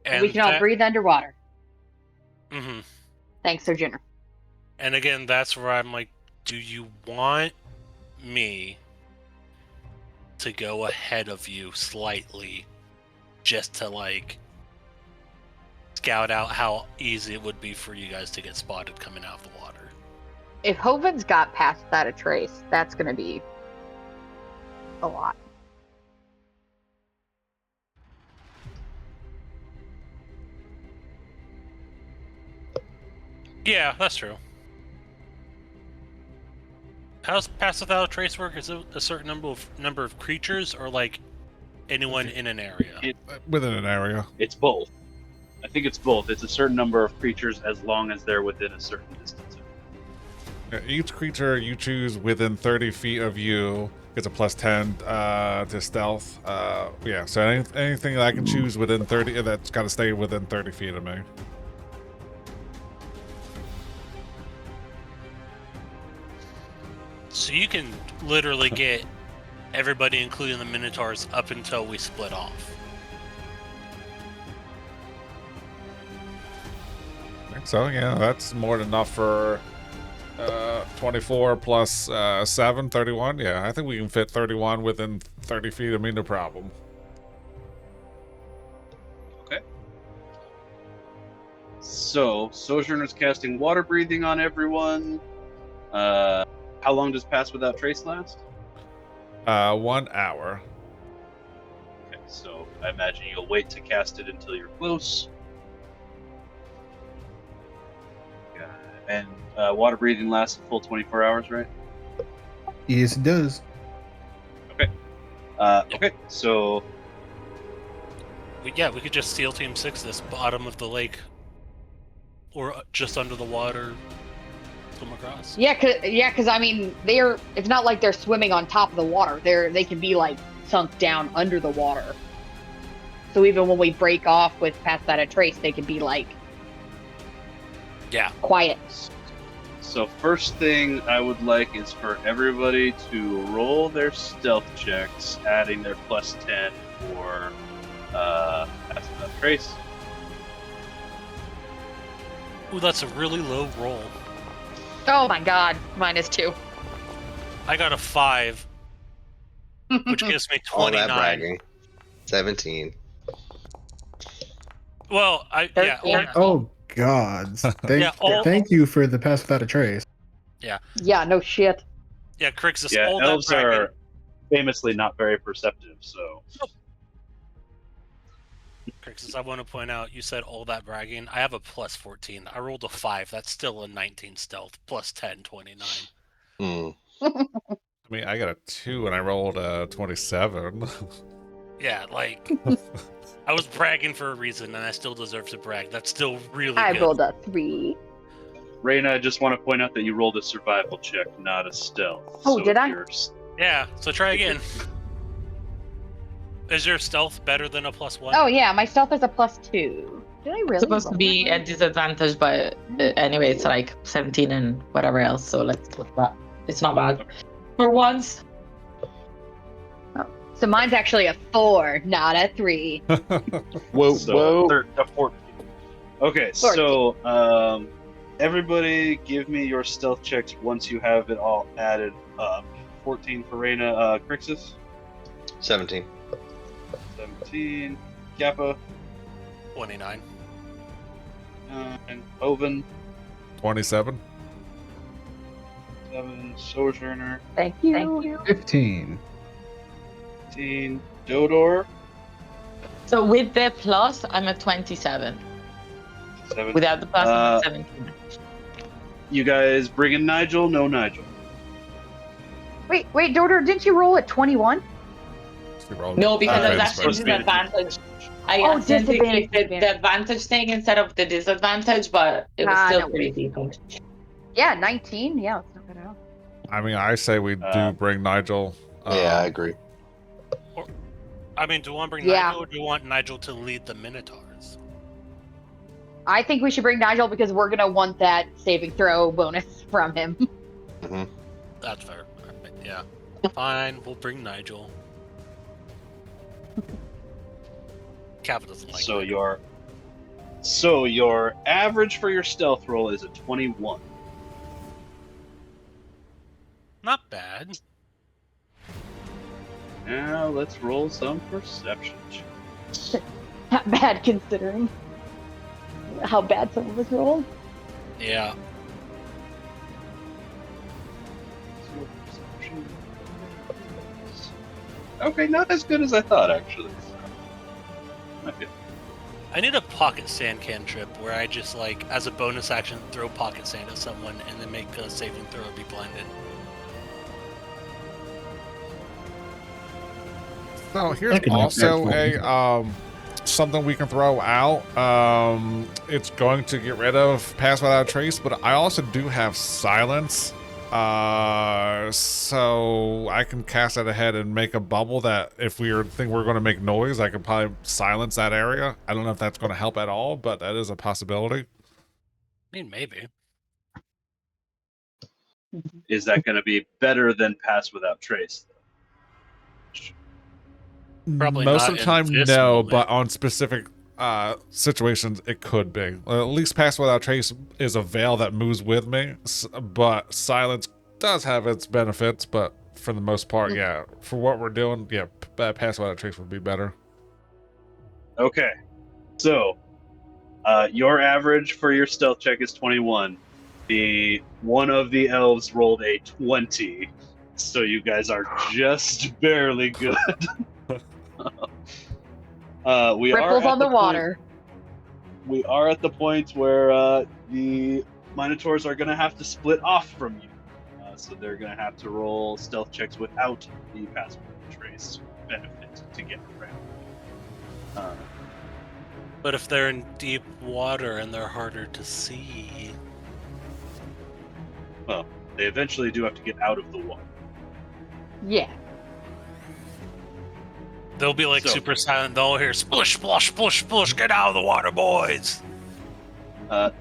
And we can all breathe underwater. Mm-hmm. Thanks, Sir Jenner. And again, that's where I'm like, do you want me to go ahead of you slightly just to, like, scout out how easy it would be for you guys to get spotted coming out of the water? If Hoven's got past that a trace, that's going to be a lot. Yeah, that's true. How's Pass Without a Trace work? Is it a certain number of creatures, or like anyone in an area? Within an area. It's both. I think it's both. It's a certain number of creatures as long as they're within a certain distance. Each creature you choose within 30 feet of you gets a +10 to stealth. Yeah, so anything that I can choose within 30, that's got to stay within 30 feet of me. So you can literally get everybody, including the Minotaurs, up until we split off. I think so, yeah, that's more than enough for 24 plus 7, 31. Yeah, I think we can fit 31 within 30 feet of me, no problem. Okay. So, Sojourner's casting water breathing on everyone. How long does Pass Without Trace last? 1 hour. Okay, so I imagine you'll wait to cast it until you're close. And water breathing lasts a full 24 hours, right? Yes, it does. Okay. Okay, so We could just SEAL Team 6 this bottom of the lake. Or just under the water. Swim across. Yeah, cause I mean, it's not like they're swimming on top of the water. They can be like sunk down under the water. So even when we break off with Pass Without a Trace, they could be like, Yeah. quiet. So first thing I would like is for everybody to roll their stealth checks, adding their +10 for Pass Without Trace. Ooh, that's a really low roll. Oh my god, -2. I got a 5, which gives me All that 29. bragging. 17. Well, Oh God! Yeah, Thank you for the Pass Without a Trace. Yeah, no shit. yeah, Crixus, Yeah, all that elves bragging. are famously not very perceptive, so Crixus, I want to point out, you said all that bragging. I have a +14. I rolled a 5. That's still a 19 stealth. +10, 29. Hmm. I mean, I got a 2 and I rolled a 27. Yeah, like, I was bragging for a reason, and I still deserve to brag. That's still really I good. rolled a 3. Raina, I just want to point out that you rolled a survival check, not a stealth. Oh, So did if I? you're Yeah, so try again. Is your stealth better than a +1? Oh yeah, my stealth is a +2. Did I really? It's supposed to roll be that? a disadvantage, but anyway, it's like 17 and whatever else. So let's put that. It's not bad for once. So mine's actually a 4, not a 3. Whoa, So, whoa. 14. Okay, 14. so everybody give me your stealth checks once you have it all added up. 14 for Raina, Crixus, 17. 17, Kappa, 29. and Oven, 27. 7, Sojourner, Thank you. 15. 15, Dodor, So with the plus, I'm at 27. 7. Without the plus, I'm at 17. You guys bring in Nigel? No Nigel. Wait, Dodor, didn't you roll at 21? She rolled No, because a that's supposed actually to be a disadvantage. I Oh, accidentally disadvantage, clicked the advantage thing instead of the disadvantage, but it was Ah, still no pretty worries. decent. Yeah, 19. Yeah, it's not bad at all. I mean, I say we do bring Nigel. Yeah, I agree. I mean, do you want to bring Yeah. Nigel, or do you want Nigel to lead the Minotaurs? I think we should bring Nigel because we're gonna want that saving throw bonus from him. That's fair. Alright, yeah. Fine, we'll bring Nigel. Kappa doesn't like So Nigel. your average for your stealth roll is a 21. Not bad. Now let's roll some perception checks. Not bad considering how bad some of us rolled. Yeah. So perception. Okay, not as good as I thought, actually. Might be. I need a pocket sand cantrip where I just, like, as a bonus action, throw pocket sand at someone and then make a saving throw or be blinded. So here's That could make also that a something we can throw out. It's going to get rid of Pass Without Trace, but I also do have Silence. So I can cast that ahead and make a bubble that if we think we're going to make noise, I could probably silence that area. I don't know if that's going to help at all, but that is a possibility. I mean, maybe. Is that going to be better than Pass Without Trace? Probably Most not of the in time, this no, moment. but on specific situations, it could be. At least Pass Without Trace is a veil that moves with me, but Silence does have its benefits, but for the most part, yeah, for what we're doing, yeah, Pass Without Trace would be better. Okay. So, your average for your stealth check is 21. One of the elves rolled a 20, so you guys are just barely good. Ripples on the water. We are at the point where the Minotaurs are going to have to split off from you. So they're going to have to roll stealth checks without the Pass Without Trace benefit to get around. But if they're in deep water and they're harder to see, Well, they eventually do have to get out of the water. Yeah. they'll be like So- super silent. They'll hear splish, splash, splish, splish. Get out of the water, boys.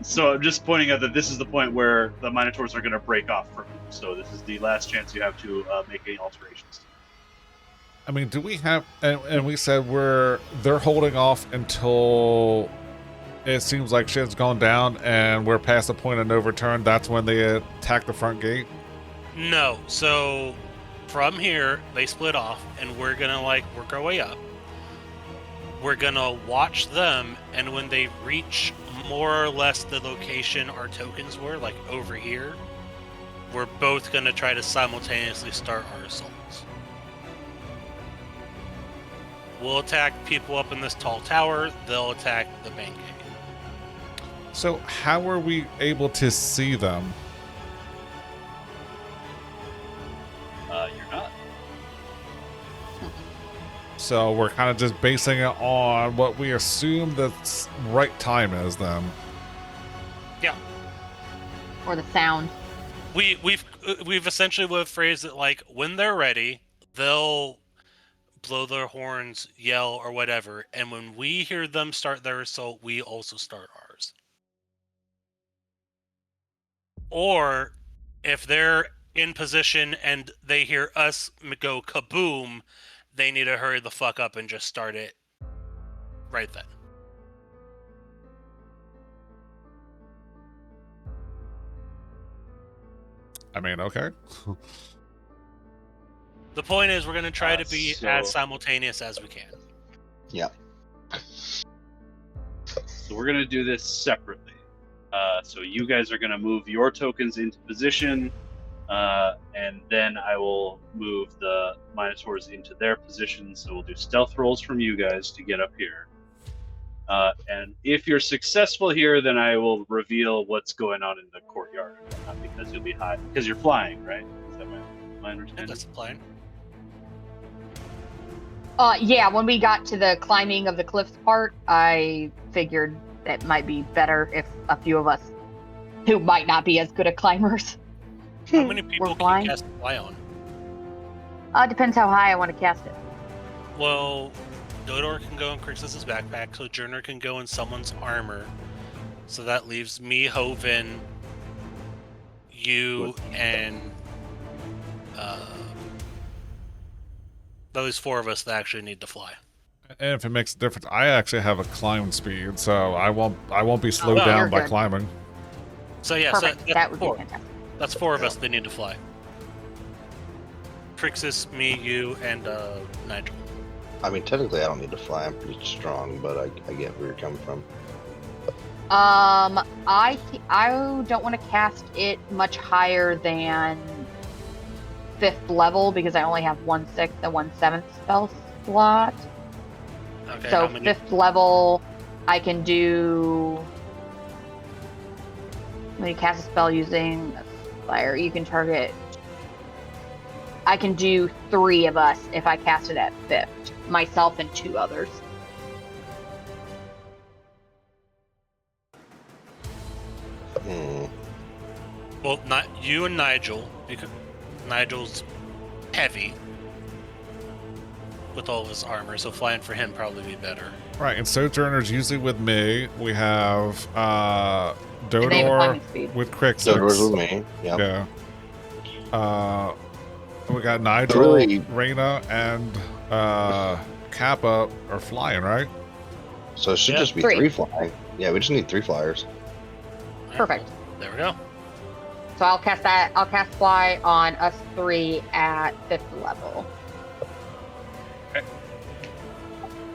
So I'm just pointing out that this is the point where the Minotaurs are going to break off from you. So this is the last chance you have to make any alterations. I mean, do we have, and we said they're holding off until it seems like shit's gone down and we're past the point of no return. That's when they attack the front gate. No, so from here they split off, and we're gonna like work our way up. We're gonna watch them, and when they reach more or less the location our tokens were, like over here, we're both gonna try to simultaneously start our assaults. We'll attack people up in this tall tower. They'll attack the main gate. So how are we able to see them? You're not. So we're kind of just basing it on what we assume the right time is then. Or the sound. We've essentially phrased it like when they're ready, they'll blow their horns, yell, or whatever, and when we hear them start their assault, we also start ours. Or if they're in position and they hear us go kaboom, they need to hurry the fuck up and just start it right then. I mean, okay. The point is, we're going to try to be so- as simultaneous as we can. So we're going to do this separately. So you guys are going to move your tokens into position, and then I will move the Minotaurs into their positions. So we'll do stealth rolls from you guys to get up here. And if you're successful here, then I will reveal what's going on in the courtyard. Because you'll be high, because you're flying, right? Is that my I understanding? think that's the plan. Yeah, when we got to the climbing of the cliffs part, I figured it might be better if a few of us who might not be as good at climbers. How many people can flying? you cast fly on? Depends how high I want to cast it. Well, Dodor can go in Crixus's backpack, so Journer can go in someone's armor. So that leaves me, Hoven, you, and those four of us that actually need to fly. And if it makes a difference, I actually have a climb speed, so I won't be slowed Oh, down you're by good. climbing. So yeah, Perfect. so that's That would four. be fantastic. That's four of us that need to fly. Crixus, me, you, and Nigel. I mean, technically, I don't need to fly. I'm pretty strong, but I get where you're coming from. I don't want to cast it much higher than 5th level because I only have 1/6 and 1/7 spell slot. Okay, So how many? 5th level, I can do. When you cast a spell using a fire, you can target I can do 3 of us if I cast it at 5th. Myself and 2 others. Well, not you and Nigel, because Nigel's heavy with all of his armor, so flying for him probably be better. Right, and Sojourner's usually with me. We have And they have Dodor climbing speed. with Crixus. So it was with me. Yeah. Yeah. We got Nigel, Really? Reyna, and Kappa are flying, right? So it should Yeah. just be 3. 3 flying. Yeah, we just need 3 flyers. Alright, Perfect. well, there we go. So I'll cast that. I'll cast fly on us 3 at 5th level.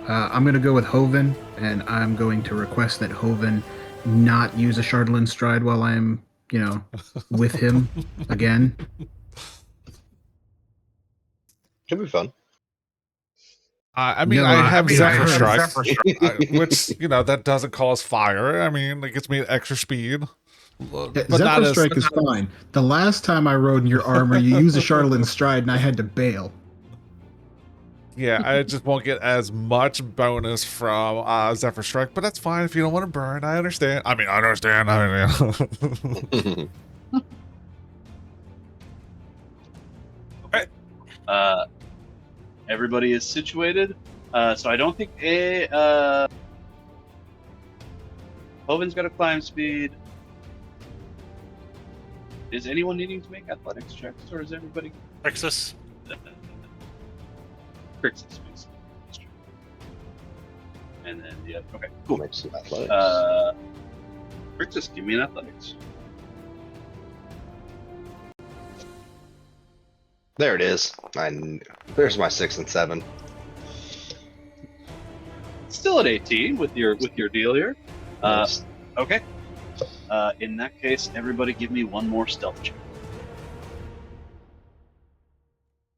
I'm going to go with Hoven, and I'm going to request that Hoven not use a Chardalyn Stride while I'm, with him again. Should be fun. I mean, No, I have Zephyr Strike, Strike. which, that doesn't cause fire. I mean, it gets me extra speed. But not Zephyr as... Strike is fine. The last time I rode in your armor, you used a Chardalyn Stride, and I had to bail. Yeah, I just won't get as much bonus from Zephyr Strike, but that's fine if you don't want to burn. I understand. I understand. Everybody is situated. So I don't think Hoven's got a climb speed. Is anyone needing to make athletics checks, or is everybody? Crixus. Crixus makes it. And then okay, cool. Make some athletics. Crixus, give me an athletics. There it is. There's my 6 and 7. Still at 18 with your deal here. Nice. Okay. In that case, everybody give me one more stealth check.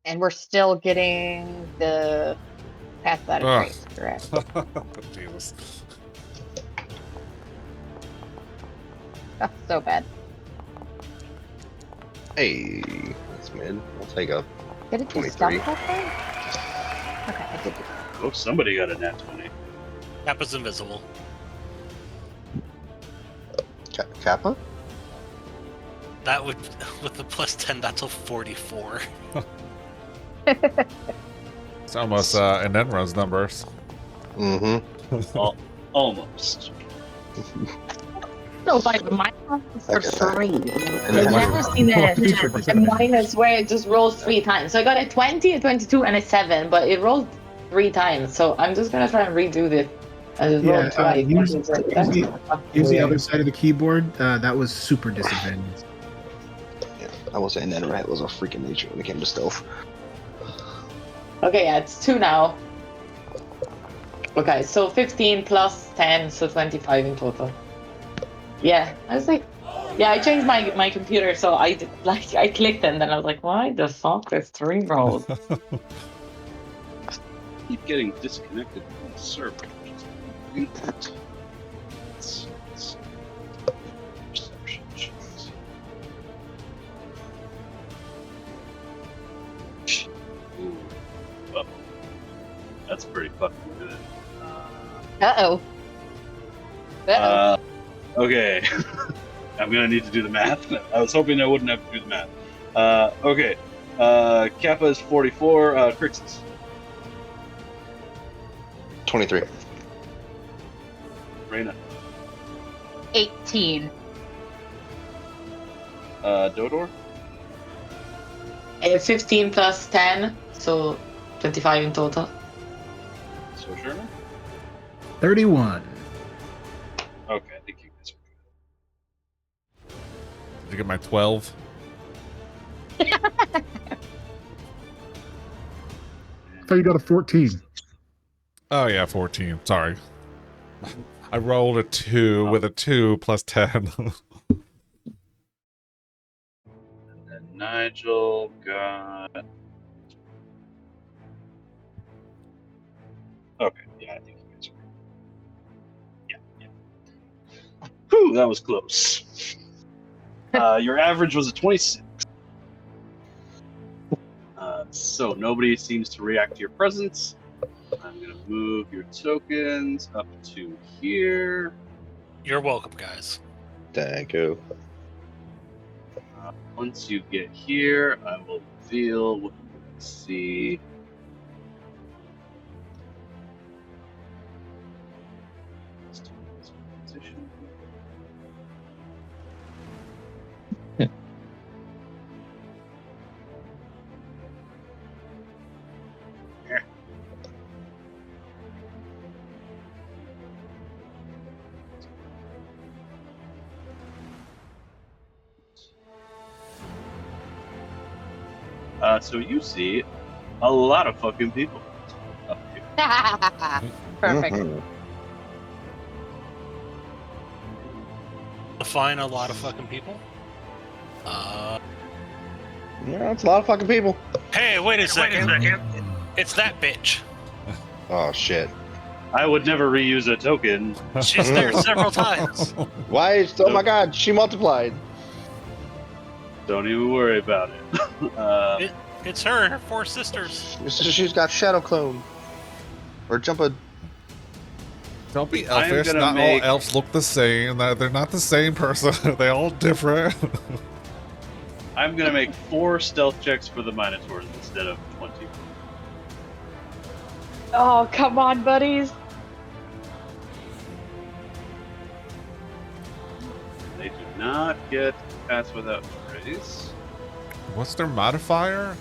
And we're still getting the athletic Ugh. race, correct? Jesus. That's so bad. Hey, that's mid. I'll take a Did it do 23. stealth that time? Okay, I did do that. Oh, somebody got a nat 20. Kappa's invisible. Kappa? That would, with the plus 10, that's a 44. It's almost Enenra's numbers. Mm-hmm. Almost. No, but mine for Okay. 3. I've never seen a minus where it just rolls 3 times. So I got a 20, a 22, and a 7, but it rolled 3 times. So I'm just gonna try and redo this. I just rolled twice. Use the other side of the keyboard. That was super disadvantaged. Yeah, I will say Nenra was a freaking nature when it came to stealth. Okay, yeah, it's 2 now. Okay, so 15 plus 10, so 25 in total. Yeah, I was like, yeah, I changed my computer, so I clicked and then I was like, why the fuck? There's 3 rolls. Keep getting disconnected from the server. Which is perception checks. Ooh. Uh-oh. That's pretty fucking good. Uh-oh. Uh-oh. Okay. I'm gonna need to do the math. I was hoping I wouldn't have to do the math. Okay. Kappa is 44. Crixus. 23. Reyna. 18. Dodor. 15 plus 10, so 25 in total. Sojourner. 31. Okay, I think you guys are Did you get my 12? I thought you got a 14. Oh yeah, 14. Sorry. I rolled a 2 with a 2 plus 10. And then Nigel got. Okay, yeah, I think you guys are. Yeah. Whew, that was close. Your average was a 26. So nobody seems to react to your presence. I'm gonna move your tokens up to here. You're welcome, guys. Thank you. Once you get here, I will reveal what you can see. So you see a lot of fucking people up here. Perfect. Mhm. Define a lot of fucking people. Yeah, it's a lot of fucking people. Hey, wait a second. It's that bitch. Oh shit. I would never reuse a token. She's there several times. Why is, oh my god, she multiplied. Don't even worry about it. It's her and her 4 sisters. She's got shadow clone. Or jump a. Don't be I am elfish. gonna Not make- all elves look the same. They're not the same person. They're all different. I'm gonna make 4 stealth checks for the Minotaurs instead of 20. Oh, come on, buddies. They do not get pass without trace. What's their modifier?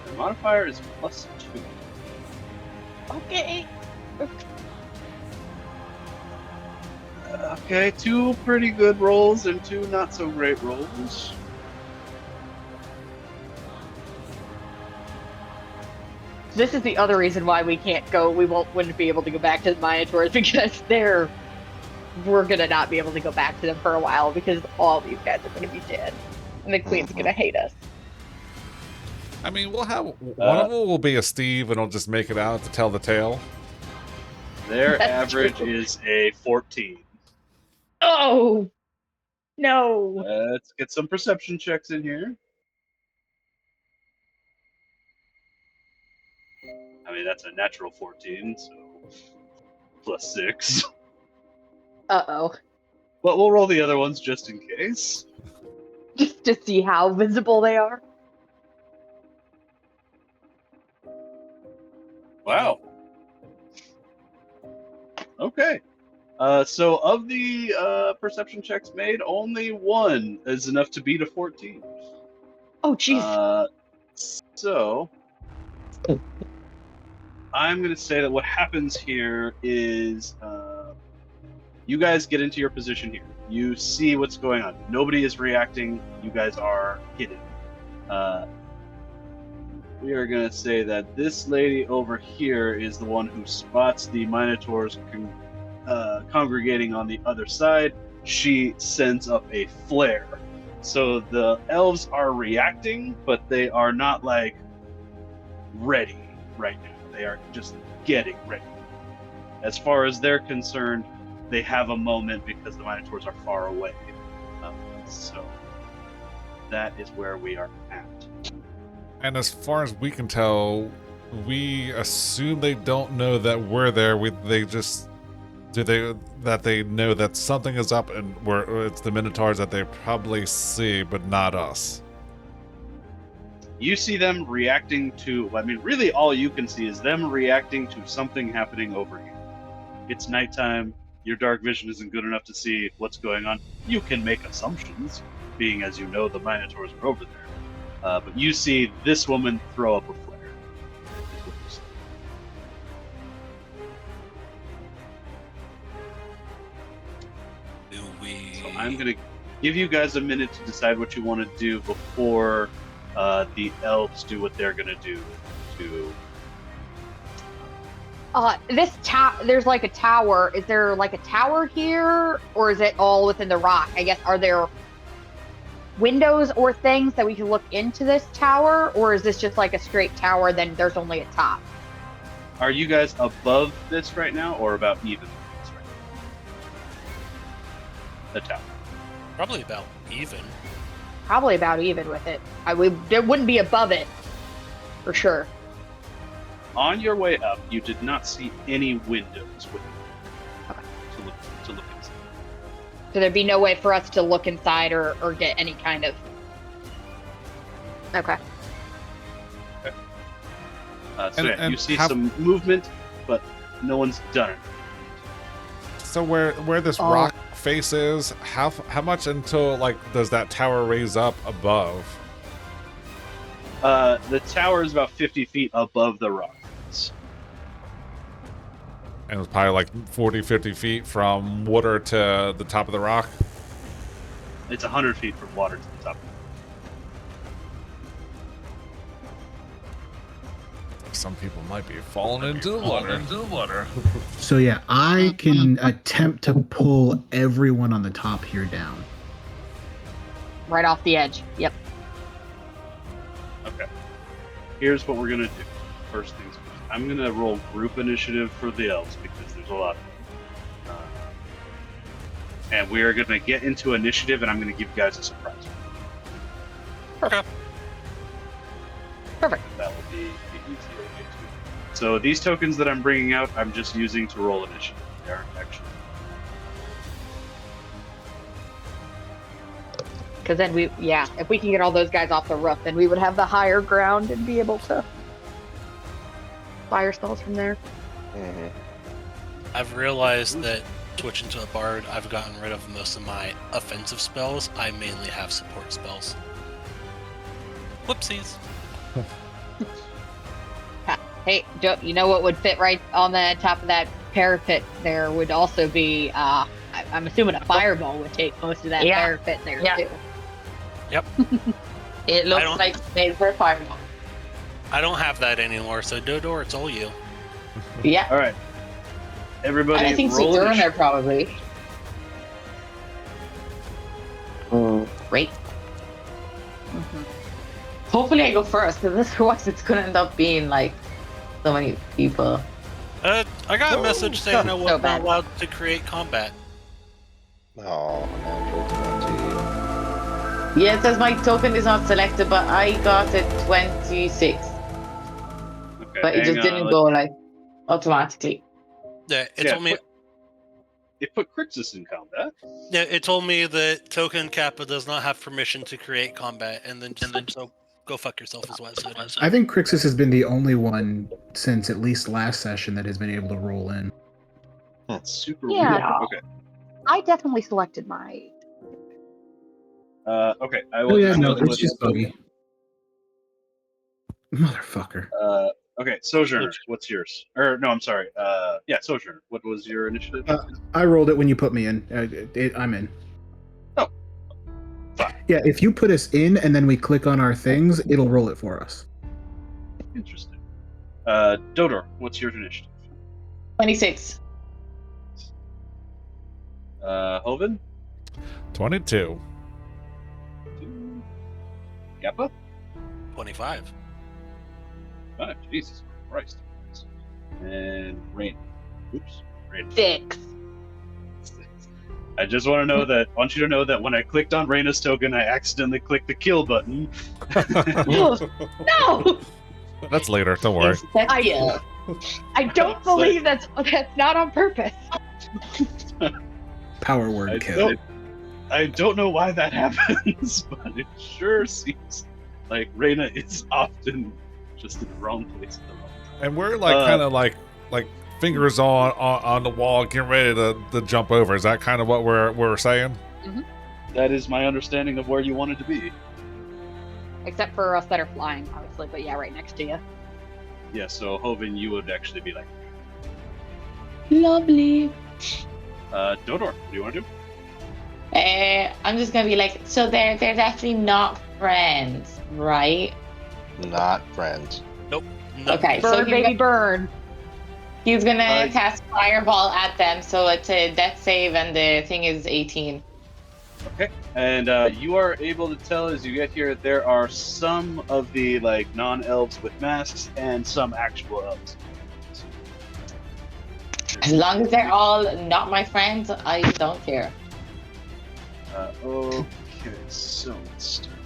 The modifier is +2. Okay. Okay, 2 pretty good rolls and 2 not so great rolls. This is the other reason why we can't go. Wouldn't be able to go back to the Minotaurs because we're gonna not be able to go back to them for a while because all these guys are gonna be dead, and the Queen's gonna hate us. I mean, we'll have one of them will be a Steve, and he'll just make it out to tell the tale. Their That's average true. is a 14. Oh no! Let's get some perception checks in here. I mean, that's a natural 14, so +6. Uh-oh. But we'll roll the other ones just in case. Just to see how visible they are. Wow. Okay. So of the perception checks made, only 1 is enough to beat a 14. Oh jeez. So I'm going to say that what happens here is you guys get into your position here. You see what's going on. Nobody is reacting. You guys are hidden. We are going to say that this lady over here is the one who spots the Minotaurs congregating on the other side. She sends up a flare. So the elves are reacting, but they are not like ready right now. They are just getting ready. As far as they're concerned, they have a moment because the Minotaurs are far away. So that is where we are at. And as far as we can tell, we assume they don't know that we're there. They know that something is up, and it's the Minotaurs that they probably see, but not us. You see them reacting to, I mean, really all you can see is them reacting to something happening over here. It's nighttime. Your dark vision isn't good enough to see what's going on. You can make assumptions, being as you know the Minotaurs are over there. But you see this woman throw up a flare. Is what you see. Do we? So I'm going to give you guys a minute to decide what you want to do before the elves do what they're going to do to... There's like a tower. Is there like a tower here, or is it all within the rock? I guess, are there windows or things that we can look into this tower, or is this just like a straight tower, then there's only a top? Are you guys above this right now, or about even with this right now? The tower. Probably about even. Probably about even with it. It wouldn't be above it. for sure. On your way up, you did not see any windows with Okay. to look inside. So there'd be no way for us to look inside or get any kind of. Okay. You see some movement, but no one's done it. So where this rock face is, how much until like does that tower raise up above? The tower is about 50 feet above the rocks. And it's probably like 40, 50 feet from water to the top of the rock. It's 100 feet from water to the top. Some people might be falling into the water. So yeah, I can attempt to pull everyone on the top here down. Right off the edge. Yep. Okay. Here's what we're gonna do. First things first. I'm gonna roll group initiative for the elves because there's a lot of them. And we are gonna get into initiative, and I'm gonna give you guys a surprise. Okay. Perfect. That will be the easier way to. So these tokens that I'm bringing out, I'm just using to roll initiative. They aren't actually. Because then if we can get all those guys off the roof, then we would have the higher ground and be able to fire spells from there. Mm-hmm. I've realized that switching to a bard, I've gotten rid of most of my offensive spells. I mainly have support spells. Whoopsies. Hey, Joe, you know what would fit right on the top of that parapet there would also be, I'm assuming a fireball would take most of that parapet there, too. Yep. It looks like it's made for a fireball. I don't have that anymore, so Dodor, it's all you. Yeah. All right. Everybody, And I think roll Sojourner initiative. probably. Great. Mhm. Hopefully I go first, because otherwise it's gonna end up being like so many people. I got a message saying I so wasn't bad. allowed to create combat. Oh, natural 20. Yeah, it says my token is not selected, but I got it 26. Okay, But it hang just on, didn't go like automatically. Yeah, it Yeah, told me. It put Crixus in combat. Yeah, it told me that Token Kappa does not have permission to create combat, and then so go fuck yourself is what I said. I think Crixus has been the only one since at least last session that has been able to roll in. That's super Yeah. weird. Okay. I definitely selected my. Okay. I will Oh yeah, just no, go it's just buggy. Motherfucker. Okay, Sojourner, what's yours? Or no, I'm sorry. Yeah, Sojourner. What was your initiative? I rolled it when you put me in. I'm in. Oh. Fine. Yeah, if you put us in and then we click on our things, it'll roll it for us. Interesting. Dodor, what's your initiative? 26. Hoven? 22. Yappa? 25. Oh, Jesus Christ. And Rain. Oops. Rain. 6. I just want you to know that when I clicked on Raina's token, I accidentally clicked the kill button. No! That's later. Don't worry. I don't believe that's not on purpose. Power word kill. I don't know why that happens, but it sure seems like Raina is often just in the wrong place at the wrong time. And we're like kind of like fingers on the wall, getting ready to jump over. Is that kind of what we're saying? That is my understanding of where you wanted to be. Except for us that are flying, obviously, but yeah, right next to you. Yeah, so Hoven, you would actually be like, Lovely. Dodor, what do you want to do? I'm just gonna be like, so they're actually not friends, right? Not friends. No. Okay, so Burn, baby, burn. he's gonna Uh, cast fireball at them, so it's a death save, and the thing is 18. Okay. And you are able to tell as you get here, there are some of the like non-elves with masks and some actual elves. As long as they're all not my friends, I don't care. Okay, so let's start.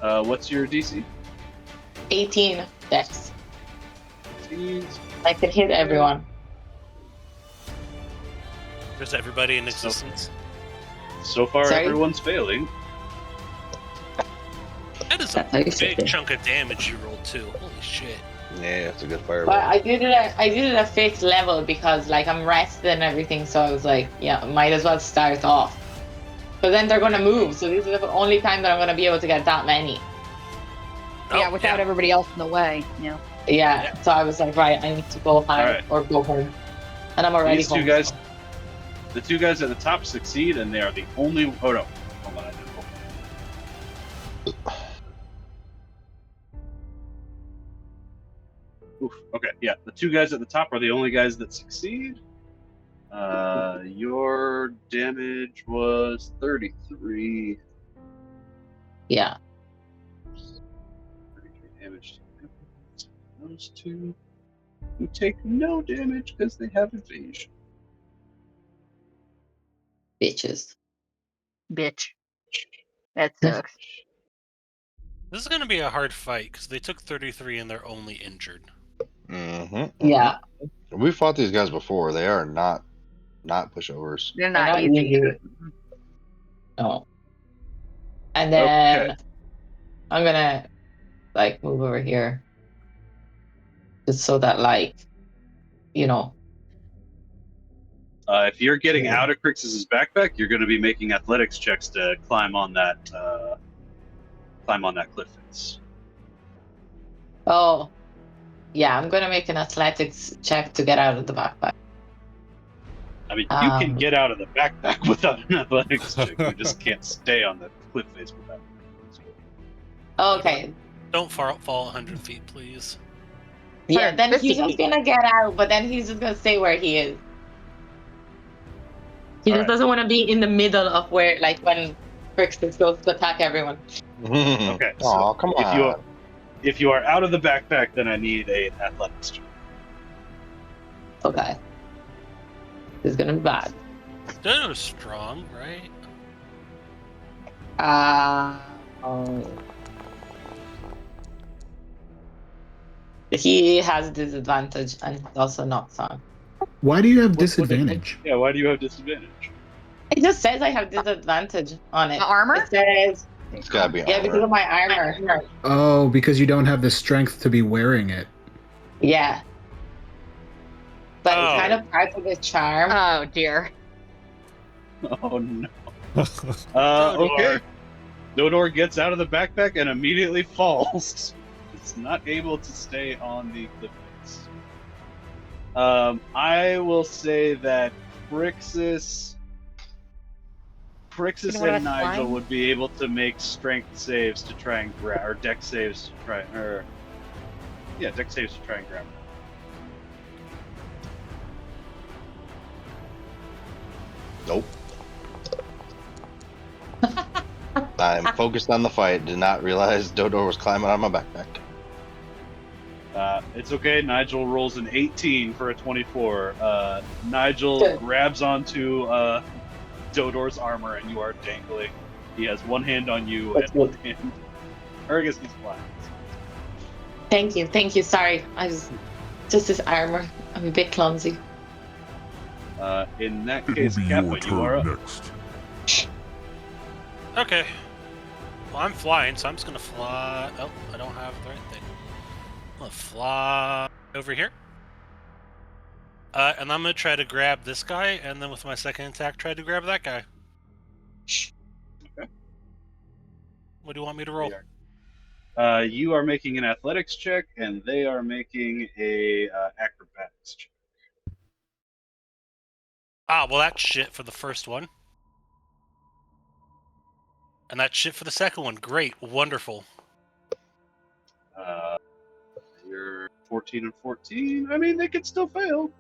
What's your DC? 18 dex. 18. I could hit everyone. There's everybody in existence. So far, Sorry? everyone's failing. That is That's how a you say big it. chunk of damage you rolled too. Holy shit. Yeah, it's a good But fireball. I did it at 5th level because like I'm rested and everything, so I was like, yeah, might as well start off. But then they're gonna move, so this is the only time that I'm gonna be able to get that many. Yeah, without everybody else in the way. Yeah. Yeah, so I was like, right, I need to go high Alright. or go home. And I'm already These two home. guys- so- The two guys at the top succeed, and they are the only. Oh no! Hold on, I didn't open. Oof. Okay, yeah. The two guys at the top are the only guys that succeed. Your damage was 33. Yeah. 33 damage. Those two who take no damage because they have evasion. Bitches. Bitch. That sucks. This is going to be a hard fight because they took 33 and they're only injured. Mm-hmm. Yeah. We fought these guys before. They are not pushovers. They're They're not not easy. easy. No. And then Okay. I'm gonna like move over here. Just so that like, you know. If you're getting out of Crixus's backpack, you're going to be making athletics checks to climb on that cliff face. Oh. Yeah, I'm gonna make an athletics check to get out of the backpack. I mean, you can Um, get out of the backpack without an athletics check. You just can't stay on the cliff face without. Okay. Don't fall 100 feet, please. Yeah, then 150 he's just feet. gonna get out, but then he's just gonna stay where he is. He just Alright. doesn't want to be in the middle of where, like, when Crixus goes to attack everyone. Okay, so Oh, come on. if you are out of the backpack, then I need an athletics check. Okay. This is gonna be bad. Dodo's strong, right? He has disadvantage and he's also not strong. Why do you have What- disadvantage? Yeah, why do you have disadvantage? It just says I have disadvantage on it. The armor? It says, It's gotta be yeah, because armor. of my armor. Oh, because you don't have the strength to be wearing it. Yeah. But Oh. it's kind of part of the charm. Oh dear. Oh no. Okay. Dodor gets out of the backpack and immediately falls. It's not able to stay on the cliff face. I will say that Crixus You know what and I was Nigel flying? would be able to make strength saves to try and grab, or dex saves to try, dex saves to try and grab. Nope. I'm focused on the fight. Did not realize Dodor was climbing on my backpack. It's okay. Nigel rolls an 18 for a 24. Nigel Good. grabs onto Dodor's armor, and you are dangling. He has one hand on you That's and one hand. Or I guess he's flying. Thank you. Sorry. I was just this armor. I'm a bit clumsy. In that It will case, be your Kappa, you are turn up. next. Okay. Well, I'm flying, so I'm just gonna fly. Oh, I don't have the right thing. I'm gonna fly over here. And I'm gonna try to grab this guy, and then with my second attack, try to grab that guy. Okay. What do you want me to roll? You are making an athletics check, and they are making a acrobatics check. Ah, well, that's shit for the first one. And that's shit for the second one. Great. Wonderful. You're 14 and 14. I mean, they could still fail.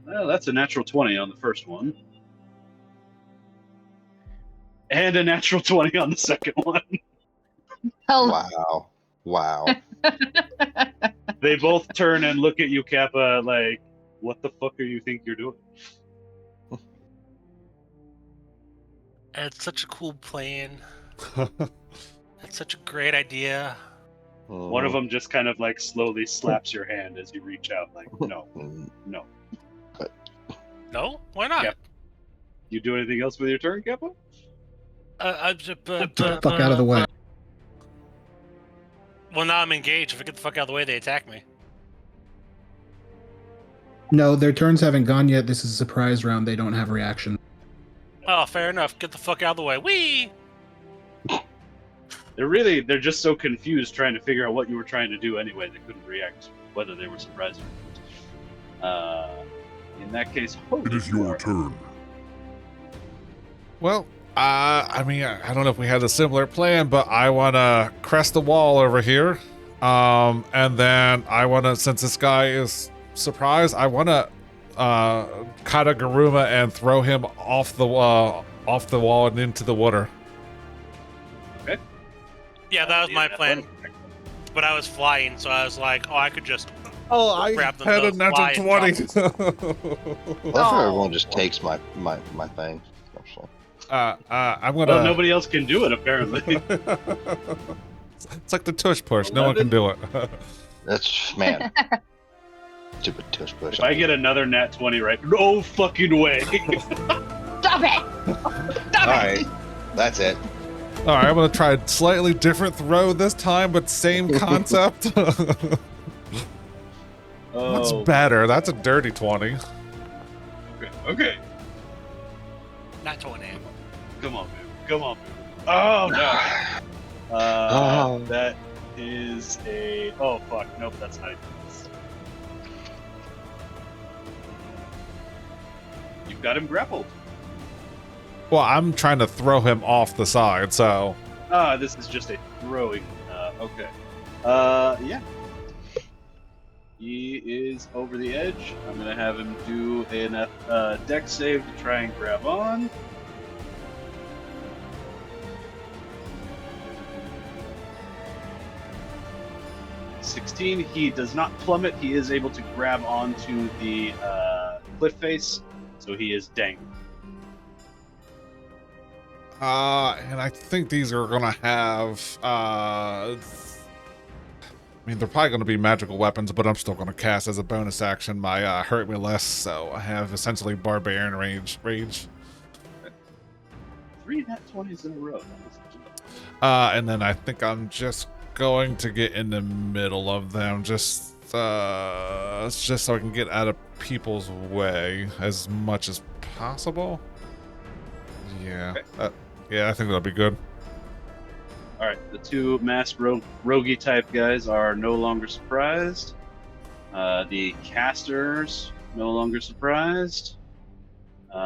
Well, that's a natural 20 on the first one. And a natural 20 on the second one. Oh, Wow. They both turn and look at you, Kappa, like, what the fuck are you think you're doing? It's such a cool plan. That's such a great idea. One of them just kind of like slowly slaps your hand as you reach out, like, no. No? Why not? Yep. You do anything else with your turn, Capo? Get the fuck out of the way. Well, now I'm engaged. If I get the fuck out of the way, they attack me. No, their turns haven't gone yet. This is a surprise round. They don't have reaction. Oh, fair enough. Get the fuck out of the way. Whee! They're just so confused trying to figure out what you were trying to do anyway. They couldn't react, whether they were surprised or not. In that case, It is your turn. Well, I mean, I don't know if we had a similar plan, but I want to crest the wall over here. And then I want to, since this guy is surprised, I want to kata Garuma and throw him off the wall and into the water. Okay. Yeah, that was my plan. But I was flying, so I was like, oh, I could just I grab them had a both, fly, natural and 20. Well, if everyone just takes my thing. Actually. I'm gonna. Well, nobody else can do it apparently. It's like the tush push. No one can do it. That's man. Stupid tush push. If I get another nat 20 right, no fucking way. Stop it! Stop All it! right, that's it. All right, I'm gonna try a slightly different throw this time, but same concept. What's better? That's a dirty 20. Okay. Not 20. Come on, baby. Come on, baby. Oh no. That is a. Oh fuck. Nope, that's not. You've got him grappled. Well, I'm trying to throw him off the side, so. This is just a throwing. Okay. Yeah. He is over the edge. I'm gonna have him do a dex save to try and grab on. (16). He does not plummet. He is able to grab onto the cliff face, so he is dangling. And I think these are gonna have. I mean, they're probably gonna be magical weapons, but I'm still gonna cast as a bonus action my hurt me less, so I have essentially barbarian rage. 3 nat 20s in a row. And then I think I'm just going to get in the middle of them, just so I can get out of people's way as much as possible. Yeah, Okay. yeah, I think that'll be good. All right, the two masked roguey type guys are no longer surprised. The casters no longer surprised,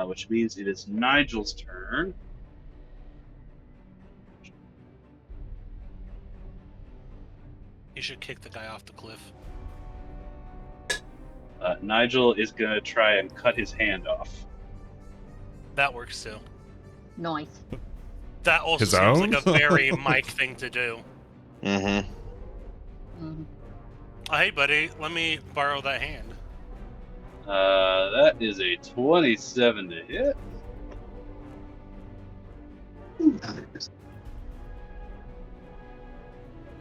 which means it is Nigel's turn. You should kick the guy off the cliff. Nigel is gonna try and cut his hand off. That works too. Nice. That also His seems own? like a very Mike thing to do. Mm-hmm. Mhm. Oh, hey, buddy, let me borrow that hand. That is a 27 to hit.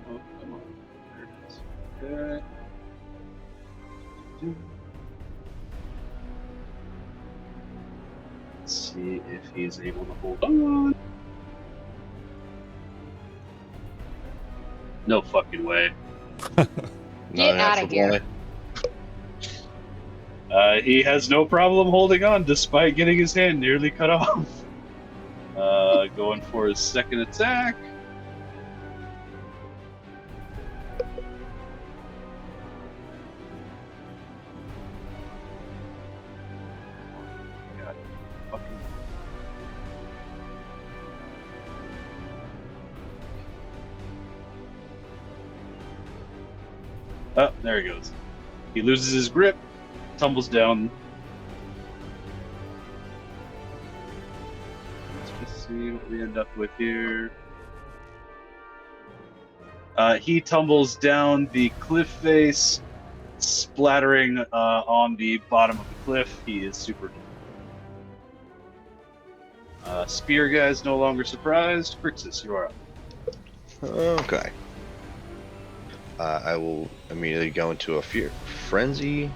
Oh, come on. There it is. Okay. Let's see if he's able to hold on. No fucking way. Get out of here. He has no problem holding on despite getting his hand nearly cut off. Going for his second attack. God, fucking. Oh, there he goes. He loses his grip, tumbles down. Let's just see what we end up with here. He tumbles down the cliff face, splattering on the bottom of the cliff. He is super. Spear guy's no longer surprised. Crixus, you are up. Okay. I will immediately go into a fear frenzy.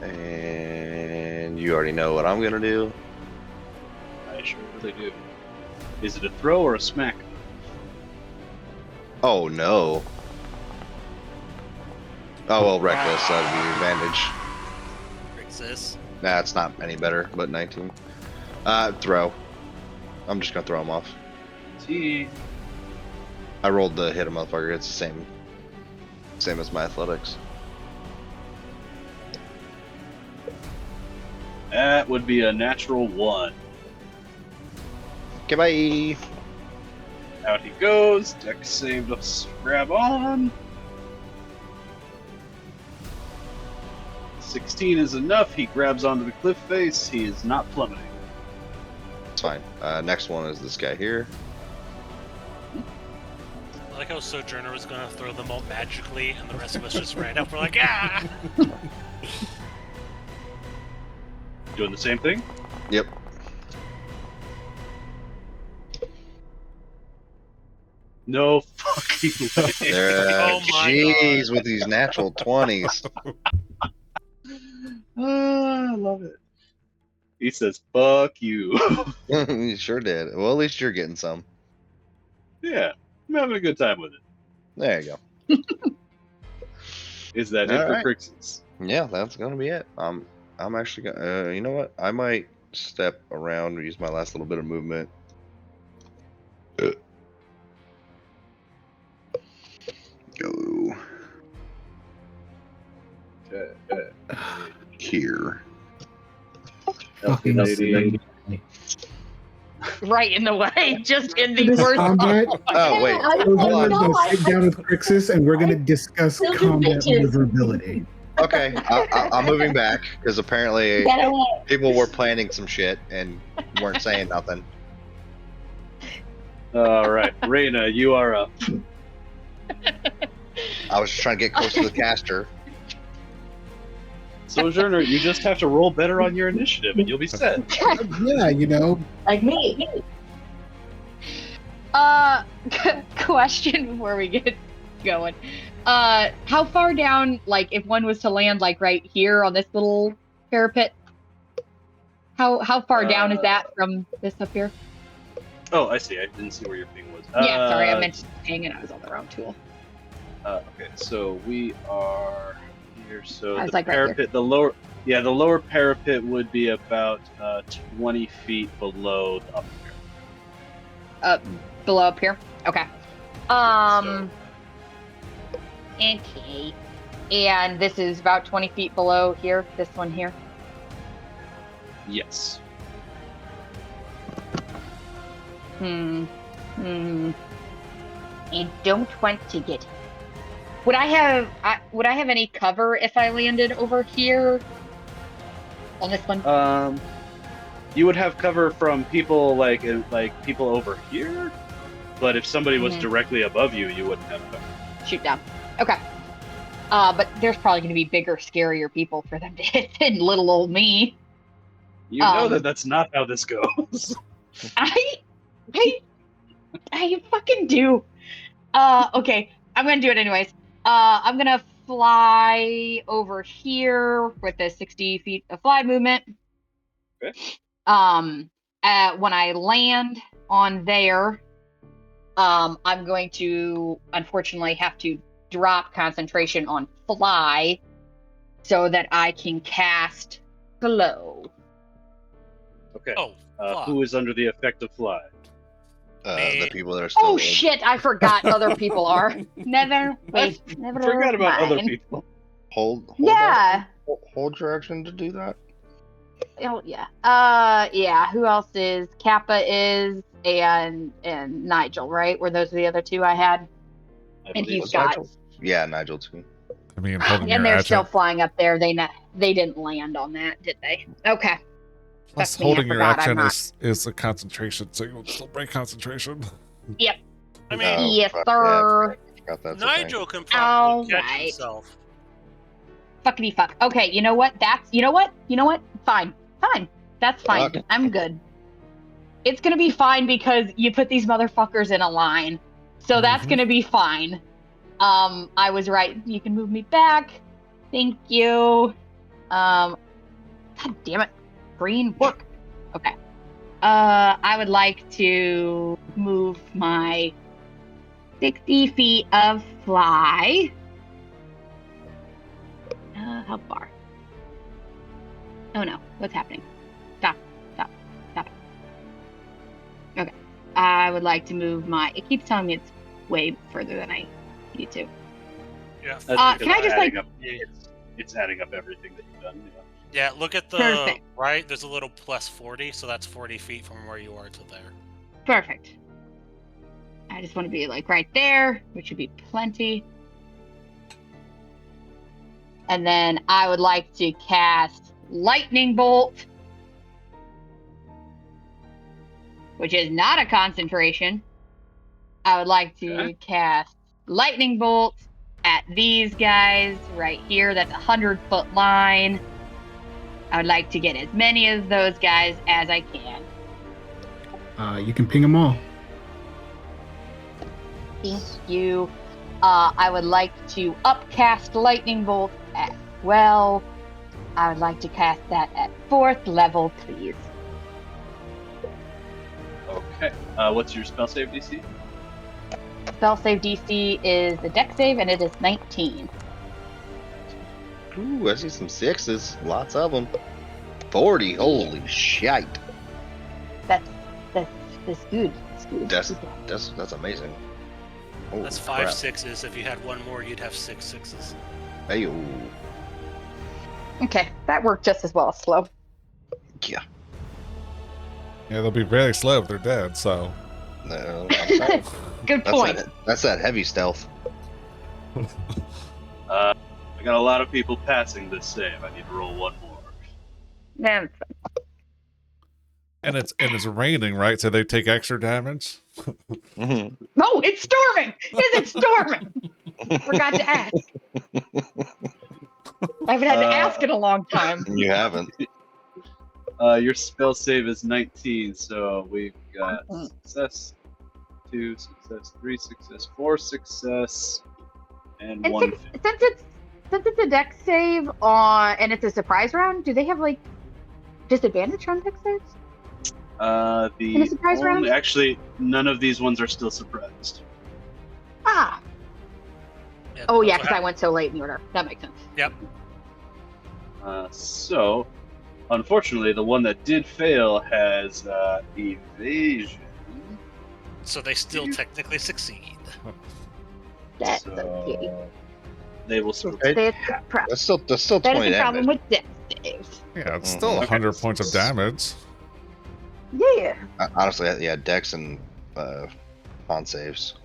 And you already know what I'm gonna do. I sure really do. Is it a throw or a smack? Oh no. Oh well, reckless. That'd be advantage. Crixus. Nah, it's not any better, but 19. Throw. I'm just gonna throw him off. T. I rolled to hit a motherfucker. It's the same as my athletics. That would be a natural 1. Okay, bye. Out he goes. Dex save to grab on. 16 is enough. He grabs onto the cliff face. He is not plummeting. It's fine. Next one is this guy here. I like how Sojourner was gonna throw them all magically, and the rest of us just ran up. We're like, ah! Doing the same thing? Yep. No fucking way. Oh my Jeez, God. with these natural 20s. I love it. He says, fuck you. You sure did. Well, at least you're getting some. Yeah, I'm having a good time with it. There you go. Is that it All for right. Crixus? Yeah, that's gonna be it. I'm actually gonna. You know what? I might step around and use my last little bit of movement. Go here. Fucking lady. Right in the way, just in the This worst. combat, Oh wait, Sojourner hold is on. gonna sit down with Crixus and we're gonna discuss Still do combat bitches. maneuverability. Okay, I'm moving back because apparently Get away. people were planning some shit and weren't saying nothing. All right, Reyna, you are up. I was just trying to get close to the caster. Sojourner, you just have to roll better on your initiative and you'll be set. Yeah, you know, Like me. Question before we get going. How far down, like, if one was to land, like, right here on this little parapet? How far down is that from this up here? Oh, I see. I didn't see where your thing was. Yeah, sorry, I meant to hang and I was on the wrong tool. Okay, so we are here. So I was the like right here. parapet, the lower parapet would be about 20 feet below the upper parapet. Below up here? Okay. Okay. And this is about 20 feet below here, this one here. Yes. I don't want to get. Would I have any cover if I landed over here on this one? You would have cover from people like people over here, but if somebody was Mhm. directly above you, you wouldn't have cover. Shoot down. Okay. But there's probably going to be bigger, scarier people for them to hit than little old me. You know that that's not how this goes. I fucking do. Okay, I'm gonna do it anyways. I'm gonna fly over here with the 60 feet of fly movement. Okay. When I land on there, I'm going to unfortunately have to drop concentration on fly so that I can cast glow. Okay. Oh, fuck. Who is under the effect of fly? The people that are still. Oh shit! I forgot other people are. Never Forgot about other mind. people. Hold Yeah. hold your action to do that. Oh yeah. Yeah. Who else is? Kappa is and Nigel, right? Were those the other two I had? I And believe he's Was got. Nigel? Yeah, Nigel too. I mean, holding And your they're still action. flying up there. They didn't land on that, did they? Okay. Plus, That's me, I holding your forgot, I'm action not- is a concentration, so you'll still break concentration. I mean, Yes, fuck, sir. Yeah, I forgot that's a thing. Nigel can probably catch Alright. himself. Fuckity fuck. Okay, you know what? You know what? Fine. That's fine. Fuck. I'm good. It's gonna be fine because you put these motherfuckers in a line. So that's Mhm. gonna be fine. I was right. You can move me back. Thank you. God damn it. Green work. Okay. I would like to move my 60 feet of fly. How far? Oh no, what's happening? Stop. Okay. I would like to move my. It keeps telling me it's way further than I need to. Yeah. That's Can because I just, adding like- up, it's adding up everything that you've done. Yeah, look at the Perfect. right. There's a little plus 40, so that's 40 feet from where you are to there. Perfect. I just want to be like right there, which would be plenty. And then I would like to cast Lightning Bolt, which is not a concentration. I would like to Okay. cast Lightning Bolt at these guys right here. That's a 100-foot line. I would like to get as many of those guys as I can. You can ping them all. Thank you. I would like to upcast Lightning Bolt as well. I would like to cast that at 4th level, please. Okay. What's your spell save DC? Spell save DC is the deck save, and it is 19. Ooh, I see some 6s. Lots of them. 40. Holy shite. That's good. That's good. That's amazing. Holy That's 5 crap. 6s. If you had one more, you'd have 6 6s. Hey, Okay, that worked just as well as slow. yeah. Yeah, they'll be very slow if they're dead. So No, I'm saying. Good point. That's that heavy stealth. I got a lot of people passing this save. I need to roll one more. Yeah, and it's raining, right? So they take extra damage. Mhm. no, it's storming. Is it storming? Forgot to ask. I haven't had to ask in a long time. You haven't. Your spell save is 19, so we've got success, 2 success, 3 success, 4 success, and And 1 since it's a deck save and it's a surprise round, do they have like disadvantage on deck saves? In a surprise round? Actually, none of these ones are still surprised. Ah. Yeah, Oh yeah, that's because what I went so late in the order. That makes sense. Yep. So, unfortunately, the one that did fail has evasion. So they still technically succeed. That's so okay. they will still Okay. That's the problem. That's still That 20 is the problem damage. with deck saves. Yeah, it's still Mhm. 100 points of damage. Yeah. Honestly, yeah, Dex and con saves.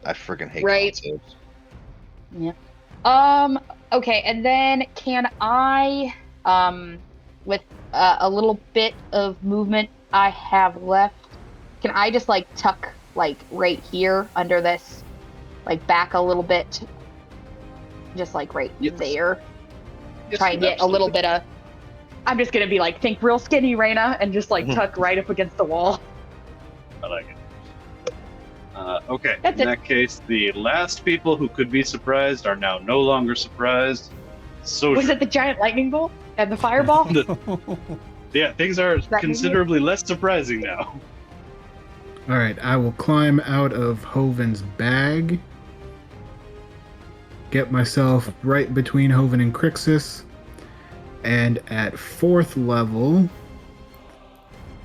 I freaking hate Right. con saves. Okay, and then can I, with a little bit of movement I have left, can I just like tuck like right here under this, like back a little bit, just like right Yes. there, Yes, try and get a little bit of. I'm just gonna be like, think real skinny, Raina, and just like tuck right up against the wall. I like it. Okay, That's in it. that case, the last people who could be surprised are now no longer surprised. So Was it the giant lightning bolt and the fireball? yeah, things are That made considerably less surprising now. All right, I will climb out of Hoven's bag, get myself right between Hoven and Crixus, and at 4th level,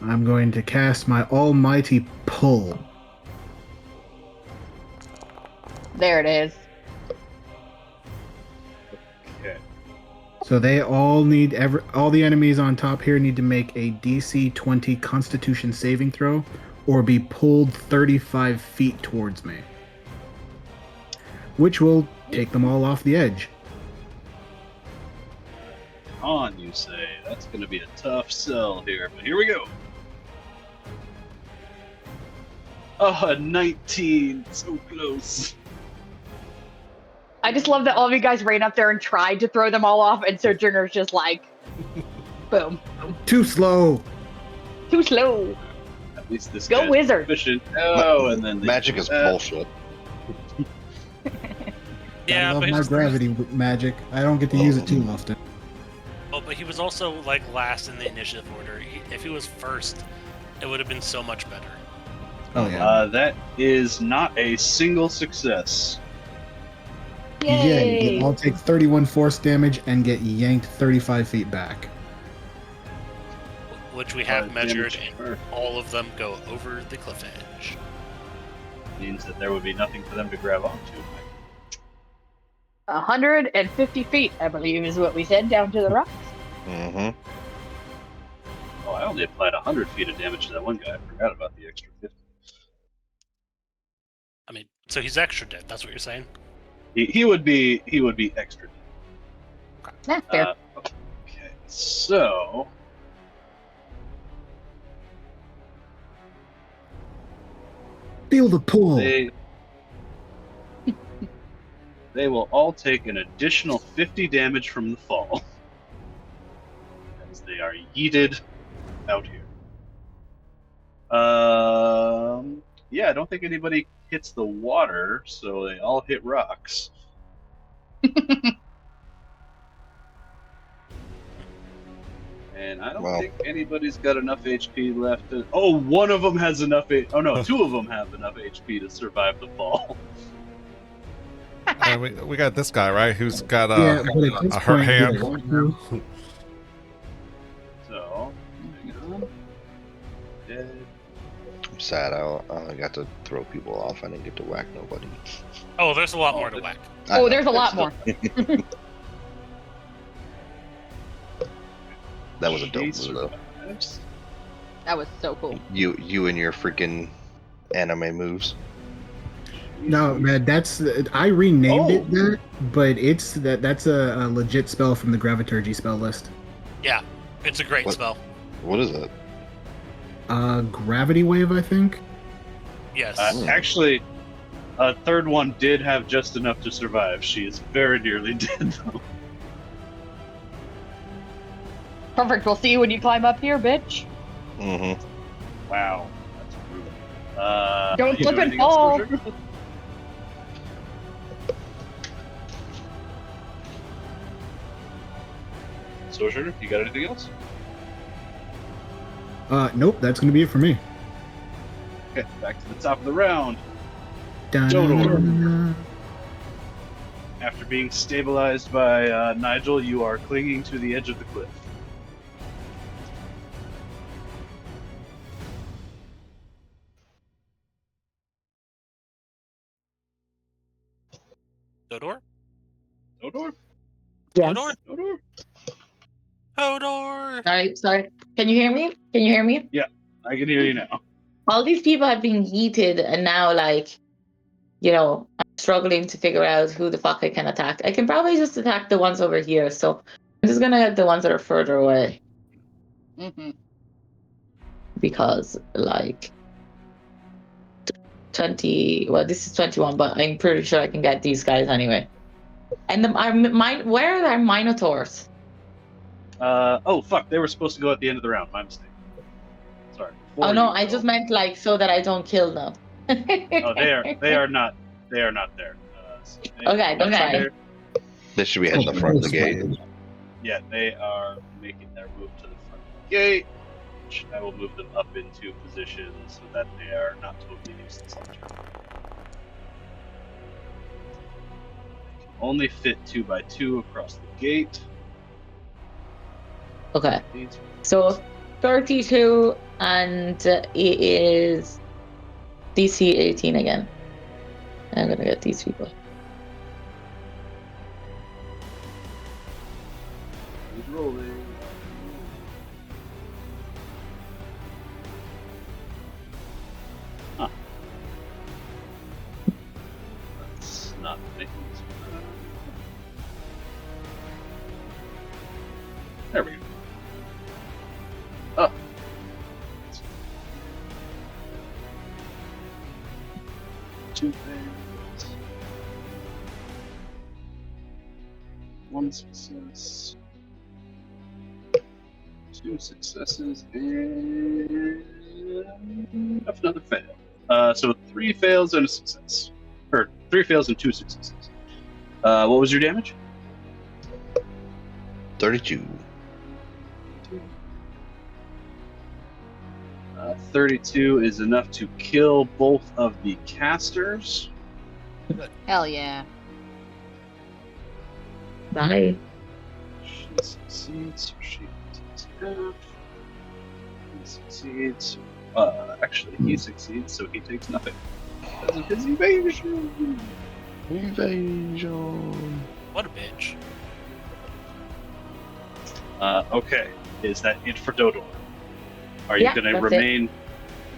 I'm going to cast my Almighty Pull. There it is. Okay. So they all need all the enemies on top here need to make a DC 20 Constitution saving throw, or be pulled 35 feet towards me, which will take them all off the edge. On, you say. That's going to be a tough sell here, but here we go. Oh, a 19. So close. I just love that all of you guys ran up there and tried to throw them all off, and Sojourner's just like, boom. Too slow. Too slow. At least this Go guy's wizard. efficient. Oh, and then they Magic do is that. bullshit. Yeah, I love but my he's, gravity magic. I don't get to use it too often. oh, but he was also like last in the initiative order. If he was first, it would have been so much better. Oh yeah. That is not a single success. Yay! I'll take 31 force damage and get yanked 35 feet back. Which we have measured, damage. and all of them go over the cliff edge. Means that there would be nothing for them to grab onto. 150 feet, I believe, is what we said, down to the rocks. Mm-hmm. Oh, I only applied 100 feet of damage to that one guy. I forgot about the extra 50. I mean, so he's extra dead. That's what you're saying? He would be extra. That's fair. Okay, so Feel the pull. they will all take an additional 50 damage from the fall as they are yeeted out here. Yeah, I don't think anybody hits the water, so they all hit rocks. And I don't Wow. think anybody's got enough HP left. Oh, one of them has enough. Oh no, two of them have enough HP to survive the fall. And we got this guy, right? Who's got Yeah, but at this a hurt point, hand. you don't want to. So, hang on. Dead. I'm sad. I only got to throw people off. I didn't get to whack nobody. Oh, there's a lot more to whack. I Oh, know, there's a lot but more. still. That was a She dope move, though. survives. That was so cool. You and your freaking anime moves. No, man, I renamed it Oh. that, but that's a legit spell from the Graviturgy spell list. Yeah, it's a great What? spell. What is it? Gravity Wave, I think. Yes. Actually, a third one did have just enough to survive. She is very nearly dead, though. Perfect. We'll see you when you climb up here, bitch. Mm-hmm. Wow. That's brutal. Don't you slip do and anything else, fall. Roger? Sojourner, you got anything else? Nope, that's gonna be it for me. Okay, back to the top of the round. Dun-dun-dun-dun. After being stabilized by Nigel, you are clinging to the edge of the cliff. Hodor? Hodor? Yes. Hodor? Hodor? Hodor! Sorry. Can you hear me? Can you hear me? I can hear you now. All these people have been yeeted, and now, like, I'm struggling to figure out who the fuck I can attack. I can probably just attack the ones over here, so I'm just gonna get the ones that are further away. Mm-hmm. Because, like, 20, well, this is 21, but I'm pretty sure I can get these guys anyway. And where are our Minotaurs? Oh, fuck, they were supposed to go at the end of the round. My mistake. Sorry. Oh Before no, you I go. just meant, like, so that I don't kill them. Oh, they are not there. So they Okay, are that's not fine. there. They should be heading the front of the gate. Yeah, they are making their move to the front of the gate, which I will move them up into position so that they are not totally useless. on turn. They can only fit 2x2 across the gate. Okay. These- So 32, and it is DC 18 again. I'm gonna get these people. Who's rolling? Huh. That's not making this. There we go. Oh. Two things. 1 success. 2 successes and another fail. So 3 fails and a success. Or 3 fails and 2 successes. What was your damage? 32. 32 is enough to kill both of the casters. Hell yeah. Bye. She succeeds, so she takes half. He succeeds. Actually, he succeeds, so he takes nothing. Because of his evasion. Invasion. What a bitch. Okay. Is that it for Dodor? Are you Yeah, gonna that's remain?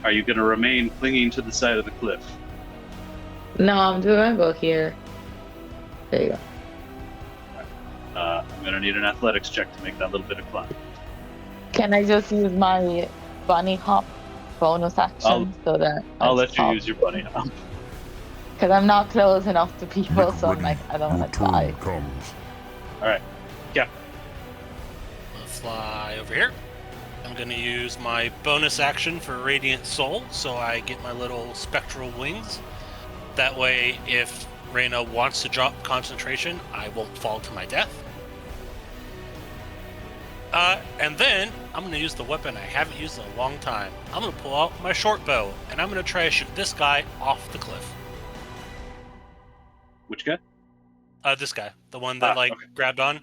Are you gonna remain clinging to the side of the cliff? No, I'm gonna go here. There you go. I'm gonna need an athletics check to make that little bit of climb. Can I just use my bunny hop bonus action so that I'll let you use your bunny hop. Because I'm not close enough to people, so I'm like, I don't want to die. Comes. All right. Yeah. I'll fly over here. I'm going to use my bonus action for Radiant Soul, so I get my little spectral wings. That way, if Reyna wants to drop concentration, I won't fall to my death. And then, I'm going to use the weapon I haven't used in a long time. I'm going to pull out my short bow, and I'm going to try to shoot this guy off the cliff. Which guy? This guy. The one that, okay. grabbed on.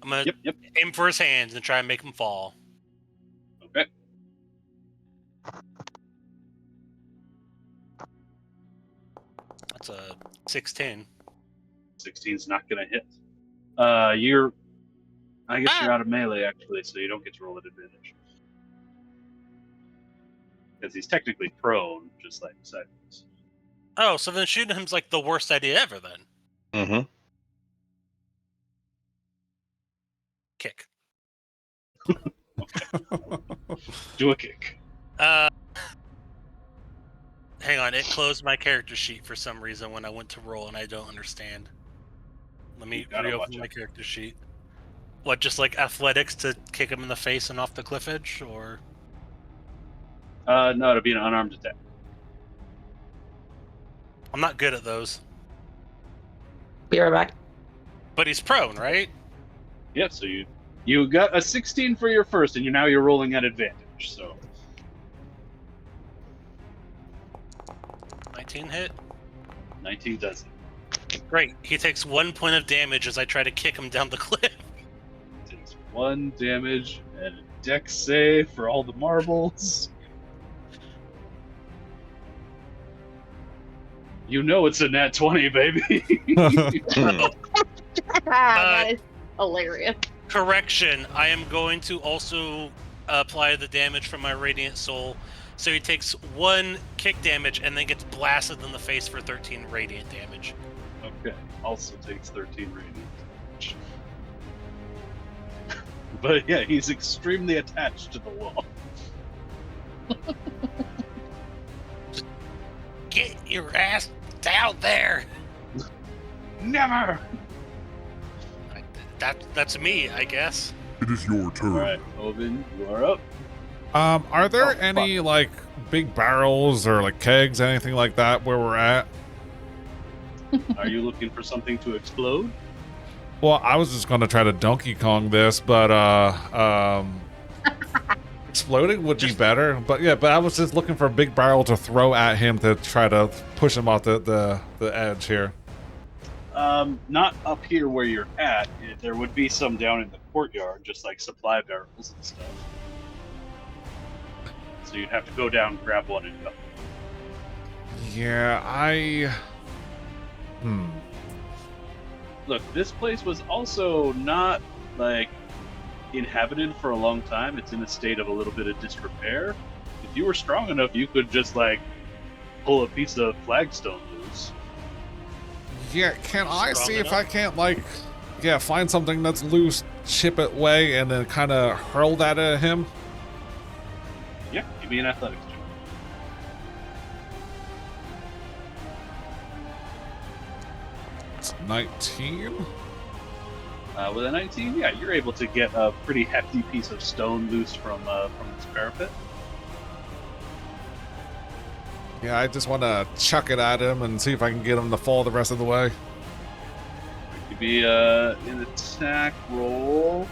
I'm going to Yep. aim for his hands and try and make him fall. Okay. That's a 16. 16's not gonna hit. I guess you're out of melee actually, so you don't get to roll at advantage. Because he's technically prone, just like Sideways. Oh, so then shooting him's like the worst idea ever then. Mm-hmm. Kick. Do a kick. Hang on, it closed my character sheet for some reason when I went to roll and I don't understand. Let me You gotta watch reopen my it. character sheet. What, just like athletics to kick him in the face and off the cliff edge, or? No, it'll be an unarmed attack. I'm not good at those. Be right back. But he's prone, right? Yeah, so you got a 16 for your first, and you're rolling at advantage. So 19 hit. 19 does it. Great. He takes 1 point of damage as I try to kick him down the cliff. Takes 1 damage and a dex save for all the marbles. You know it's a nat 20, baby. That is hilarious. Correction, I am going to also apply the damage from my Radiant Soul. So he takes 1 kick damage and then gets blasted in the face for 13 radiant damage. Okay, also takes 13 radiant damage. But yeah, he's extremely attached to the wall. Get your ass down there! Never! That's me, I guess. It is your turn. Alright, Oven, you are up. Are there Oh, any like big barrels or like kegs, anything like that where we're at? Are you looking for something to explode? Well, I was just gonna try to Donkey Kong this, but exploding would be better. But yeah, but I was just looking for a big barrel to throw at him to try to push him off the edge here. Not up here where you're at. There would be some down in the courtyard, just like supply barrels and stuff. So you'd have to go down, grab one, and go. Yeah, Look, this place was also not, like, inhabited for a long time. It's in a state of a little bit of disrepair. If you were strong enough, you could just, like, pull a piece of flagstone loose. Yeah, can I Strong see if enough? I can't, like, find something that's loose, chip it away, and then kind of hurl that at him? Yeah, give me an athletics check. It's 19. With a 19, yeah, you're able to get a pretty hefty piece of stone loose from this parapet. Yeah, I just want to chuck it at him and see if I can get him to fall the rest of the way. It could be an attack roll. Would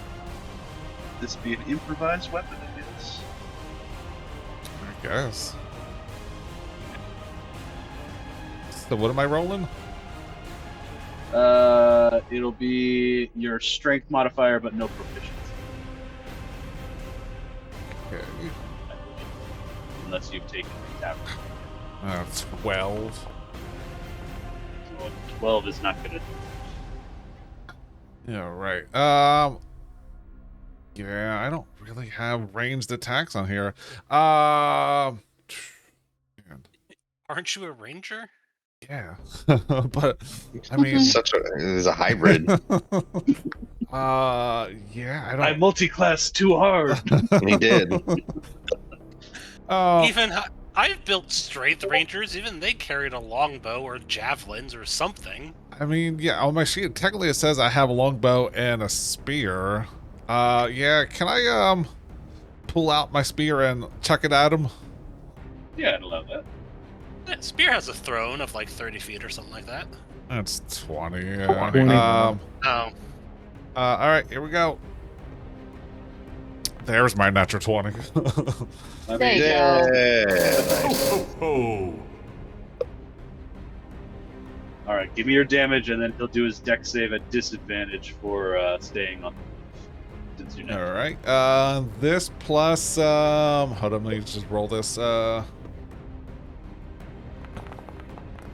this be an improvised weapon, I guess? I guess. So what am I rolling? It'll be your strength modifier, but no proficiency. Okay. Unless you've taken the tavern. 12. So 12 is not gonna. Yeah, right. Yeah, I don't really have ranged attacks on here. Man, Aren't you a ranger? yeah, but I mean, It is a hybrid. yeah, I I don't. multi-class too hard. He did. Even I've built strength rangers. Even they carried a longbow or javelins or something. I mean, yeah, on my sheet technically it says I have a longbow and a spear. Yeah, can I pull out my spear and chuck it at him? Yeah, I'd love that. Yeah, spear has a thrown of like 30 feet or something like that. That's 20. Yeah. 20. Oh, All right, here we go. There's my natural 20. I There mean, you go. Yeah. all right, give me your damage, and then he'll do his dex save at disadvantage for staying on. Since you're All not. right. This plus hold on, let me just roll this.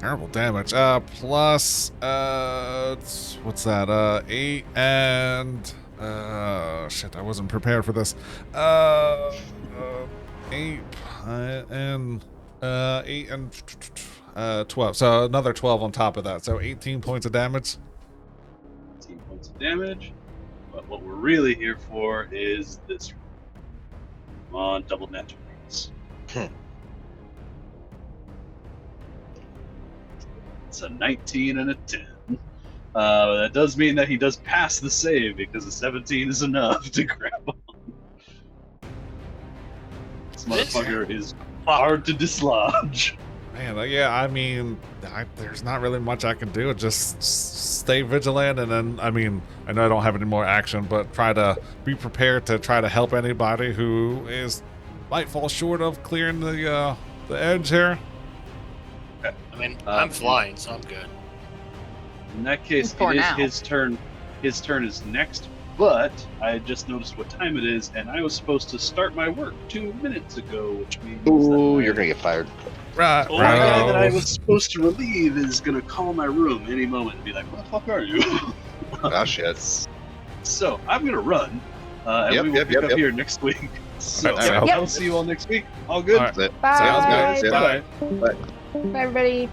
Terrible damage. Plus what's that? 8 and shit, I wasn't prepared for this. 8 and 8 and 12. So another 12 on top of that. So 18 points of damage. 18 points of damage. But what we're really here for is this. Come on, double natural ones. It's a 19 and a 10. That does mean that he does pass the save because a 17 is enough to grab on. This motherfucker is hard to dislodge. Man, yeah, I mean, there's not really much I can do. Just stay vigilant, and then, I mean, I know I don't have any more action, but try to be prepared to try to help anybody who might fall short of clearing the edge here. I mean, I'm flying, so I'm good. In that case, For it is now. his turn. His turn is next, but I just noticed what time it is, and I was supposed to start my work 2 minutes ago, which means Ooh, that you're gonna get fired. Right, the guy that I was supposed to relieve is gonna call my room any moment and be like, "What the fuck are you?" Oh shit. So I'm gonna run, and Yep, we will yep, pick yep, up yep. here next week. So Alright, I will see you all next week. All good. All right. That's it. Bye. Sounds good. Bye. Yep. Bye, everybody.